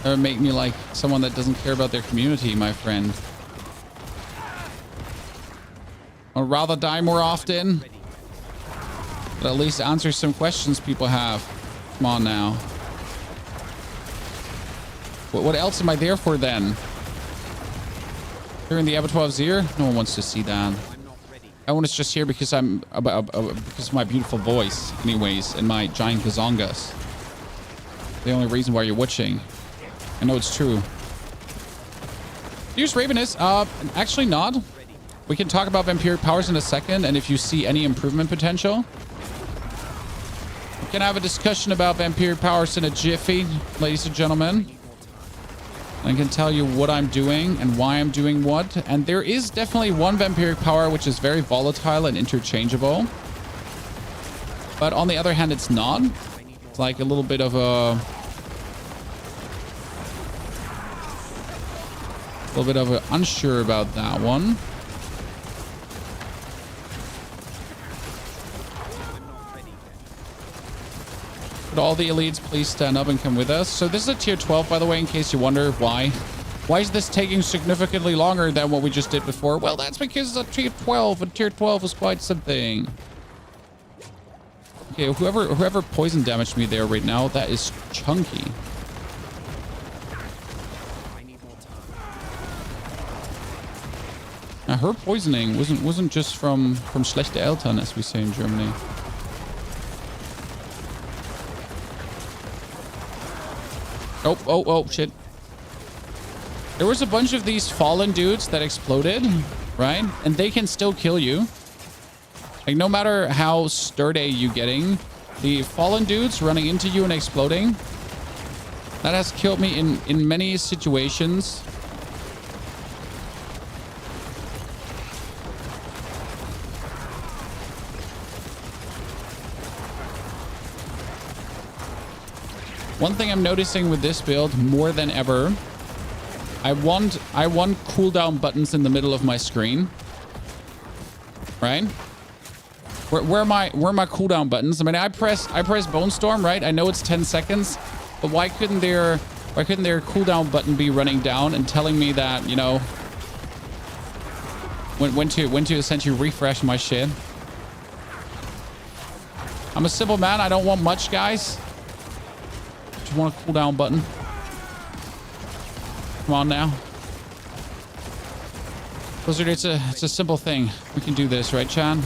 like someone that doesn't care about their community, my friend. I'd rather die more often, but at least answer some questions people have. Come on now. What else am I there for then? During the P12 here? No one wants to see that. Everyone is just here because because of my beautiful voice, anyways, and my giant gazongas. The only reason why you're watching. I know it's true. Here's Ravenous. Actually not. We can talk about Vampiric powers in a second, and if you see any improvement potential. We can have a discussion about Vampiric powers in a jiffy, ladies and gentlemen. I can tell you what I'm doing and why I'm doing what. And there is definitely one Vampiric power which is very volatile and interchangeable. But on the other hand, it's not. It's like a little bit of unsure about that one. Could all the elites please stand up and come with us? So this is a tier 12, by the way, in case you wonder why. Why is this taking significantly longer than what we just did before? Well, that's because it's a tier 12, and tier 12 is quite something. Okay, whoever poison damaged me there right now, that is chunky. Now, her poisoning wasn't just from schlechte Eltern, as we say in Germany. Oh, shit. There was a bunch of these fallen dudes that exploded, right? And they can still kill you. Like, no matter how sturdy you're getting, the fallen dudes running into you and exploding, that has killed me in many situations. One thing I'm noticing with this build more than ever, I want cooldown buttons in the middle of my screen. Right? Where are my cooldown buttons? I mean, I press Bone Storm, right? I know it's 10 seconds, but why couldn't their cooldown button be running down and telling me that, you know, when to essentially refresh my shit? I'm a simple man. I don't want much, guys. Just want a cooldown button. Come on now. Blizzard, it's a simple thing. We can do this, right, Chan?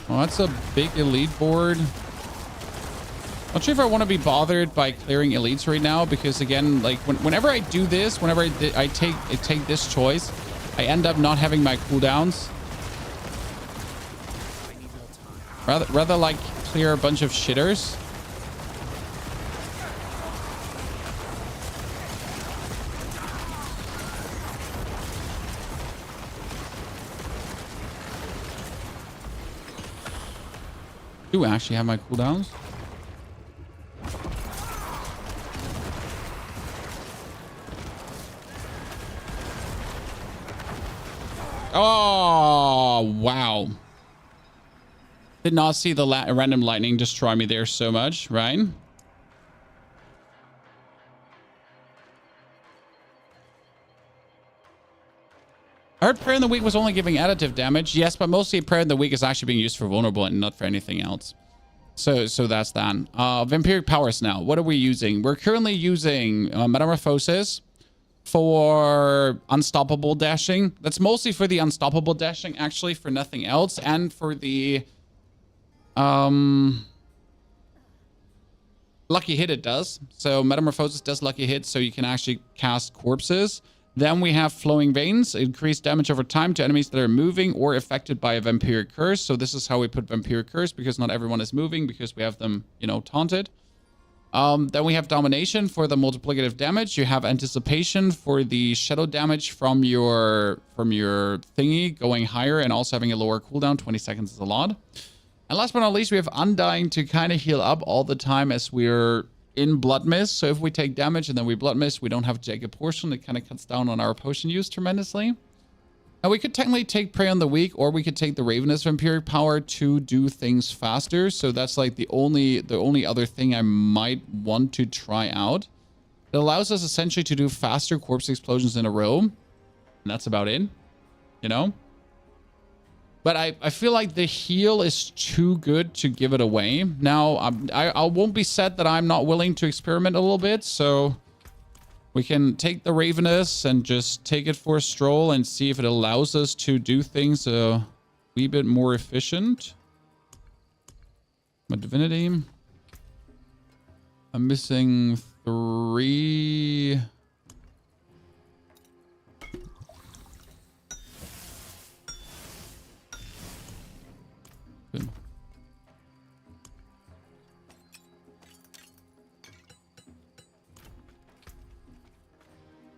Well, that's a big elite board. Not sure if I want to be bothered by clearing elites right now, because again, like whenever I do this, whenever I take this choice, I end up not having my cooldowns. Rather like clear a bunch of shitters. Do I actually have my cooldowns? Oh, wow. Did not see the random lightning destroy me there so much, right? I heard Prayer in the Weak was only giving additive damage. Yes, but mostly Prayer in the Weak is actually being used for vulnerable and not for anything else. So that's that. Vampiric powers now. What are we using? We're currently using Metamorphosis for unstoppable dashing. That's mostly for the unstoppable dashing, actually, for nothing else. And for the lucky hit it does. So Metamorphosis does lucky hit, so you can actually cast corpses. Then we have Flowing Veins, increased damage over time to enemies that are moving or affected by a Vampiric Curse. So this is how we put Vampiric Curse, because not everyone is moving, because we have them, you know, taunted. Then we have Domination for the multiplicative damage. You have Anticipation for the shadow damage from your thingy going higher and also having a lower cooldown. 20 seconds is a lot. And last but not least, we have Undying to kind of heal up all the time as we're in Blood Mist. So if we take damage and then we Blood Mist, we don't have to take a portion. It kind of cuts down on our potion use tremendously. Now we could technically take Prey on the Weak, or we could take the Ravenous Vampiric power to do things faster. So that's like the only other thing I might want to try out. It allows us essentially to do faster corpse explosions in a row. And that's about it, you know? But I feel like the heal is too good to give it away. Now, I won't be sad that I'm not willing to experiment a little bit. So we can take the Ravenous and just take it for a stroll and see if it allows us to do things a wee bit more efficient. My Divinity. I'm missing 3...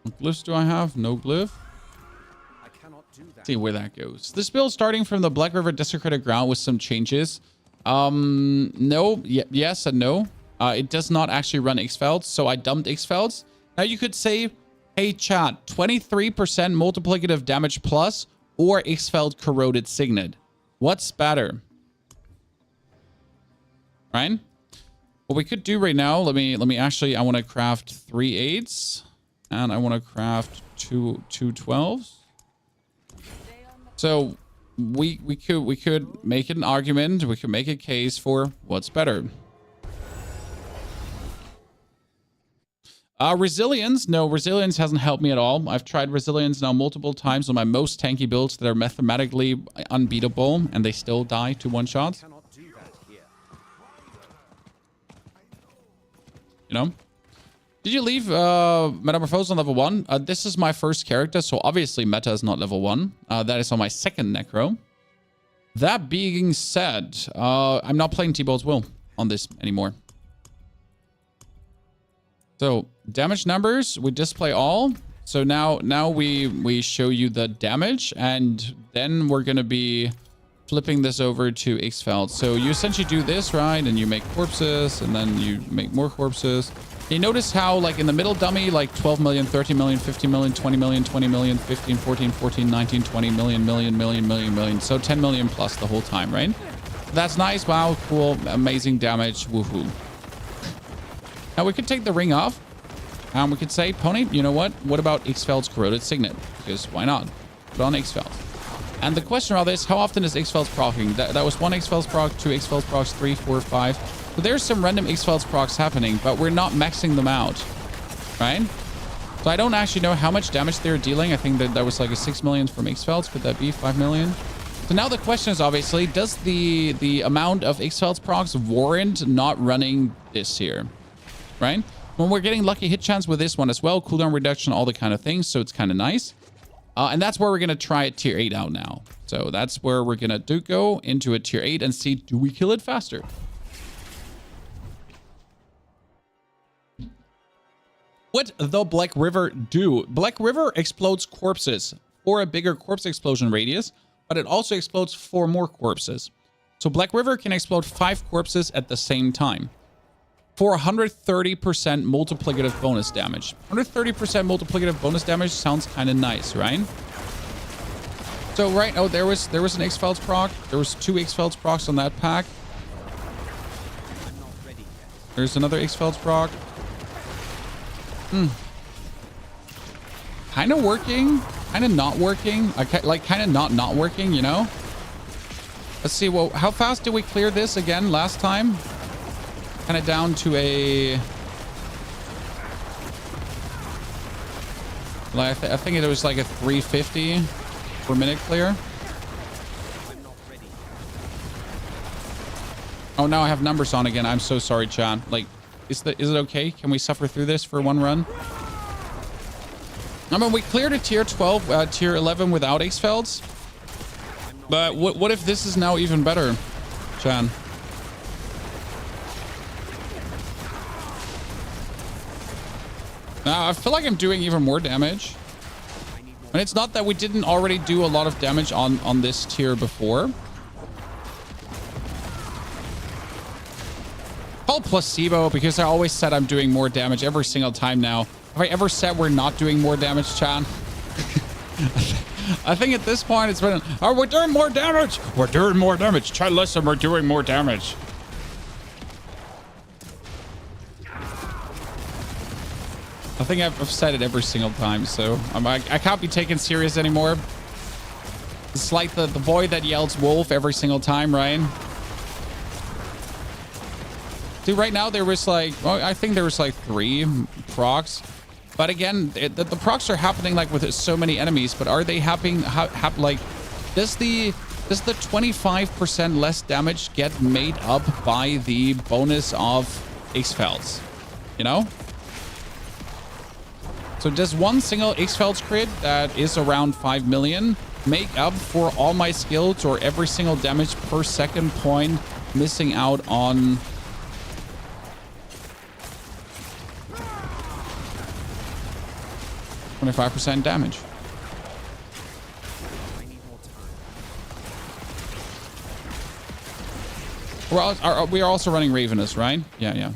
What glyphs do I have? No glyph. I cannot do that. See where that goes. This build starting from the Black River Desecrated Ground with some changes. No, yes and no. It does not actually run X-Felds, so I dumped X-Felds. Now you could say, hey chat, 23% multiplicative damage plus or X-Feld Corroded Signet. What's better? Right? What we could do right now, let me actually, I want to craft 3 8s. And I want to craft two 12s. So we could make an argument. We could make a case for what's better. Resilience. No, resilience hasn't helped me at all. I've tried resilience now multiple times on my most tanky builds that are mathematically unbeatable, and they still die to one-shots. You know? Did you leave Metamorphosis on level 1? This is my first character, so obviously Meta is not level 1. That is on my second Necro. That being said, I'm not playing T-Ball's Will on this anymore. So, damage numbers, we display all. So now we show you the damage, and then we're going to be flipping this over to X-Feld. So you essentially do this, right? And you make corpses, and then you make more corpses. You notice how, like, in the middle dummy, like 12 million, 30 million, 50 million, 20 million, 20 million, 15, 14, 14, 19, 20 million. So 10 million plus the whole time, right? That's nice. Wow, cool. Amazing damage. Woohoo. Now we could take the ring off. And we could say, Pony, you know what? What about X-Feld's Corroded Signet? Because why not? Put on X-Feld. And the question about this, how often is X-Fells proccing? That was 1 X-Fells proc, 2 X-Fells procs, 3, 4, 5. So there's some random X-Fells procs happening, but we're not maxing them out, right? So I don't actually know how much damage they're dealing. I think that was like a 6 million from X-Fells. Could that be 5 million? So now the question is obviously, does the amount of X-Fells procs warrant not running this here, right? When we're getting lucky hit chance with this one as well, cooldown reduction, all the kind of things. So it's kind of nice. And that's where we're going to try it tier 8 out now. So that's where we're going to go into a tier 8 and see, do we kill it faster? What the Black River do? Black River explodes corpses for a bigger corpse explosion radius, but it also explodes 4 more corpses. So Black River can explode 5 corpses at the same time for 130% multiplicative bonus damage. 130% multiplicative bonus damage sounds kind of nice, right? So there was an X-Fells proc. There was 2 X-Fells procs on that pack. There's another X-Fells proc. Kind of working, kind of not working. Like kind of not working, you know? Let's see. Well, how fast did we clear this again last time? Kind of down to a... Like, I think it was like a 350 per minute clear. Oh, now I have numbers on again. I'm so sorry, Chan. Like, is it okay? Can we suffer through this for one run? I mean, we cleared a tier 12, tier 11 without X-Felds. But what if this is now even better, Chan? I feel like I'm doing even more damage. And it's not that we didn't already do a lot of damage on this tier before. Called placebo because I always said I'm doing more damage every single time now. Have I ever said we're not doing more damage, Chan? I think at this point it's been, oh, we're doing more damage. We're doing more damage. Chan, listen, we're doing more damage. I think I've said it every single time, so I can't be taken serious anymore. It's like the boy that yells wolf every single time, Ryan. See, right now there was like, well, I think there was like 3 procs. But again, the procs are happening like with so many enemies, but are they happening, like, does the 25% less damage get made up by the bonus of X-Felds? You know? So does one single X-Felds crit that is around 5 million make up for all my skills or every single damage per second point missing out on... %25 damage? We are also running Ravenous, right? Yeah.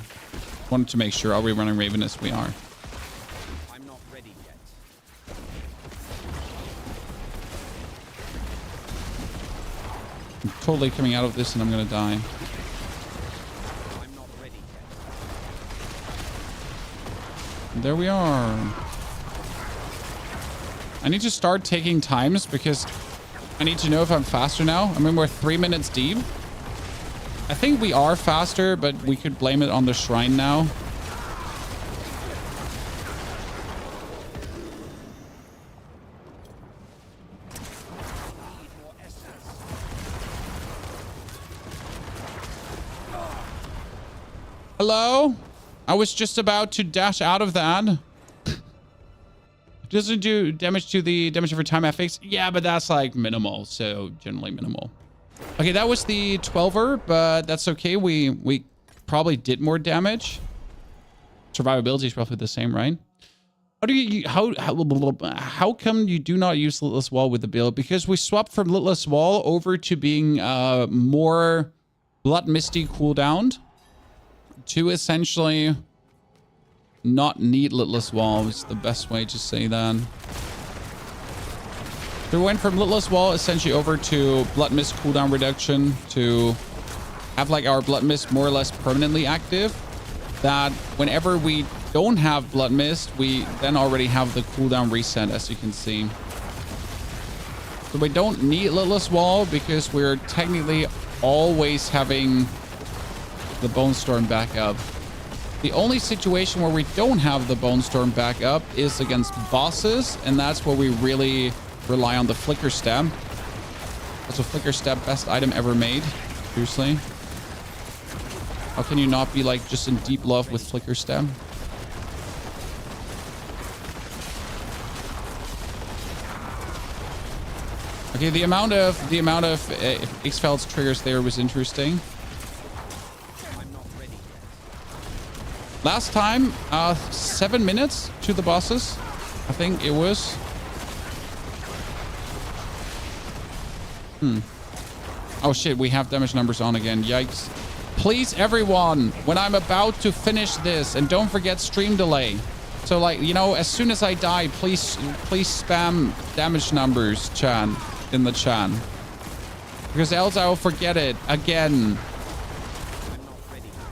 Wanted to make sure. Are we running Ravenous? We are. I'm totally coming out of this and I'm gonna die. And there we are. I need to start taking times because I need to know if I'm faster now. I mean, we're 3 minutes deep. I think we are faster, but we could blame it on the shrine now. Hello? I was just about to dash out of that. Doesn't do damage to the damage over time FX. Yeah, but that's like minimal, so generally minimal. Okay, that was the 12er, but that's okay. We probably did more damage. Survivability is roughly the same, right? How do you how come you do not use Litless Wall with the build? Because we swapped from Litless Wall over to being more Blood Misty cooldown to essentially not need Litless Wall is the best way to say that. We went from Litless Wall essentially over to Blood Mist cooldown reduction to have like our Blood Mist more or less permanently active. That whenever we don't have Blood Mist, we then already have the cooldown reset, as you can see. So we don't need Lilia's Wall because we're technically always having the Bone Storm back up. The only situation where we don't have the Bone Storm back up is against bosses, and that's where we really rely on the Flicker Stab. Also, Flicker Stab, best item ever made. Seriously. How can you not be like just in deep love with Flicker Stab? Okay, the amount of X-Fel's triggers there was interesting. Last time, 7 minutes to the bosses. I think it was. Oh shit, we have damage numbers on again. Yikes. Please, everyone, when I'm about to finish this, and don't forget stream delay. So, like, you know, as soon as I die, please spam damage numbers, Chan, in the chat. Because else I will forget it again.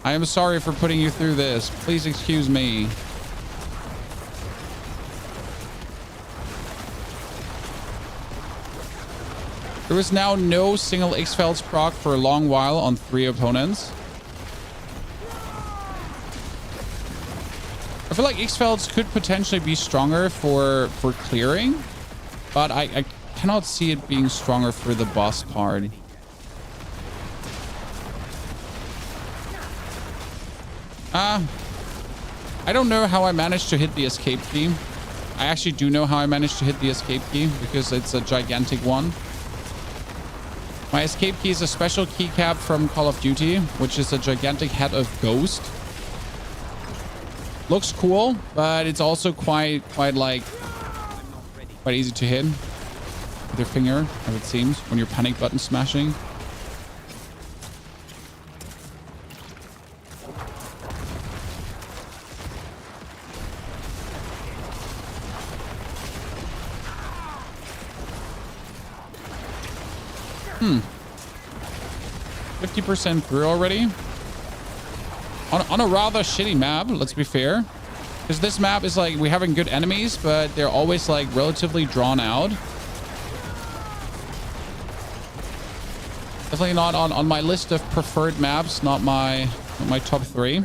I am sorry for putting you through this. Please excuse me. There was now no single X-Fel's proc for a long while on 3 opponents. I feel like X-Fel's could potentially be stronger for clearing, but I cannot see it being stronger for the boss part. I don't know how I managed to hit the escape key. I actually do know how I managed to hit the escape key because it's a gigantic one. My escape key is a special keycap from Call of Duty, which is a gigantic head of Ghost. Looks cool, but it's also quite easy to hit with your finger, as it seems, when you're panic button smashing. Hmm. 50% through already. On a rather shitty map, let's be fair. Because this map is like, we're having good enemies, but they're always like relatively drawn out. Definitely not on my list of preferred maps, not my top 3.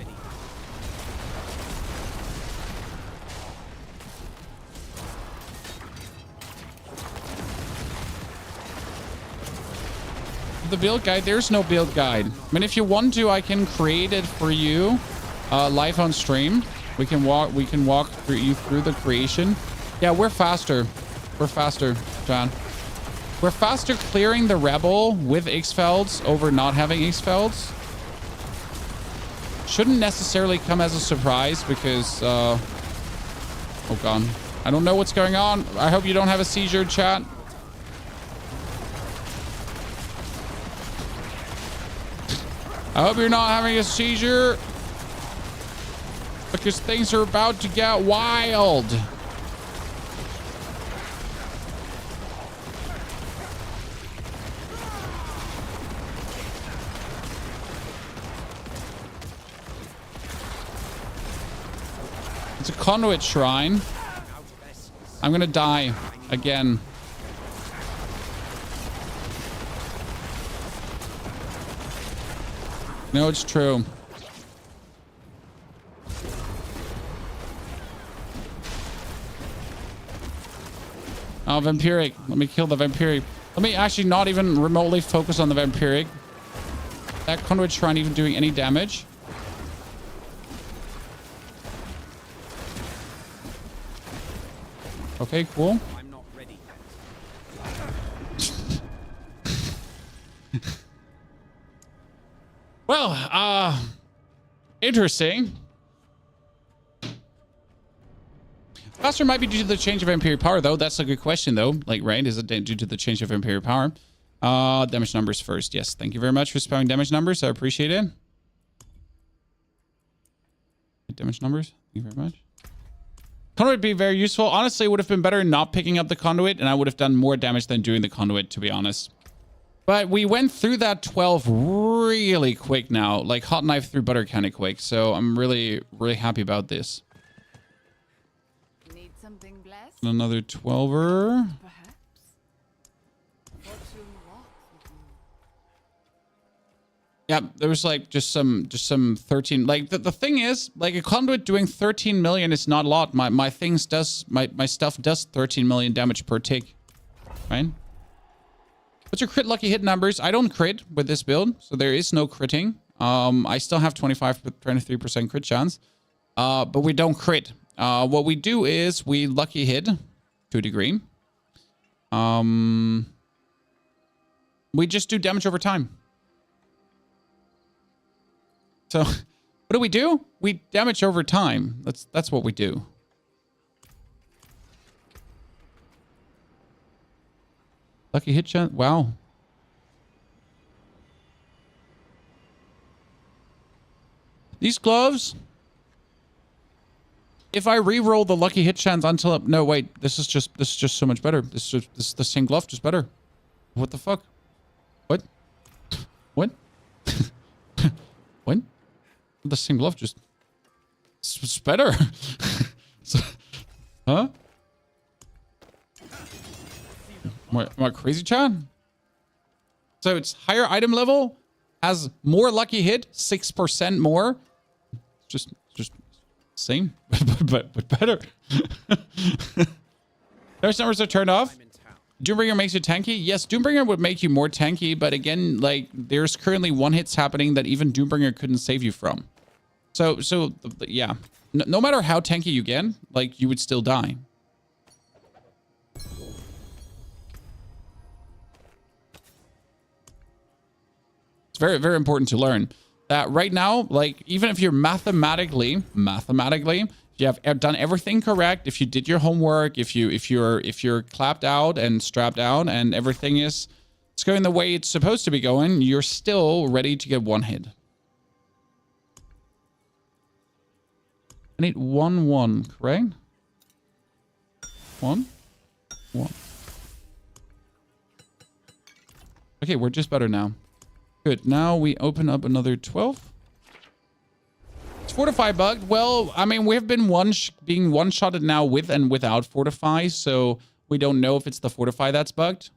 The build guide, there's no build guide. I mean, if you want to, I can create it for you live on stream. We can walk through you through the creation. Yeah, we're faster, John. We're faster clearing the rebel with X-Felds over not having X-Felds. Shouldn't necessarily come as a surprise because oh god, I don't know what's going on. I hope you don't have a seizure, chat. I hope you're not having a seizure, because things are about to get wild. It's a Conduit shrine. I'm gonna die again. No, it's true. Oh, Vampiric. Let me kill the Vampiric. Let me actually not even remotely focus on the Vampiric. That Conduit shrine even doing any damage? Okay, cool. I'm not ready yet. Well, interesting. Faster might be due to the change of Vampiric power, though. That's a good question, though. Like, right? Is it due to the change of Vampiric power? Damage numbers first. Yes. Thank you very much for spelling damage numbers. I appreciate it. Damage numbers. Thank you very much. Conduit would be very useful. Honestly, it would have been better not picking up the Conduit, and I would have done more damage than doing the Conduit, to be honest. But we went through that 12 really quick now. Like, hot knife through butter kind of quick. So I'm really, really happy about this. Need something blessed? Another 12er. Perhaps. Yeah, there was like just some 13. Like the thing is, like a conduit doing 13 million is not a lot. My stuff does 13 million damage per tick, right? What's your crit lucky hit numbers? I don't crit with this build, so there is no critting. I still have 23% crit chance, but we don't crit. What we do is we lucky hit to a degree. We just do damage over time. So what do? We damage over time. That's what we do. Lucky hit chance. Wow. These gloves. If I re-roll the lucky hit chance until no wait, this is just so much better. This is the same glove, just better. What the fuck? What? What? What? The same glove, just it's better. So, huh? Am I crazy, Chad? So it's higher item level, has more lucky hit, 6% more. Just same, but better. Those numbers are turned off. Doombringer makes you tanky. Yes, Doombringer would make you more tanky, but again, like there's currently one hits happening that even Doombringer couldn't save you from. So yeah, no matter how tanky you get, like you would still die. It's very, very important to learn that right now, like even if you're mathematically, if you have done everything correct, if you did your homework, if you're clapped out and strapped out and everything is it's going the way it's supposed to be going, you're still ready to get one hit. I need 1-1, correct? 1. Okay, we're just better now. Good. Now we open up another 12. It's Fortify bugged. Well, I mean, we have been being one-shotted now with and without Fortify, so we don't know if it's the Fortify that's bugged.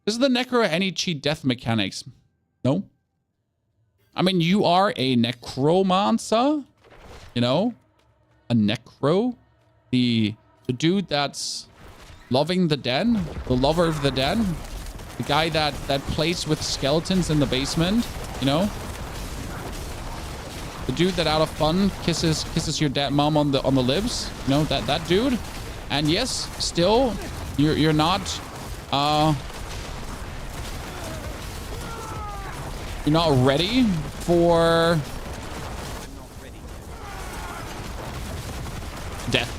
Does the Necro have any cheat death mechanics? No. I mean, you are a Necromancer. You know, a Necro, the dude that's loving the dead, the lover of the dead, the guy that plays with skeletons in the basement, you know, the dude that out of fun kisses your dead mom on the lips, you know, that dude. And yes, still you're not ready for death.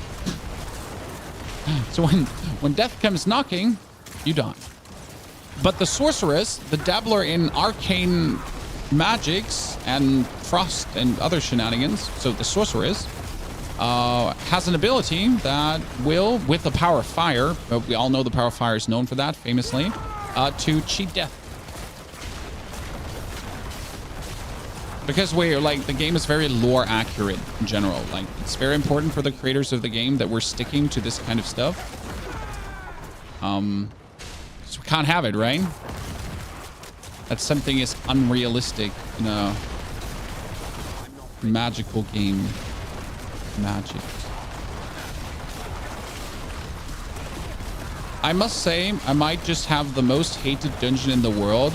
So when death comes knocking, you die. But the sorceress, the dabbler in arcane magics and frost and other shenanigans, so the sorceress has an ability that will, with the power of fire, we all know the power of fire is known for that famously, to cheat death. Because the game is very lore accurate in general. Like, it's very important for the creators of the game that we're sticking to this kind of stuff. So we can't have it, right? That something is unrealistic in a magical game. Magic. I must say, I might just have the most hated dungeon in the world.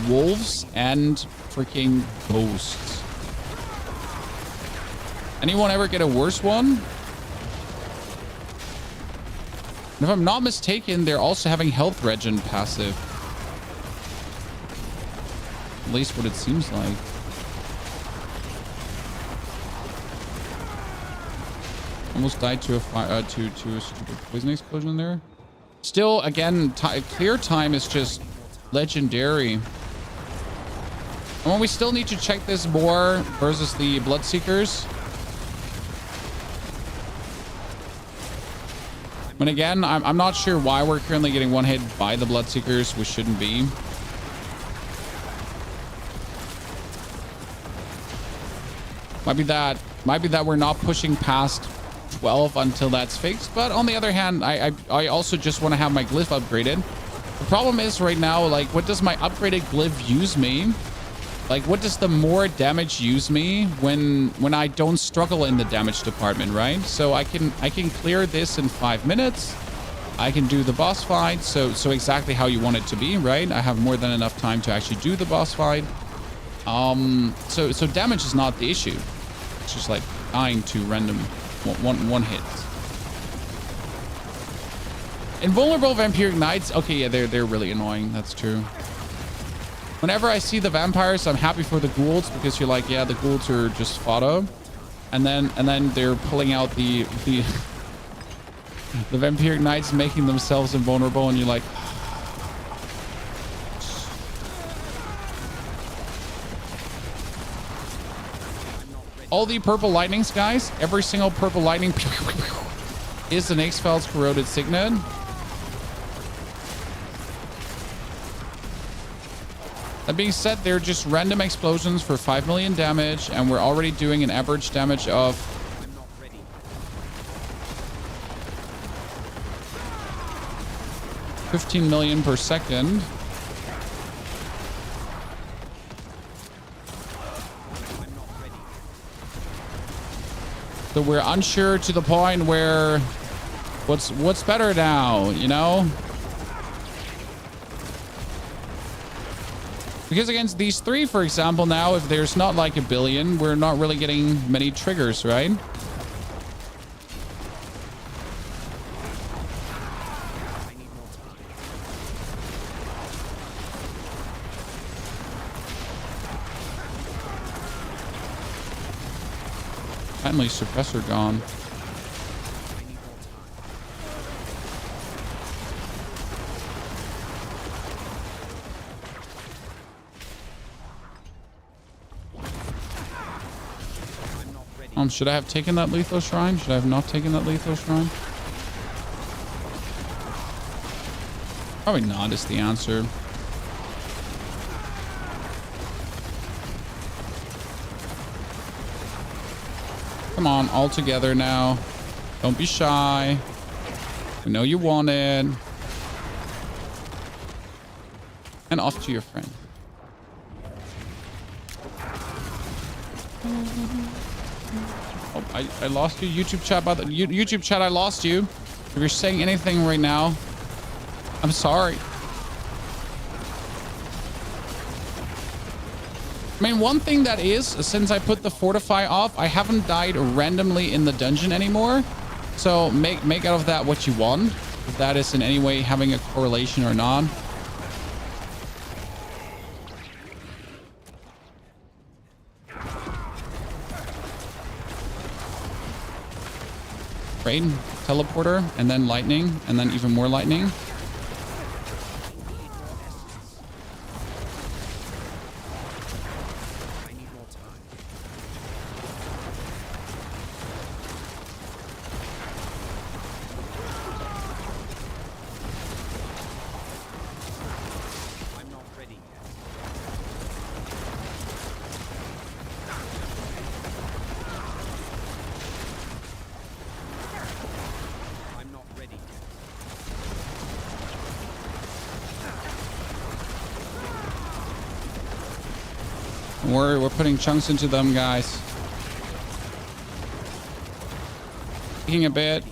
Wolves and freaking ghosts. Anyone ever get a worse one? And if I'm not mistaken, they're also having health regen passive. At least what it seems like. Almost died to a fire, to a stupid poison explosion there. Still, again, clear time is just legendary. And when we still need to check this more versus the Bloodseekers. And again, I'm not sure why we're currently getting one hit by the Bloodseekers. We shouldn't be. Might be that we're not pushing past 12 until that's fixed. But on the other hand, I also just want to have my Glyph upgraded. The problem is right now, like, what does my upgraded Glyph use me? Like, what does the more damage use me when I don't struggle in the damage department, right? So I can clear this in 5 minutes. I can do the boss fight. So exactly how you want it to be, right? I have more than enough time to actually do the boss fight. So damage is not the issue. It's just like dying to random one hit. Invulnerable Vampiric Knights. Okay, yeah, they're really annoying. That's true. Whenever I see the vampires, I'm happy for the ghouls because you're like, yeah, the ghouls are just fodder. And then they're pulling out the Vampiric Knights, making themselves invulnerable, and you're like, all the purple lightnings, guys, every single purple lightning is an X-Files corroded signet. That being said, they're just random explosions for 5 million damage, and we're already doing an average damage of 15 million per second. So we're unsure to the point where what's better now, you know? Because against these three, for example, now, if there's not like a billion, we're not really getting many triggers, right? Finally, suppressor gone. Should I have taken that lethal shrine? Should I have not taken that lethal shrine? Probably not is the answer. Come on, all together now. Don't be shy. We know you want it. And off to your friend. Oh, I lost you. YouTube chat, by the YouTube chat, I lost you. If you're saying anything right now, I'm sorry. I mean, one thing that is, since I put the fortify off, I haven't died randomly in the dungeon anymore. So make out of that what you want. If that is in any way having a correlation or not. Rain, teleporter, and then lightning, and then even more lightning. We're putting chunks into them, guys. Taking a bit.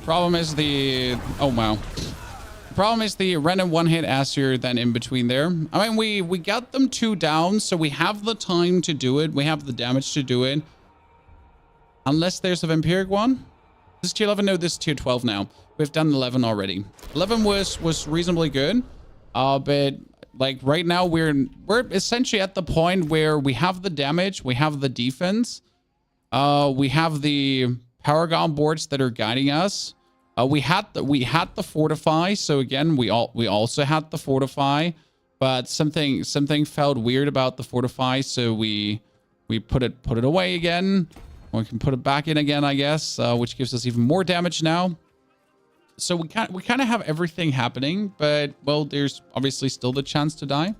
Problem is the... Oh, wow. The problem is the random one-hit Asir then in between there. I mean, we got them 2 down, so we have the time to do it. We have the damage to do it. Unless there's a Vampiric one. This is tier 11. No, this is tier 12 now. We've done 11 already. 11 was reasonably good. But like right now we're essentially at the point where we have the damage, we have the defense, we have the Paragon boards that are guiding us. We had the fortify. So again, we also had the fortify, but something felt weird about the fortify, so we put it away again. We can put it back in again, I guess, which gives us even more damage now. So we kind of have everything happening, but well, there's obviously still the chance to die.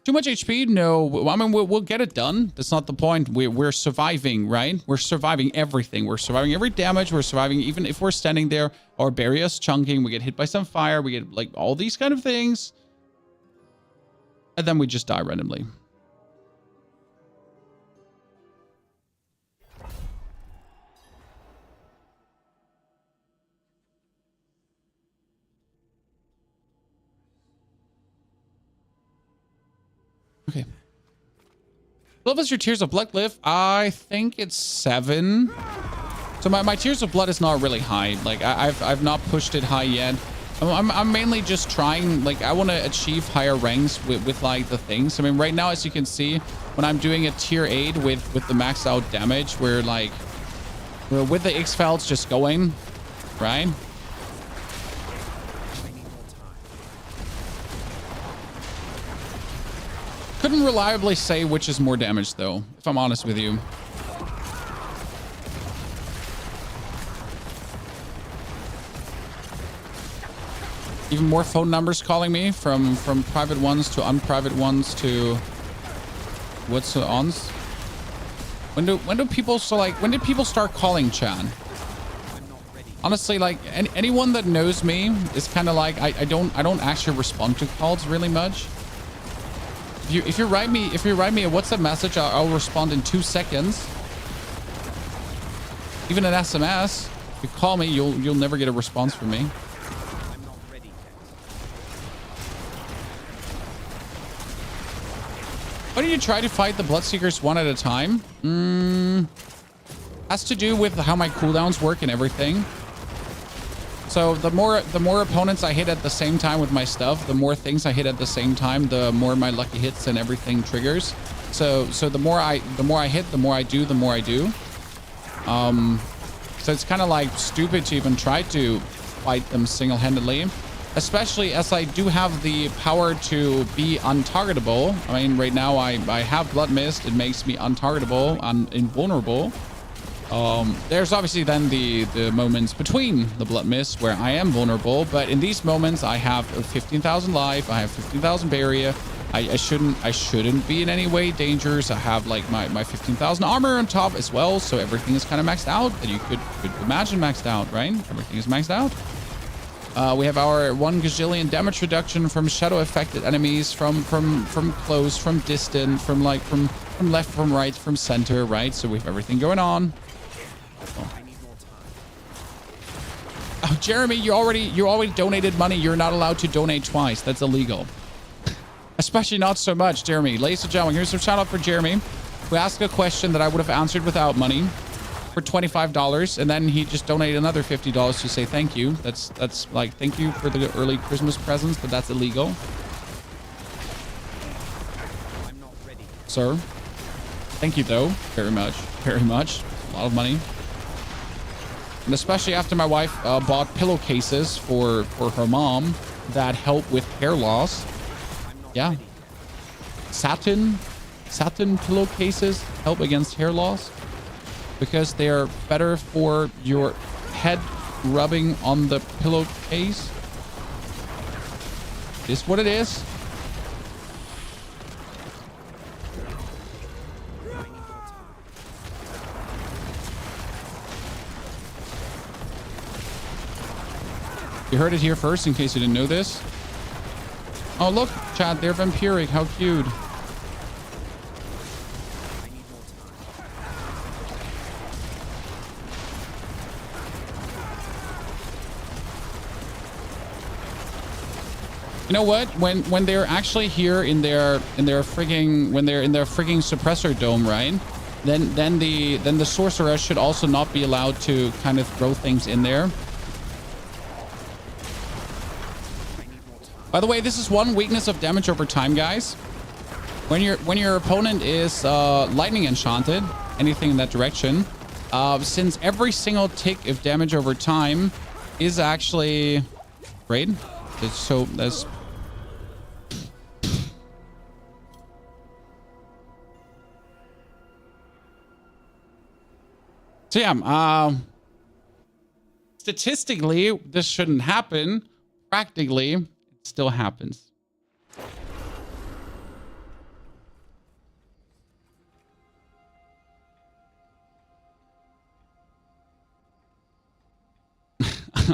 Too much HP? No. I mean, we'll get it done. That's not the point. We're surviving, right? We're surviving everything. We're surviving every damage. We're surviving even if we're standing there or bury us chunking. We get hit by some fire. We get like all these kind of things. And then we just die randomly. Okay. What was your Tears of Blood, Glyph? I think it's 7. So my Tears of Blood is not really high. Like I've not pushed it high yet. I'm mainly just trying, like I want to achieve higher ranks with like the things. I mean, right now, as you can see, when I'm doing a tier 8 with the maxed out damage, we're with the X-Files just going, right? Couldn't reliably say which is more damage though, if I'm honest with you. Even more phone numbers calling me from private ones to unprivate ones to what's the ons? When do people when did people start calling Chan? Honestly, like anyone that knows me is kind of like I don't actually respond to calls really much. If you write me a WhatsApp message, I'll respond in 2 seconds. Even an SMS. If you call me, you'll never get a response from me. Why do you try to fight the Bloodseekers one at a time? Has to do with how my cooldowns work and everything. So the more opponents I hit at the same time with my stuff, the more things I hit at the same time, the more my lucky hits and everything triggers. So the more I hit, the more I do, the more I do. So it's kind of like stupid to even try to fight them single-handedly, especially as I do have the power to be untargetable. I mean, right now I have Blood Mist. It makes me untargetable and invulnerable. There's obviously then the moments between the Blood Mist where I am vulnerable, but in these moments I have 15,000 life, I have 15,000 barrier. I shouldn't be in any way dangerous. I have like my 15,000 armor on top as well, so everything is kind of maxed out that you could imagine maxed out, right? Everything is maxed out. We have our 1 gazillion damage reduction from shadow affected enemies, from close, from distant, from left, from right, from center, right? So we have everything going on. Oh, Jeremy, you already donated money. You're not allowed to donate twice. That's illegal. Especially not so much, Jeremy. Ladies and gentlemen, here's some shout out for Jeremy, who asked a question that I would have answered without money for $25, and then he just donated another $50 to say thank you. That's like thank you for the early Christmas presents, but that's illegal. I'm not ready. Sir, thank you though, very much, very much. A lot of money. And especially after my wife bought pillowcases for her mom that help with hair loss. Yeah. Satin pillowcases help against hair loss because they are better for your head rubbing on the pillowcase. Is what it is. You heard it here first in case you didn't know this. Oh, look, chat, they're Vampiric. How cute. You know what? When they're actually here in their frigging suppressor dome, right? Then the sorcerer should also not be allowed to kind of throw things in there. By the way, this is one weakness of damage over time, guys. When your opponent is lightning enchanted, anything in that direction, since every single tick of damage over time is actually great. So that's yeah. Statistically, this shouldn't happen. Practically, still happens.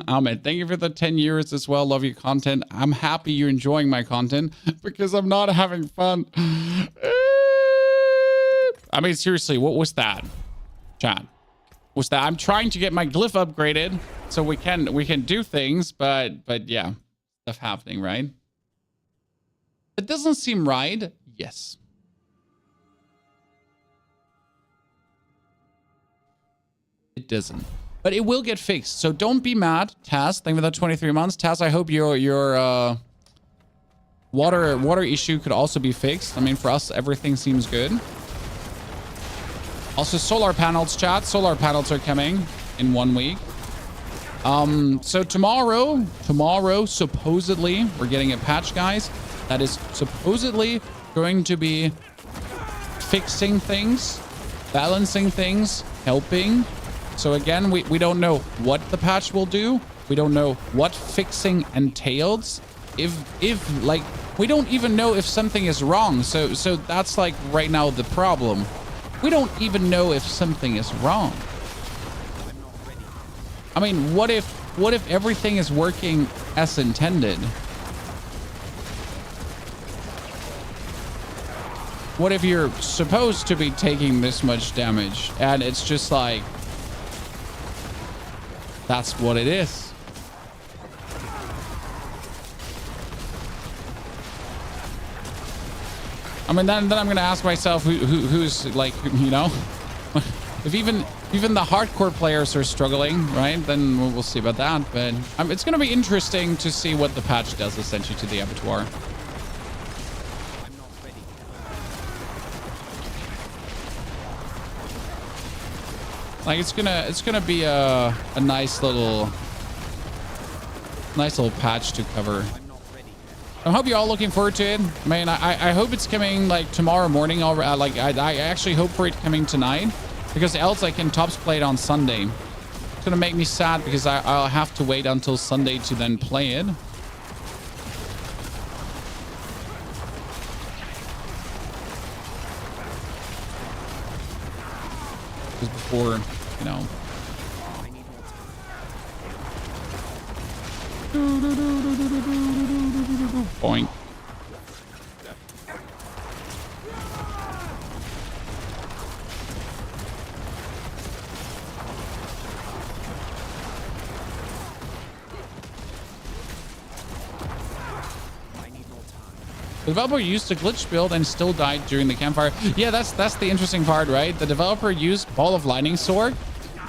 Ahmed, thank you for the 10 years as well. Love your content. I'm happy you're enjoying my content because I'm not having fun. I mean, seriously, what was that? Chat. What's that? I'm trying to get my glyph upgraded so we can do things, but yeah, stuff happening, right? It doesn't seem right. Yes. It doesn't. But it will get fixed. So don't be mad, Taz. Thank you for the 23 months. Taz, I hope your water issue could also be fixed. I mean, for us, everything seems good. Also, solar panels, chat. Solar panels are coming in 1 week. So tomorrow, supposedly, we're getting a patch, guys. That is supposedly going to be fixing things, balancing things, helping. So again, we don't know what the patch will do. We don't know what fixing entails. If like, we don't even know if something is wrong. So that's like right now the problem. We don't even know if something is wrong. I mean, what if everything is working as intended? What if you're supposed to be taking this much damage and it's just like, that's what it is. I mean, then I'm gonna ask myself who's like, you know, if even the hardcore players are struggling, right? Then we'll see about that. But it's gonna be interesting to see what the patch does essentially to the abattoir. Like it's gonna be a nice little patch to cover. I hope you're all looking forward to it. I mean, I hope it's coming like tomorrow morning. Like I actually hope for it coming tonight, because else I can tops play it on Sunday. It's gonna make me sad because I'll have to wait until Sunday to then play it. Because before, you know. Boink. The developer used a glitch build and still died during the campfire. Yeah, that's the interesting part, right? The developer used Ball of Lightning Sword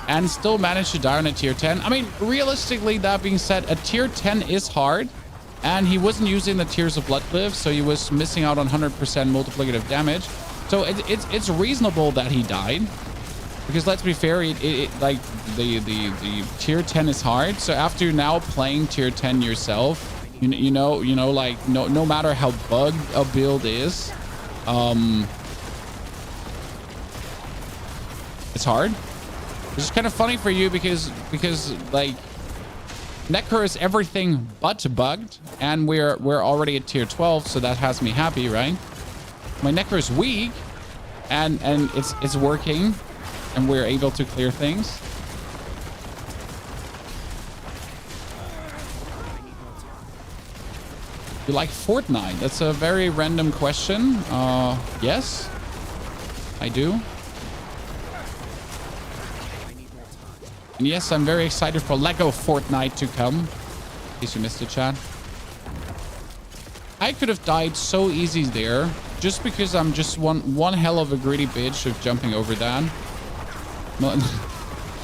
and still managed to die on a tier 10. I mean, realistically, that being said, a tier 10 is hard, and he wasn't using the Tears of Blood Glyph, so he was missing out on 100% multiplicative damage. So it's reasonable that he died, because let's be fair, like the tier 10 is hard. So after now playing tier 10 yourself, you know, like no matter how bugged a build is, it's hard. It's kind of funny for you because like Necro is everything but bugged, and we're already at tier 12, so that has me happy, right? My Necro is weak, and it's working, and we're able to clear things. You like Fortnite? That's a very random question. Yes, I do. And yes, I'm very excited for Lego Fortnite to come. In case you missed it, chat. I could have died so easy there, just because I'm just one hell of a greedy bitch of jumping over that.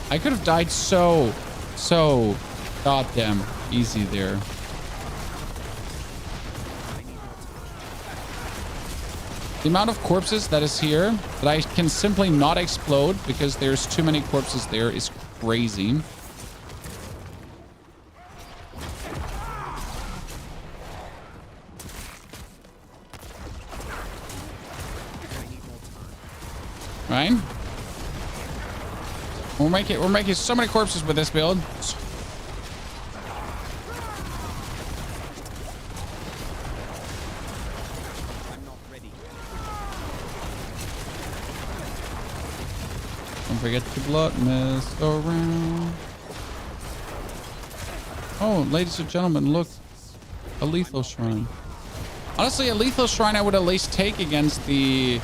I could have died so goddamn easy there. The amount of corpses that is here that I can simply not explode because there's too many corpses there is crazy. Right? We're making so many corpses with this build. Don't forget to blood mist around. Oh, ladies and gentlemen, look. A lethal shrine. Honestly, a lethal shrine I would at least take against the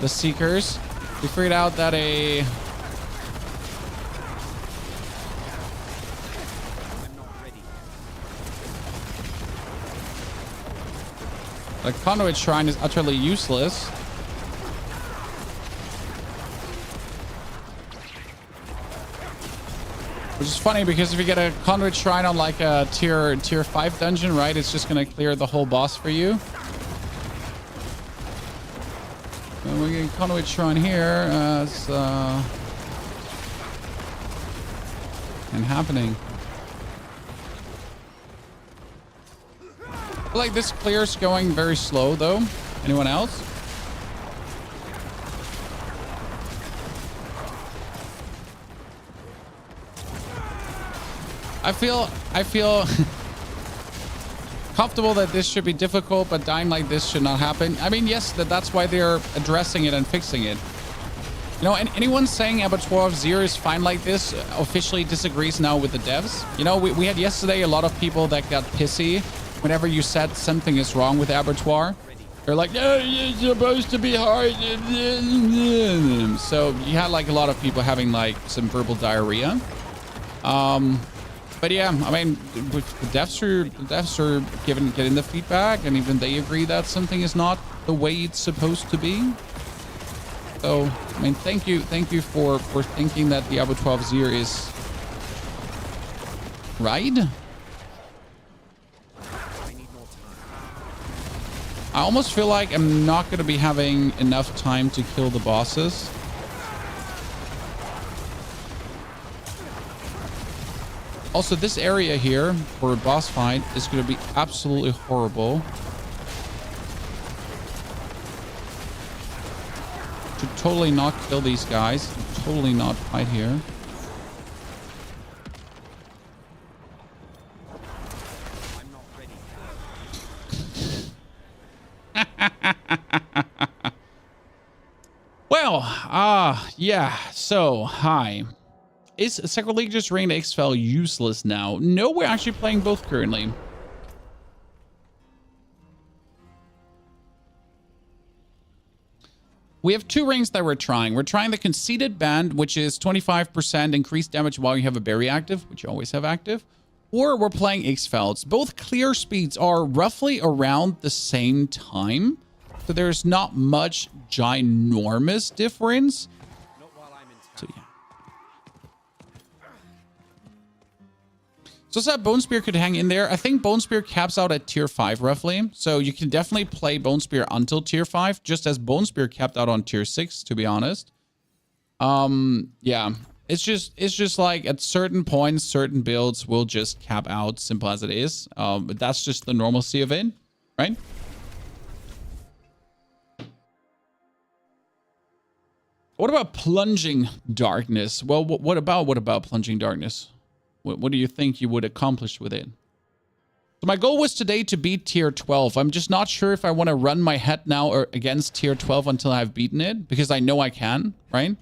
Seekers. We figured out that a... The Conduit shrine is utterly useless. Which is funny because if you get a Conduit shrine on like a tier 5 dungeon, right, it's just gonna clear the whole boss for you. And we get a Conduit shrine here as and happening. I feel like this clear's going very slow though. Anyone else? I feel comfortable that this should be difficult, but dying like this should not happen. I mean, yes, that's why they're addressing it and fixing it. You know, and anyone saying Abattoir of Zero is fine like this officially disagrees now with the devs. You know, we had yesterday a lot of people that got pissy whenever you said something is wrong with Abattoir. They're like, no, it's supposed to be hard. So you had like a lot of people having like some verbal diarrhea. But yeah, I mean, the devs are getting the feedback, and even they agree that something is not the way it's supposed to be. So, I mean, thank you for thinking that Diablo 12 Zero is right. I almost feel like I'm not going to be having enough time to kill the bosses. Also, this area here for a boss fight is going to be absolutely horrible. Should totally not kill these guys. Totally not fight here. I'm not ready. Well, yeah. So, hi. Is Sacrilegious Ring XFL useless now? No, we're actually playing both currently. We have two rings that we're trying. We're trying the Conceited Band, which is 25% increased damage while you have a berry active, which you always have active. Or we're playing Xfelds. Both clear speeds are roughly around the same time. So there's not much ginormous difference. So yeah. So that Bone Spear could hang in there. I think Bone Spear caps out at tier 5 roughly. So you can definitely play Bone Spear until tier 5, just as Bone Spear capped out on tier 6, to be honest. Yeah. It's just like at certain points, certain builds will just cap out, simple as it is. But that's just the normalcy of it, right? What about Plunging Darkness? Well, what about Plunging Darkness? What do you think you would accomplish with it? So my goal was today to beat tier 12. I'm just not sure if I want to run my head now or against tier 12 until I've beaten it, because I know I can, right?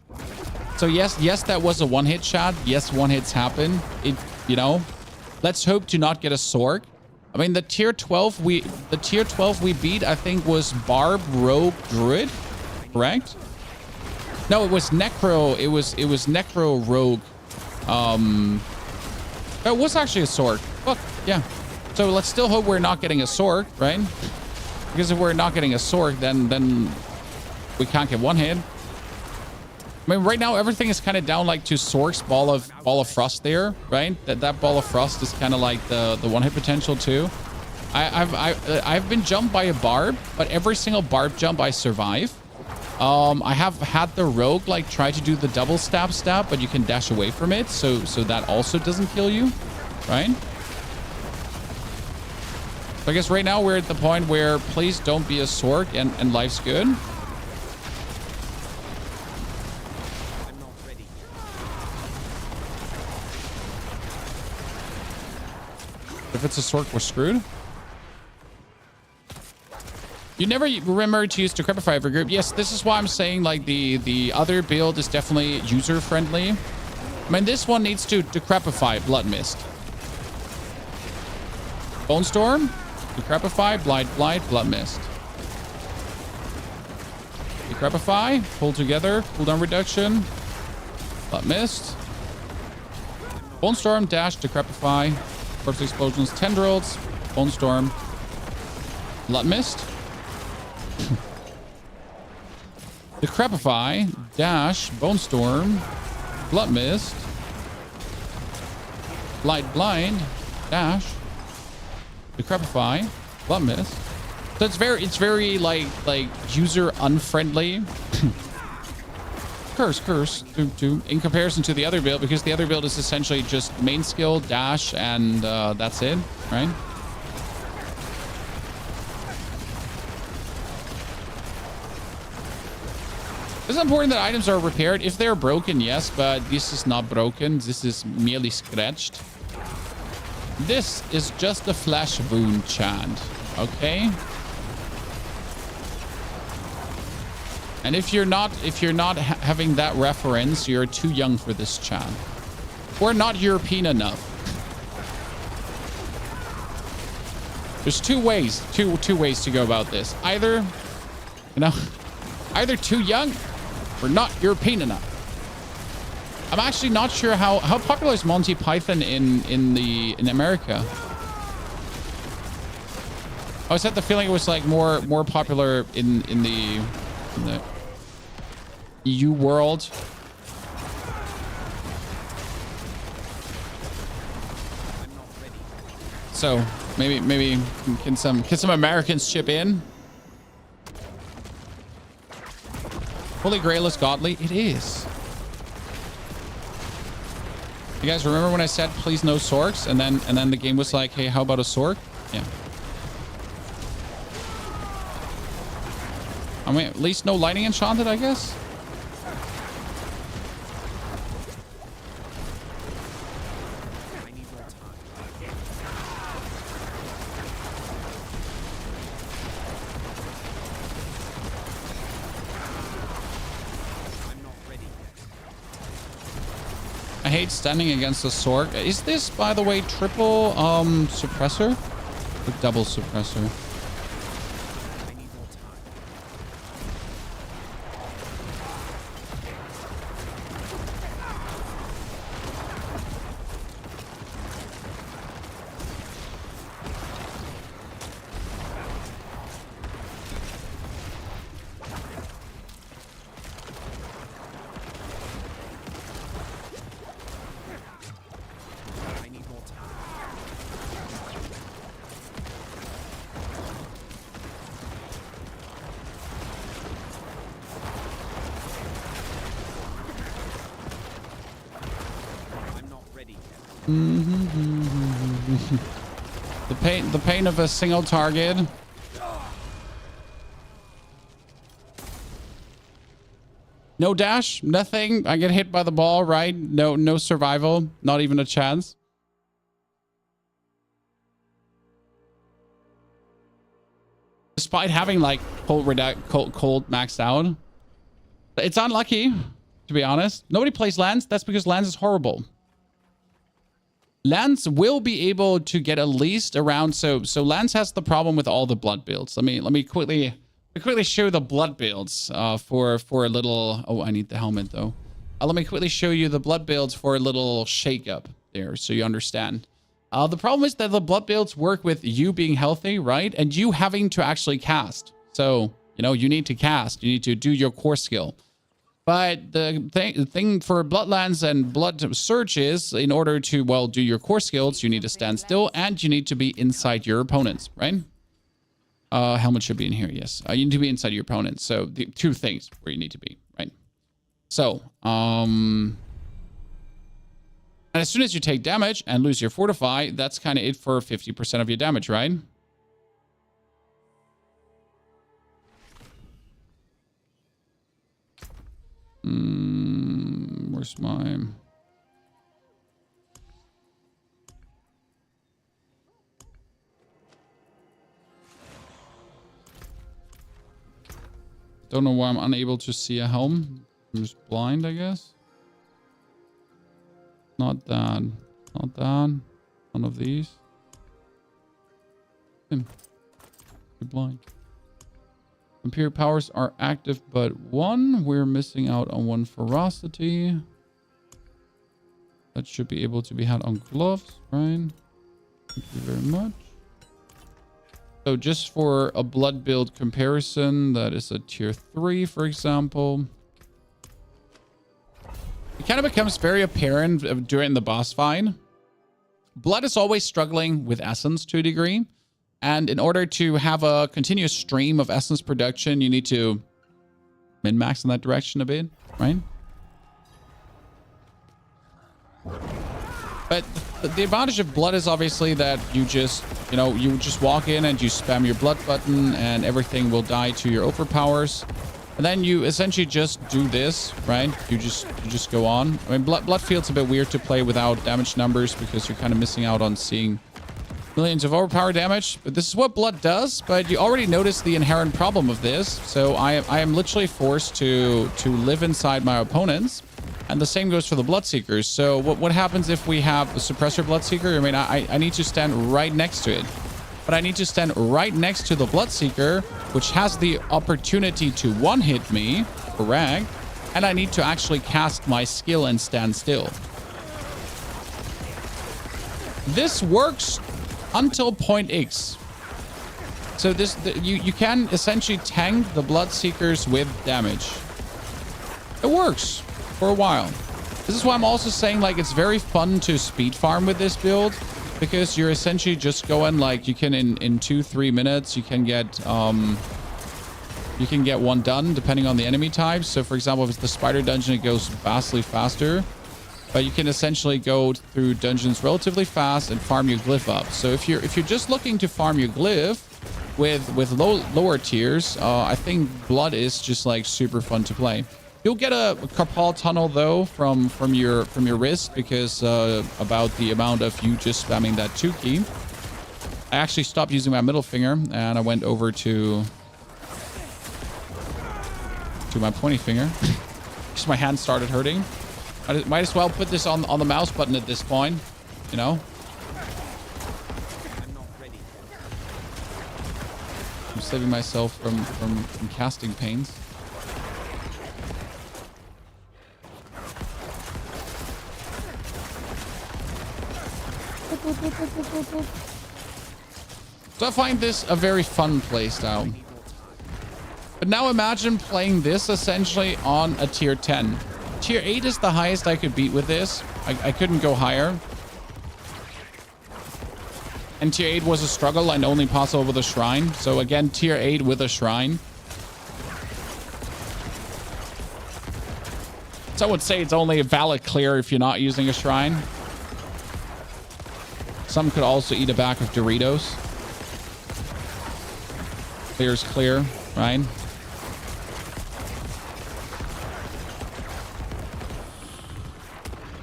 So yes, that was a one-hit shot. Yes, one-hits happen. You know, let's hope to not get a Sork. I mean, the tier 12 we beat, I think, was Barb, Rogue, Druid, correct? No, it was Necro. It was Necro, Rogue. It was actually a Sork. Look, yeah. So let's still hope we're not getting a Sork, right? Because if we're not getting a Sork, then we can't get one hit. I mean, right now everything is kind of down like to Sork's ball of frost there, right? That ball of frost is kind of like the one hit potential too. I've been jumped by a barb, but every single barb jump I survive. I have had the rogue like try to do the double stab, but you can dash away from it, so that also doesn't kill you, right? So I guess right now we're at the point where please don't be a Sork and life's good. I'm not ready. If it's a Sork, we're screwed. You never remember to use Decrepify for group. Yes, this is why I'm saying like the other build is definitely user friendly. I mean, this one needs to Decrepify Blood Mist. Bone Storm, Decrepify, Blight, Blood Mist. Decrepify, pull together, cooldown reduction, Blood Mist. Bone Storm, dash, Decrepify, Corpse Explosions, Tendrils, Bone Storm, Blood Mist. Decrepify, dash, Bone Storm, Blood Mist, Blind, dash, Decrepify, Blood Mist. So it's very like user unfriendly. curse in comparison to the other build, because the other build is essentially just main skill, dash, and that's it, right? It's important that items are repaired. If they're broken, yes, but this is not broken. This is merely scratched. This is just a flesh wound, chant. Okay? And if you're not having that reference, you're too young for this chant. Or not European enough. There's two ways to go about this. Either, either too young or not European enough. I'm actually not sure how popular is Monty Python in America. I always had the feeling it was like more popular in the EU world. So maybe can some Americans chip in? Holy Grail is godly. It is. You guys remember when I said please no Sorks, and then the game was like, hey, how about a Sork? Yeah. I mean, at least no lightning enchanted, I guess. I hate standing against a Sork. Is this, by the way, triple suppressor or double suppressor? The pain of a single target. No dash, nothing. I get hit by the ball, right? No survival, not even a chance. Despite having like cold maxed out. It's unlucky, to be honest. Nobody plays Lance. That's because Lance is horrible. Lance will be able to get at least around, so Lance has the problem with all the blood builds. Let me quickly show the blood builds for a little. Oh, I need the helmet though. Let me quickly show you the blood builds for a little shake up there, so you understand. The problem is that the blood builds work with you being healthy, right, and you having to actually cast. So you need to cast. You need to do your core skill. But the thing for Bloodlands and Blood Surge is, in order to, well, do your core skills, you need to stand still and you need to be inside your opponents, right? Helmet should be in here, yes. You need to be inside your opponents. So the two things where you need to be, right? So, and as soon as you take damage and lose your Fortify, that's kind of it for 50% of your damage, right? Where's my... Don't know why I'm unable to see a helm. I'm just blind, I guess. Not that. Not that. None of these. You're blind. Vampiric powers are active, but one. We're missing out on one ferocity. That should be able to be had on gloves, right? Thank you very much. So just for a blood build comparison, that is a tier 3, for example. It kind of becomes very apparent during the boss fight. Blood is always struggling with essence to a degree. And in order to have a continuous stream of essence production, you need to min-max in that direction a bit, right? But the advantage of blood is obviously that you just, you know, you just walk in and you spam your blood button and everything will die to your overpowers. And then you essentially just do this, right? You just go on. I mean, blood feels a bit weird to play without damage numbers because you're kind of missing out on seeing millions of overpower damage. But this is what blood does. But you already noticed the inherent problem of this. So I am literally forced to live inside my opponents. And the same goes for the Bloodseekers. So what happens if we have a Suppressor Bloodseeker? I mean, I need to stand right next to it. But I need to stand right next to the Bloodseeker, which has the opportunity to one-hit me, correct? And I need to actually cast my skill and stand still. This works until point X. So you can essentially tank the Bloodseekers with damage. It works for a while. This is why I'm also saying, like, it's very fun to speed farm with this build, because you're essentially just going, like, you can in 2-3 minutes you can get one done depending on the enemy type. So for example, if it's the spider dungeon, it goes vastly faster, but you can essentially go through dungeons relatively fast and farm your glyph up. So if you're just looking to farm your glyph with lower tiers, I think blood is just like super fun to play. You'll get a carpal tunnel though from your wrist because about the amount of you just spamming that 2 key. I actually stopped using my middle finger and I went over to my pointy finger because my hand started hurting. I might as well put this on the mouse button at this point, you know. I'm saving myself from casting pains. So I find this a very fun playstyle. But now imagine playing this essentially on a tier 10. Tier 8 is the highest I could beat with this. I couldn't go higher. And tier 8 was a struggle and only possible with a shrine. So again, tier 8 with a shrine. So I would say it's only a valid clear if you're not using a shrine. Some could also eat a bag of Doritos. Clear's clear, right?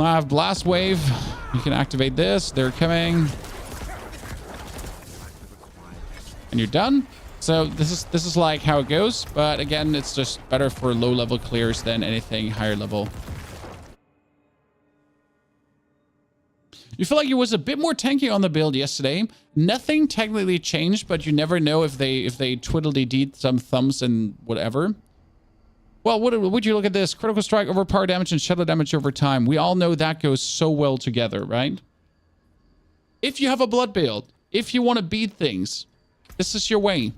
I have Blast Wave. You can activate this. They're coming. And you're done. So this is like how it goes. But again, it's just better for low level clears than anything higher level. You feel like it was a bit more tanky on the build yesterday. Nothing technically changed, but you never know if they twiddly-deed some thumbs and whatever. Well, would you look at this? Critical strike over power damage and shadow damage over time. We all know that goes so well together, right? If you have a blood build, if you want to beat things, this is your way.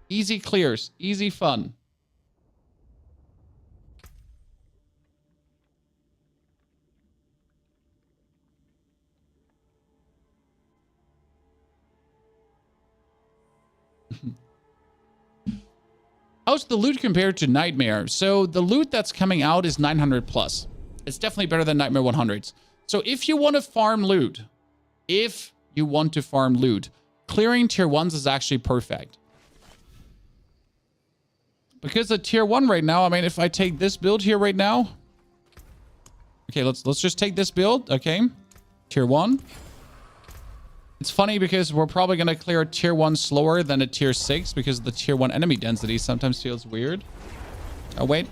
Easy clears, easy fun. How's the loot compared to Nightmare? So the loot that's coming out is 900 plus. It's definitely better than Nightmare 100s. So if you want to farm loot, clearing tier 1s is actually perfect. Because the tier 1 right now, I mean, if I take this build here right now. Okay, let's just take this build, okay? Tier 1. It's funny because we're probably going to clear a tier 1 slower than a tier 6 because the tier 1 enemy density sometimes feels weird. Oh, wait.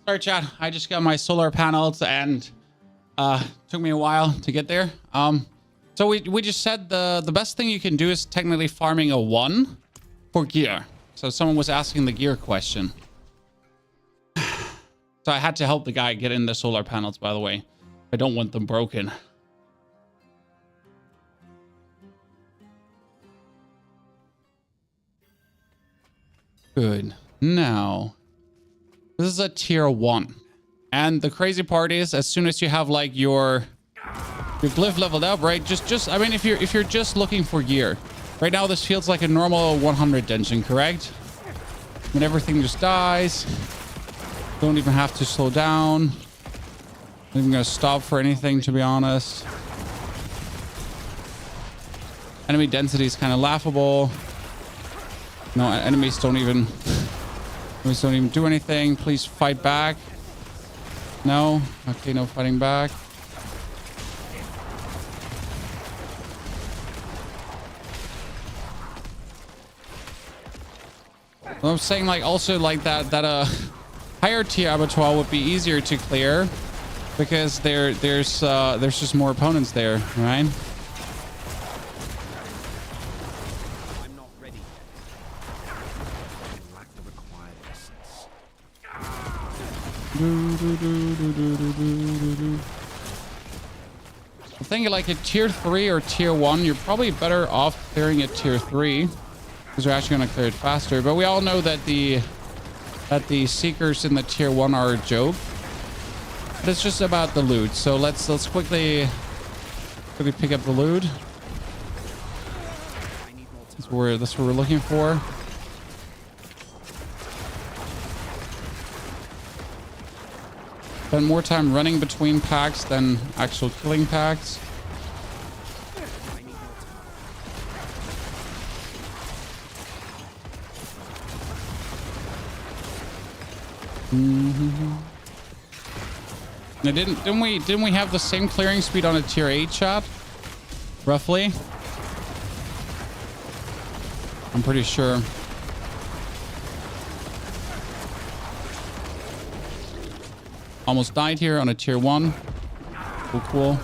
Sorry, chat. I just got my solar panels and took me a while to get there. So we just said the best thing you can do is technically farming a 1 for gear. So someone was asking the gear question. So I had to help the guy get in the solar panels, by the way. I don't want them broken. Good. Now, this is a tier 1. And the crazy part is, as soon as you have like your glyph leveled up, right? Just I mean, if you're just looking for gear, right now this feels like a normal 100 dungeon, correct? When everything just dies, don't even have to slow down. Not even gonna stop for anything, to be honest. Enemy density is kind of laughable. No, enemies don't even do anything. Please fight back. No. Okay, no fighting back. Well, I'm saying like also like that higher tier abattoir would be easier to clear because there's just more opponents there, right? I'm not ready yet. I lack the required essence. I'm thinking like a tier 3 or tier 1, you're probably better off clearing a tier 3 because you're actually going to clear it faster. But we all know that the seekers in the tier 1 are a joke. But it's just about the loot. So let's quickly pick up the loot. That's what we're looking for. Spend more time running between packs than actual killing packs. Now, didn't we have the same clearing speed on a tier 8 shot? Roughly? I'm pretty sure. Almost died here on a tier 1. Cool.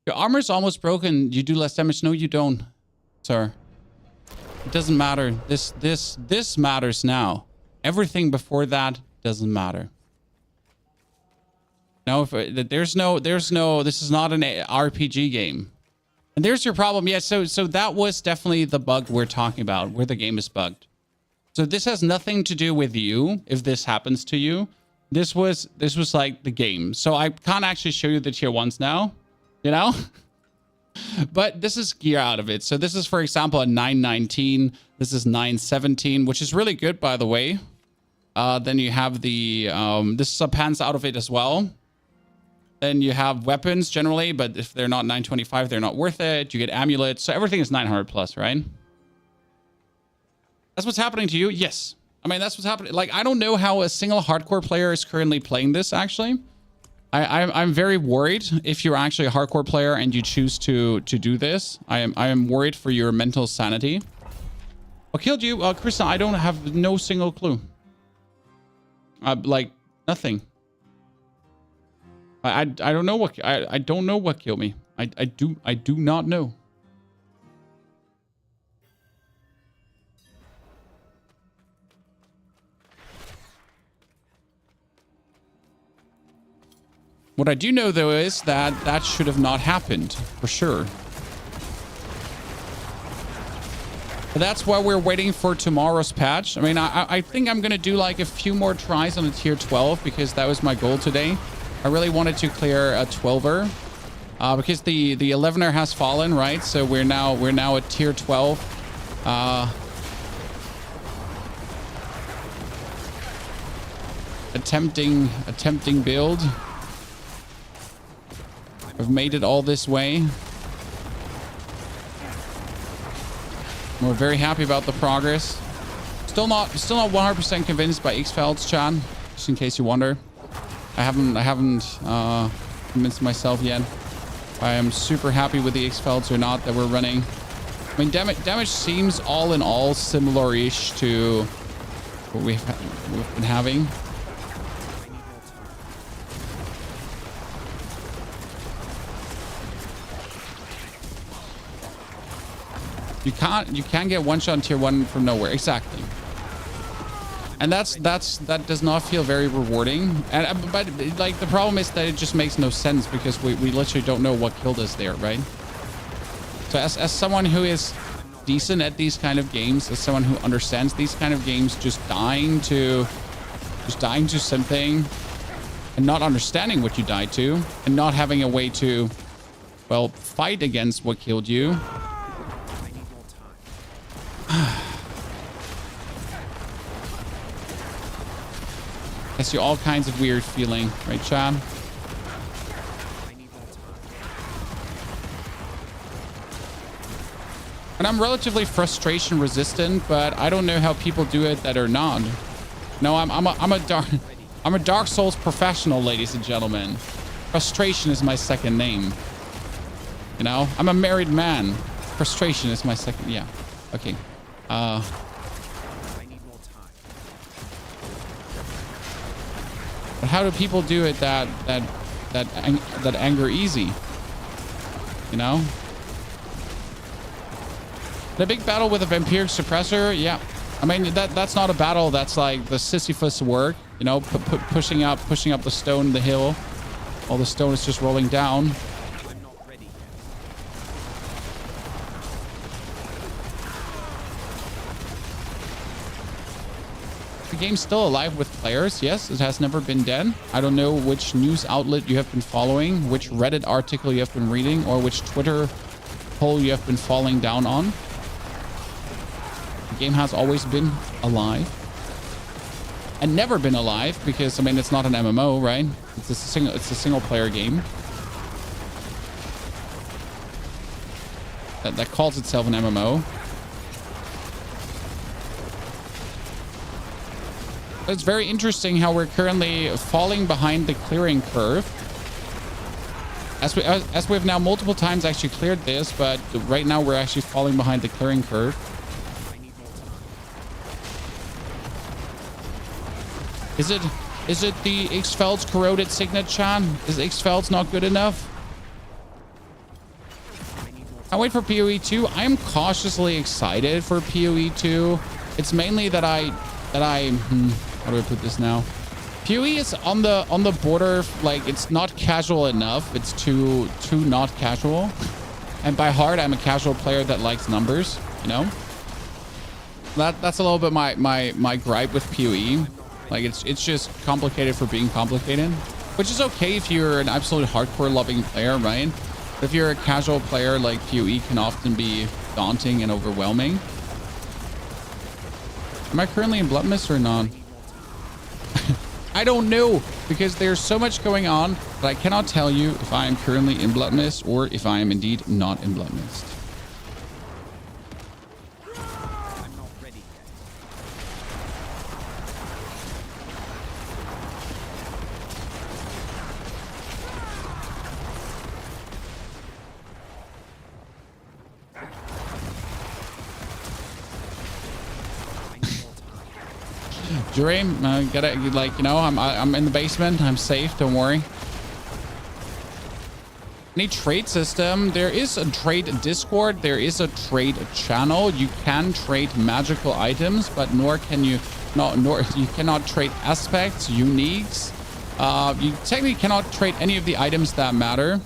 Your armor's almost broken. You do less damage. No, you don't, sir. It doesn't matter. This matters now. Everything before that doesn't matter. No, there's no, this is not an RPG game. And there's your problem. Yeah, so that was definitely the bug we're talking about, where the game is bugged. So this has nothing to do with you, if this happens to you. This was like the game. So I can't actually show you the tier 1s now, you know? But this is gear out of it. So this is, for example, a 919. This is 917, which is really good, by the way. Then you have the, this is a pants out of it as well. Then you have weapons generally, but if they're not 925, they're not worth it. You get amulets. So everything is 900 plus, right? That's what's happening to you? Yes. I mean, that's what's happening. Like, I don't know how a single hardcore player is currently playing this, actually. I'm very worried if you're actually a hardcore player and you choose to do this. I am worried for your mental sanity. What killed you? Krista, I don't have no single clue. Like, nothing. I don't know what I don't know what killed me. I do not know. What I do know though is that should have not happened for sure. But that's why we're waiting for tomorrow's patch. I mean, I think I'm gonna do like a few more tries on a tier 12 because that was my goal today. I really wanted to clear a 12er because the 11er has fallen, right? So we're now at tier 12. Attempting build. I've made it all this way. We're very happy about the progress. Still not 100% convinced by X-Felds, Chan, just in case you wonder. I haven't convinced myself yet. I am super happy with the X-Felds or not that we're running. I mean, damage seems all in all similar-ish to what we've been having. You can't get one shot in tier 1 from nowhere. Exactly. And that does not feel very rewarding. And but like the problem is that it just makes no sense because we literally don't know what killed us there, right? So as someone who is decent at these kind of games, as someone who understands these kind of games, just dying to something and not understanding what you died to and not having a way to, well, fight against what killed you. Gets you all kinds of weird feeling, right, Chad? And I'm relatively frustration resistant, but I don't know how people do it that are not. No, I'm a Dark Souls professional, ladies and gentlemen. Frustration is my second name. You know, I'm a married man. Frustration is my second. Yeah. Okay. But how do people do it that anger easy? You know? The big battle with a Vampiric suppressor, yeah. I mean, that's not a battle. That's like the Sisyphus work, you know, pushing up the stone, the hill. All the stone is just rolling down. The game's still alive with players. Yes, it has never been dead. I don't know which news outlet you have been following, which Reddit article you have been reading, or which Twitter poll you have been falling down on. The game has always been alive. And never been alive because, I mean, it's not an MMO, right? It's a single player game. That calls itself an MMO. It's very interesting how we're currently falling behind the clearing curve. As we've now multiple times actually cleared this, but right now we're actually falling behind the clearing curve. Is it the X-Felds corroded signet, Chan? Is X-Felds not good enough? I wait for PoE 2. I am cautiously excited for PoE 2. It's mainly that I how do I put this now? PoE is on the border, like it's not casual enough. It's too not casual. And by heart, I'm a casual player that likes numbers, you know? That's a little bit my gripe with PoE. Like it's just complicated for being complicated, which is okay if you're an absolute hardcore loving player, right? But if you're a casual player, like PoE can often be daunting and overwhelming. Am I currently in Blood Mist or not? I don't know, because there's so much going on that I cannot tell you if I am currently in Blood Mist or if I am indeed not in Blood Mist. I'm not ready yet. Jury, gotta, like, you know, I'm in the basement. I'm safe. Don't worry. Any trade system? There is a trade Discord. There is a trade channel. You can trade magical items, but nor you cannot trade aspects, uniques. You technically cannot trade any of the items that matter.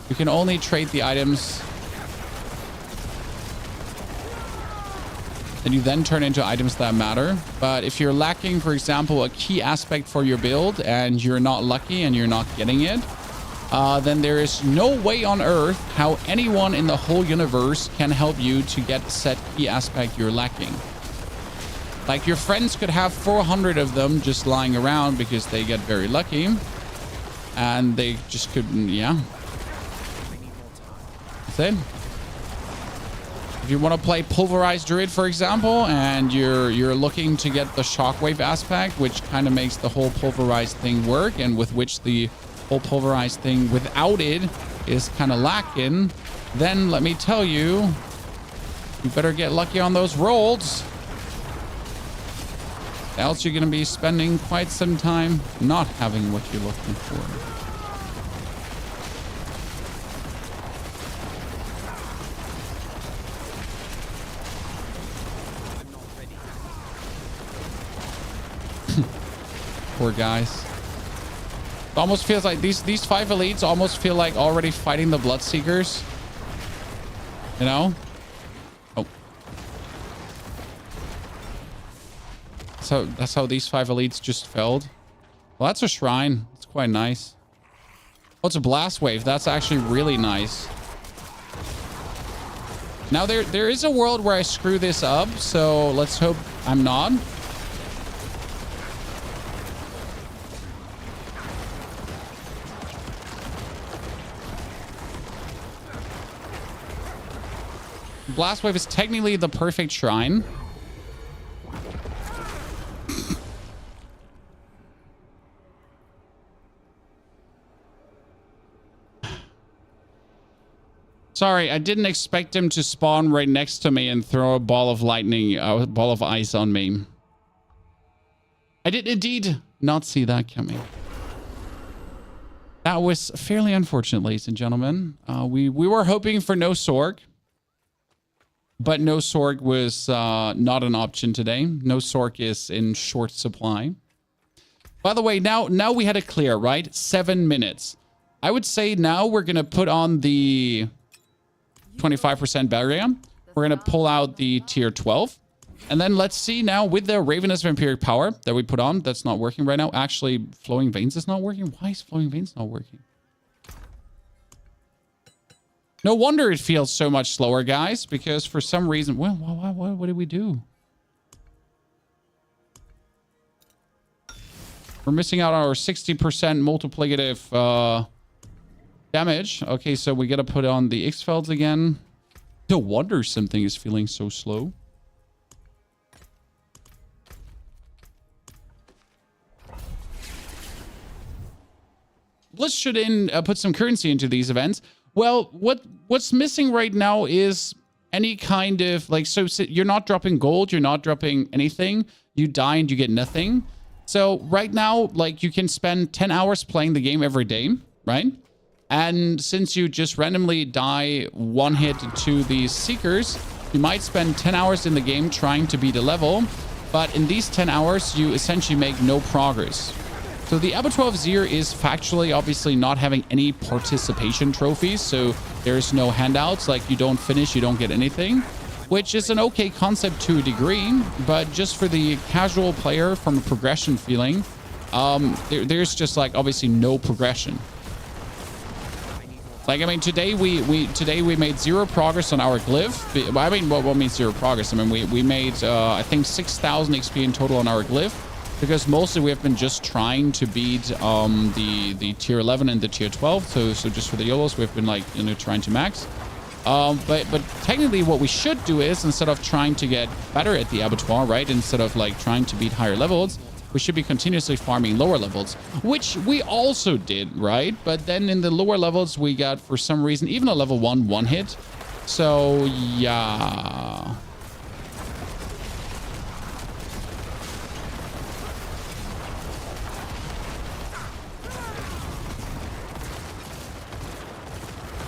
You can only trade the items that you then turn into items that matter. But if you're lacking, for example, a key aspect for your build and you're not lucky and you're not getting it, then there is no way on earth how anyone in the whole universe can help you to get said key aspect you're lacking. Like, your friends could have 400 of them just lying around because they get very lucky and they just couldn't, yeah. That's it. If you want to play Pulverized Druid, for example, and you're looking to get the Shockwave aspect, which kind of makes the whole Pulverized thing work, and with which the whole Pulverized thing without it is kind of lacking, then let me tell you, you better get lucky on those rolls. Else you're going to be spending quite some time not having what you're looking for. Poor guys. It almost feels like these 5 elites almost feel like already fighting the Bloodseekers. You know? Oh. So that's how these 5 elites just failed. Well, that's a shrine. It's quite nice. Oh, it's a blast wave. That's actually really nice. Now there is a world where I screw this up, so let's hope I'm not. Blast wave is technically the perfect shrine. Sorry, I didn't expect him to spawn right next to me and throw a ball of lightning, a ball of ice on me. I did indeed not see that coming. That was fairly unfortunate, ladies and gentlemen. We were hoping for no Sorg. But no Sorg was not an option today. No Sorg is in short supply. By the way, now we had it clear, right? 7 minutes. I would say now we're going to put on the 25% barrier. We're going to pull out the tier 12. And then let's see now with the Ravenous Vampiric power that we put on. That's not working right now. Actually, Flowing Veins is not working. Why is Flowing Veins not working? No wonder it feels so much slower, guys, because for some reason... Well, what did we do? We're missing out on our 60% multiplicative damage. Okay, so we got to put on the X-Felds again. No wonder something is feeling so slow. Let's should put some currency into these events. Well, what's missing right now is any kind of like, so you're not dropping gold, you're not dropping anything. You die and you get nothing. So right now, like you can spend 10 hours playing the game every day, right? And since you just randomly die one hit to these Seekers, you might spend 10 hours in the game trying to beat a level. But in these 10 hours, you essentially make no progress. So the Abattoir of Zir is factually obviously not having any participation trophies. So there's no handouts, like you don't finish, you don't get anything, which is an okay concept to a degree. But just for the casual player from a progression feeling, there's just like obviously no progression. Like, I mean, today we made 0 progress on our Glyph. I mean, what means 0 progress? I mean, we made, I think 6,000 XP in total on our Glyph. Because mostly we have been just trying to beat the tier 11 and the tier 12. So just for the YOLOs, we've been like, you know, trying to max. But technically what we should do is, instead of trying to get better at the Abattoir, right? Instead of like trying to beat higher levels, we should be continuously farming lower levels, which we also did, right? But then in the lower levels, we got, for some reason, even a level 1 hit. So yeah.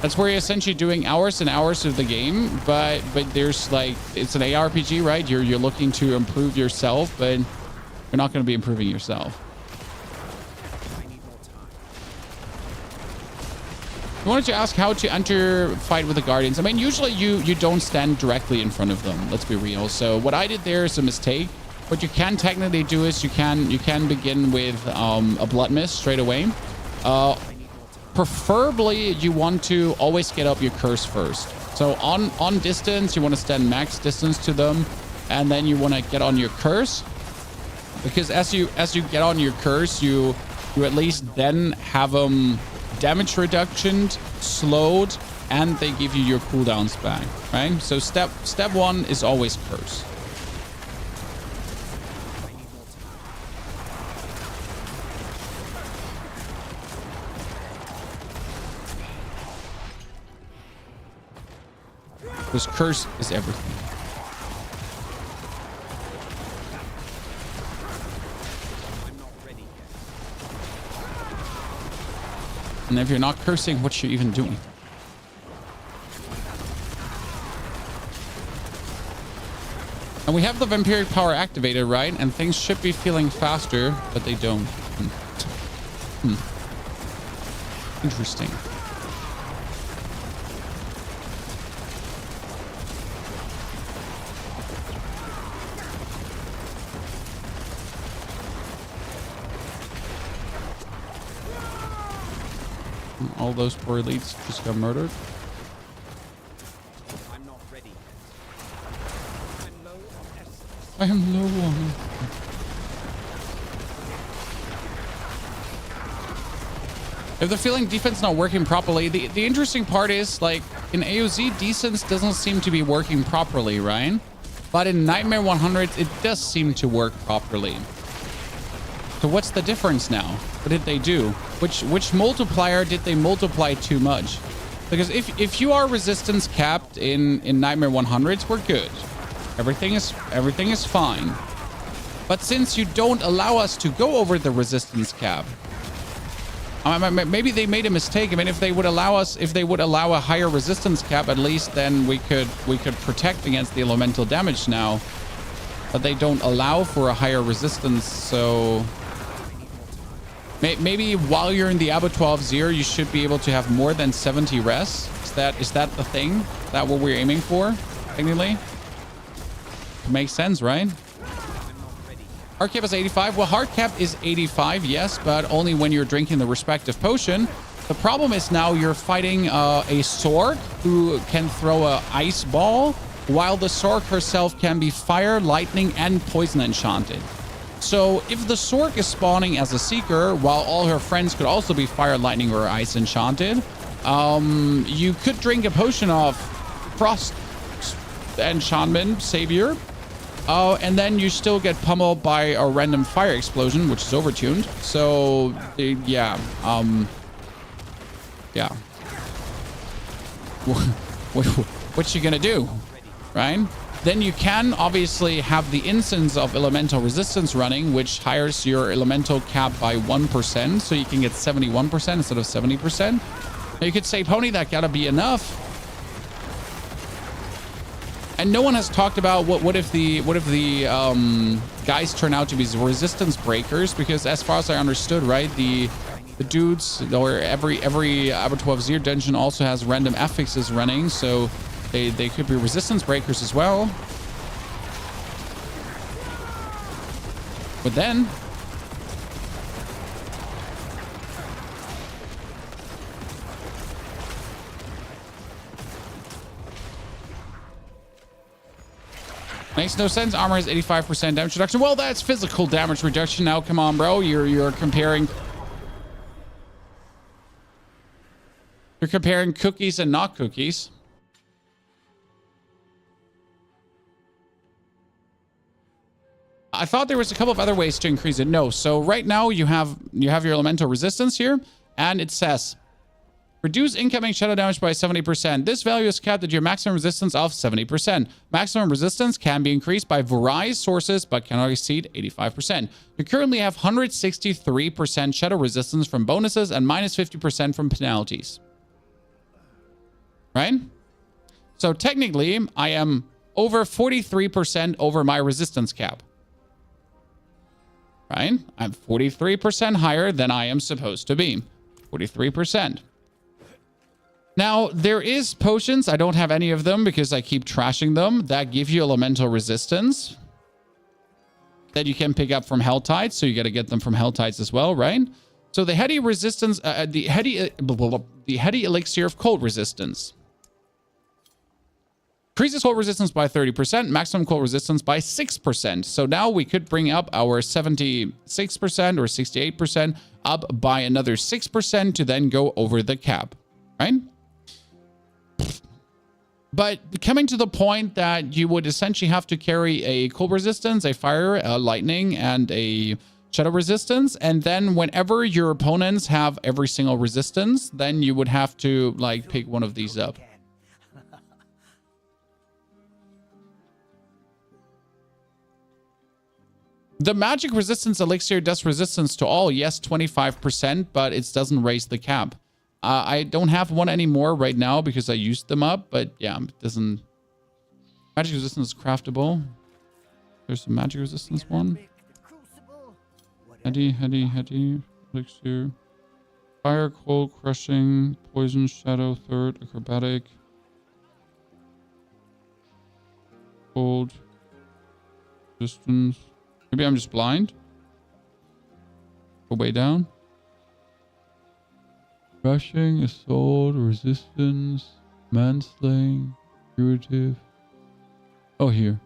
That's where you're essentially doing hours and hours of the game, but there's like, it's an ARPG, right? You're looking to improve yourself, but you're not going to be improving yourself. I wanted to ask how to enter fight with the Guardians. I mean, usually you don't stand directly in front of them. Let's be real. So what I did there is a mistake. What you can technically do is you can begin with a Blood Mist straight away. Preferably, you want to always get up your curse first. So on distance, you want to stand max distance to them, and then you want to get on your curse. Because as you get on your curse, you at least then have them damage reduction, slowed, and they give you your cooldowns back, right? So step 1 is always curse. Because curse is everything. And if you're not cursing, what you're even doing? And we have the Vampiric power activated, right? And things should be feeling faster, but they don't. Interesting. All those poor elites just got murdered. I'm not ready yet. I'm low on essence. I am low on. If they're feeling defense not working properly, the interesting part is, like, in AOZ, defense doesn't seem to be working properly, right? But in Nightmare 100, it does seem to work properly. So what's the difference now? What did they do? Which multiplier did they multiply too much? Because if you are resistance capped in Nightmare 100s, we're good. Everything is fine. But since you don't allow us to go over the resistance cap, maybe they made a mistake. I mean, if they would allow a higher resistance cap, at least then we could protect against the elemental damage now. But they don't allow for a higher resistance, so maybe while you're in the Diablo 12-0, you should be able to have more than 70 res. Is that the thing? Is that what we're aiming for, technically? It makes sense, right? Hard cap is 85. Well, hard cap is 85, yes, but only when you're drinking the respective potion. The problem is now you're fighting a Sork who can throw a ice ball, while the Sork herself can be fire, lightning, and poison enchanted. So if the Sork is spawning as a Seeker, while all her friends could also be fire, lightning, or ice enchanted, you could drink a potion of Frost Enchantment Savior, and then you still get pummeled by a random fire explosion, which is overtuned. So, yeah. Yeah. What you gonna do, right? Then you can obviously have the instance of elemental resistance running, which hires your elemental cap by 1%, so you can get 71% instead of 70%. Now you could say, Pony, that gotta be enough. And no one has talked about what if the guys turn out to be resistance breakers, because as far as I understood, right, the dudes, or every Diablo 12-0 dungeon also has random affixes running, so they could be resistance breakers as well. But then makes no sense. Armor has 85% damage reduction. Well, that's physical damage reduction. Now, come on, bro. You're comparing cookies and not cookies. I thought there was a couple of other ways to increase it. No. So right now you have your elemental resistance here, and it says reduce incoming shadow damage by 70%. This value is capped at your maximum resistance of 70%. Maximum resistance can be increased by various sources, but cannot exceed 85%. You currently have 163% shadow resistance from bonuses and minus 50% from penalties. Right? So technically, I am over 43% over my resistance cap. Right? I'm 43% higher than I am supposed to be. 43%. Now, there is potions. I don't have any of them because I keep trashing them, that give you elemental resistance that you can pick up from Helltides. So you got to get them from Helltides as well, right? So the heady resistance, the heady elixir of cold resistance. Increases cold resistance by 30%, maximum cold resistance by 6%. So now we could bring up our 76% or 68% up by another 6% to then go over the cap, right? But coming to the point that you would essentially have to carry a cold resistance, a fire, a lightning, and a shadow resistance. And then whenever your opponents have every single resistance, then you would have to like pick one of these up. The magic resistance elixir does resistance to all. Yes, 25%, but it doesn't raise the cap. I don't have one anymore right now because I used them up, but yeah, it doesn't... Magic resistance is craftable. There's a magic resistance one. Heady, elixir. Fire, cold, crushing, poison, shadow, third, acrobatic. Cold. Resistance. Maybe I'm just blind. Go way down. Rushing, assault, resistance, manslaying, curative. Oh, here.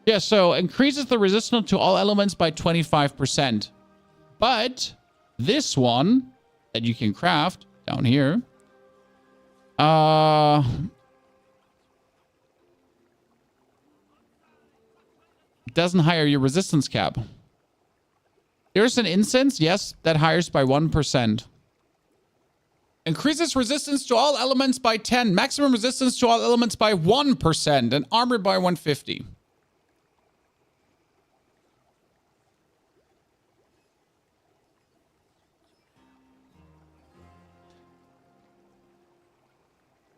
Yeah, so increases the resistance to all elements by 25%. But this one that you can craft down here, doesn't higher your resistance cap. There's an instance, yes, that hires by 1%. Increases resistance to all elements by 10. Maximum resistance to all elements by 1%. And armor by 150.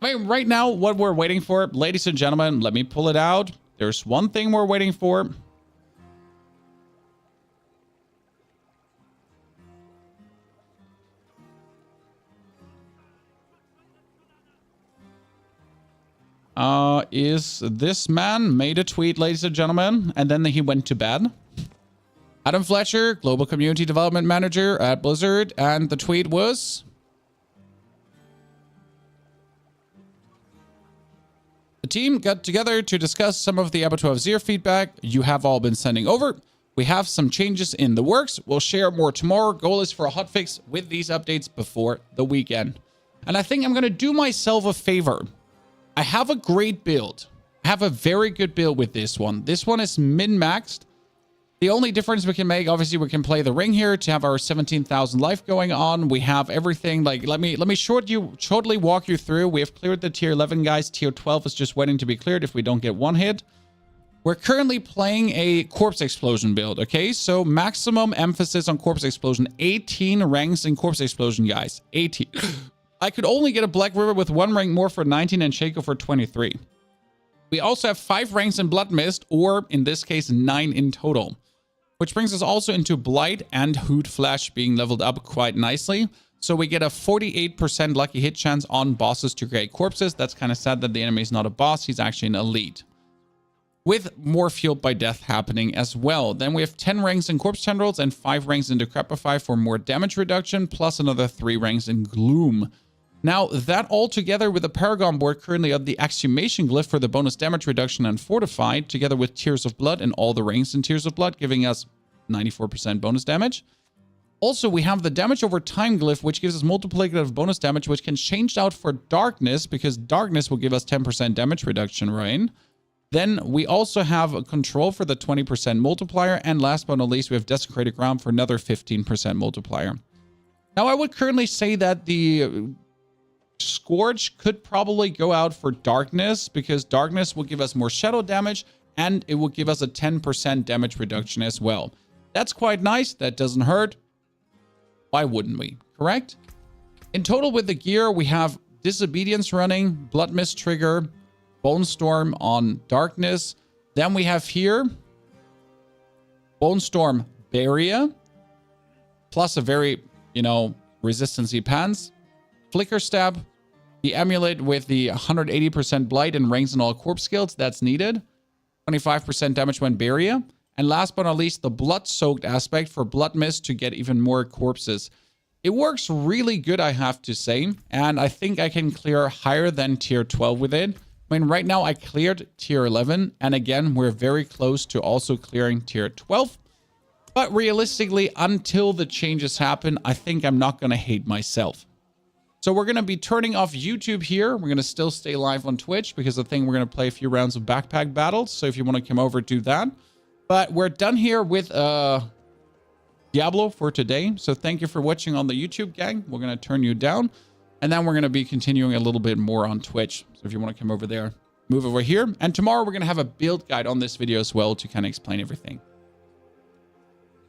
I mean, right now, what we're waiting for, ladies and gentlemen, let me pull it out. There's one thing we're waiting for. Is this man made a tweet, ladies and gentlemen, and then he went to bed. Adam Fletcher, Global Community Development Manager at Blizzard, and the tweet was... The team got together to discuss some of the Abattoir of Zir feedback you have all been sending over. We have some changes in the works. We'll share more tomorrow. Goal is for a hotfix with these updates before the weekend. And I think I'm going to do myself a favor. I have a great build. I have a very good build with this one. This one is min-maxed. The only difference we can make, obviously, we can play the ring here to have our 17,000 life going on. We have everything. Like, let me shortly walk you through. We have cleared the tier 11 guys. Tier 12 is just waiting to be cleared if we don't get one hit. We're currently playing a Corpse Explosion build, okay? So maximum emphasis on Corpse Explosion. 18 ranks in Corpse Explosion, guys. 18. I could only get a Black River with 1 rank more for 19 and Shaco for 23. We also have 5 ranks in Blood Mist, or in this case, 9 in total. Which brings us also into Blight and Hoot Flash being leveled up quite nicely. So we get a 48% lucky hit chance on bosses to create corpses. That's kind of sad that the enemy is not a boss. He's actually an elite. With more Fueled by Death happening as well. Then we have 10 ranks in Corpse Tendrils and 5 ranks in Decrepify for more damage reduction, plus another 3 ranks in Gloom. Now, that all together with the Paragon board currently of the Exhumation Glyph for the bonus damage reduction and Fortified, together with Tears of Blood and all the ranks in Tears of Blood, giving us 94% bonus damage. Also, we have the Damage Over Time Glyph, which gives us multiplicative bonus damage, which can change out for Darkness, because Darkness will give us 10% damage reduction, right? Then we also have a Control for the 20% multiplier, and last but not least, we have Desecrated Ground for another 15% multiplier. Now, I would currently say that the Scourge could probably go out for Darkness, because Darkness will give us more shadow damage and it will give us a 10% damage reduction as well. That's quite nice. That doesn't hurt. Why wouldn't we? Correct? In total with the gear, we have Disobedience running, Blood Mist trigger, Bone Storm on Darkness. Then we have here Bone Storm Barrier, plus a very, resistancy pants. Flicker Stab, the Amulet with the 180% Blight and ranks in all corpse skills, that's needed. 25% damage when Barrier. And last but not least, the Blood-Soaked aspect for Blood Mist to get even more corpses. It works really good, I have to say. And I think I can clear higher than tier 12 with it. I mean, right now I cleared tier 11. And again, we're very close to also clearing tier 12. But realistically, until the changes happen, I think I'm not going to hate myself. So we're going to be turning off YouTube here. We're going to still stay live on Twitch because I think we're going to play a few rounds of backpack battles. So if you want to come over, do that. But we're done here with Diablo for today. So thank you for watching on the YouTube, gang. We're going to turn you down. And then we're going to be continuing a little bit more on Twitch. So if you want to come over there, move over here. And tomorrow we're going to have a build guide on this video as well to kind of explain everything.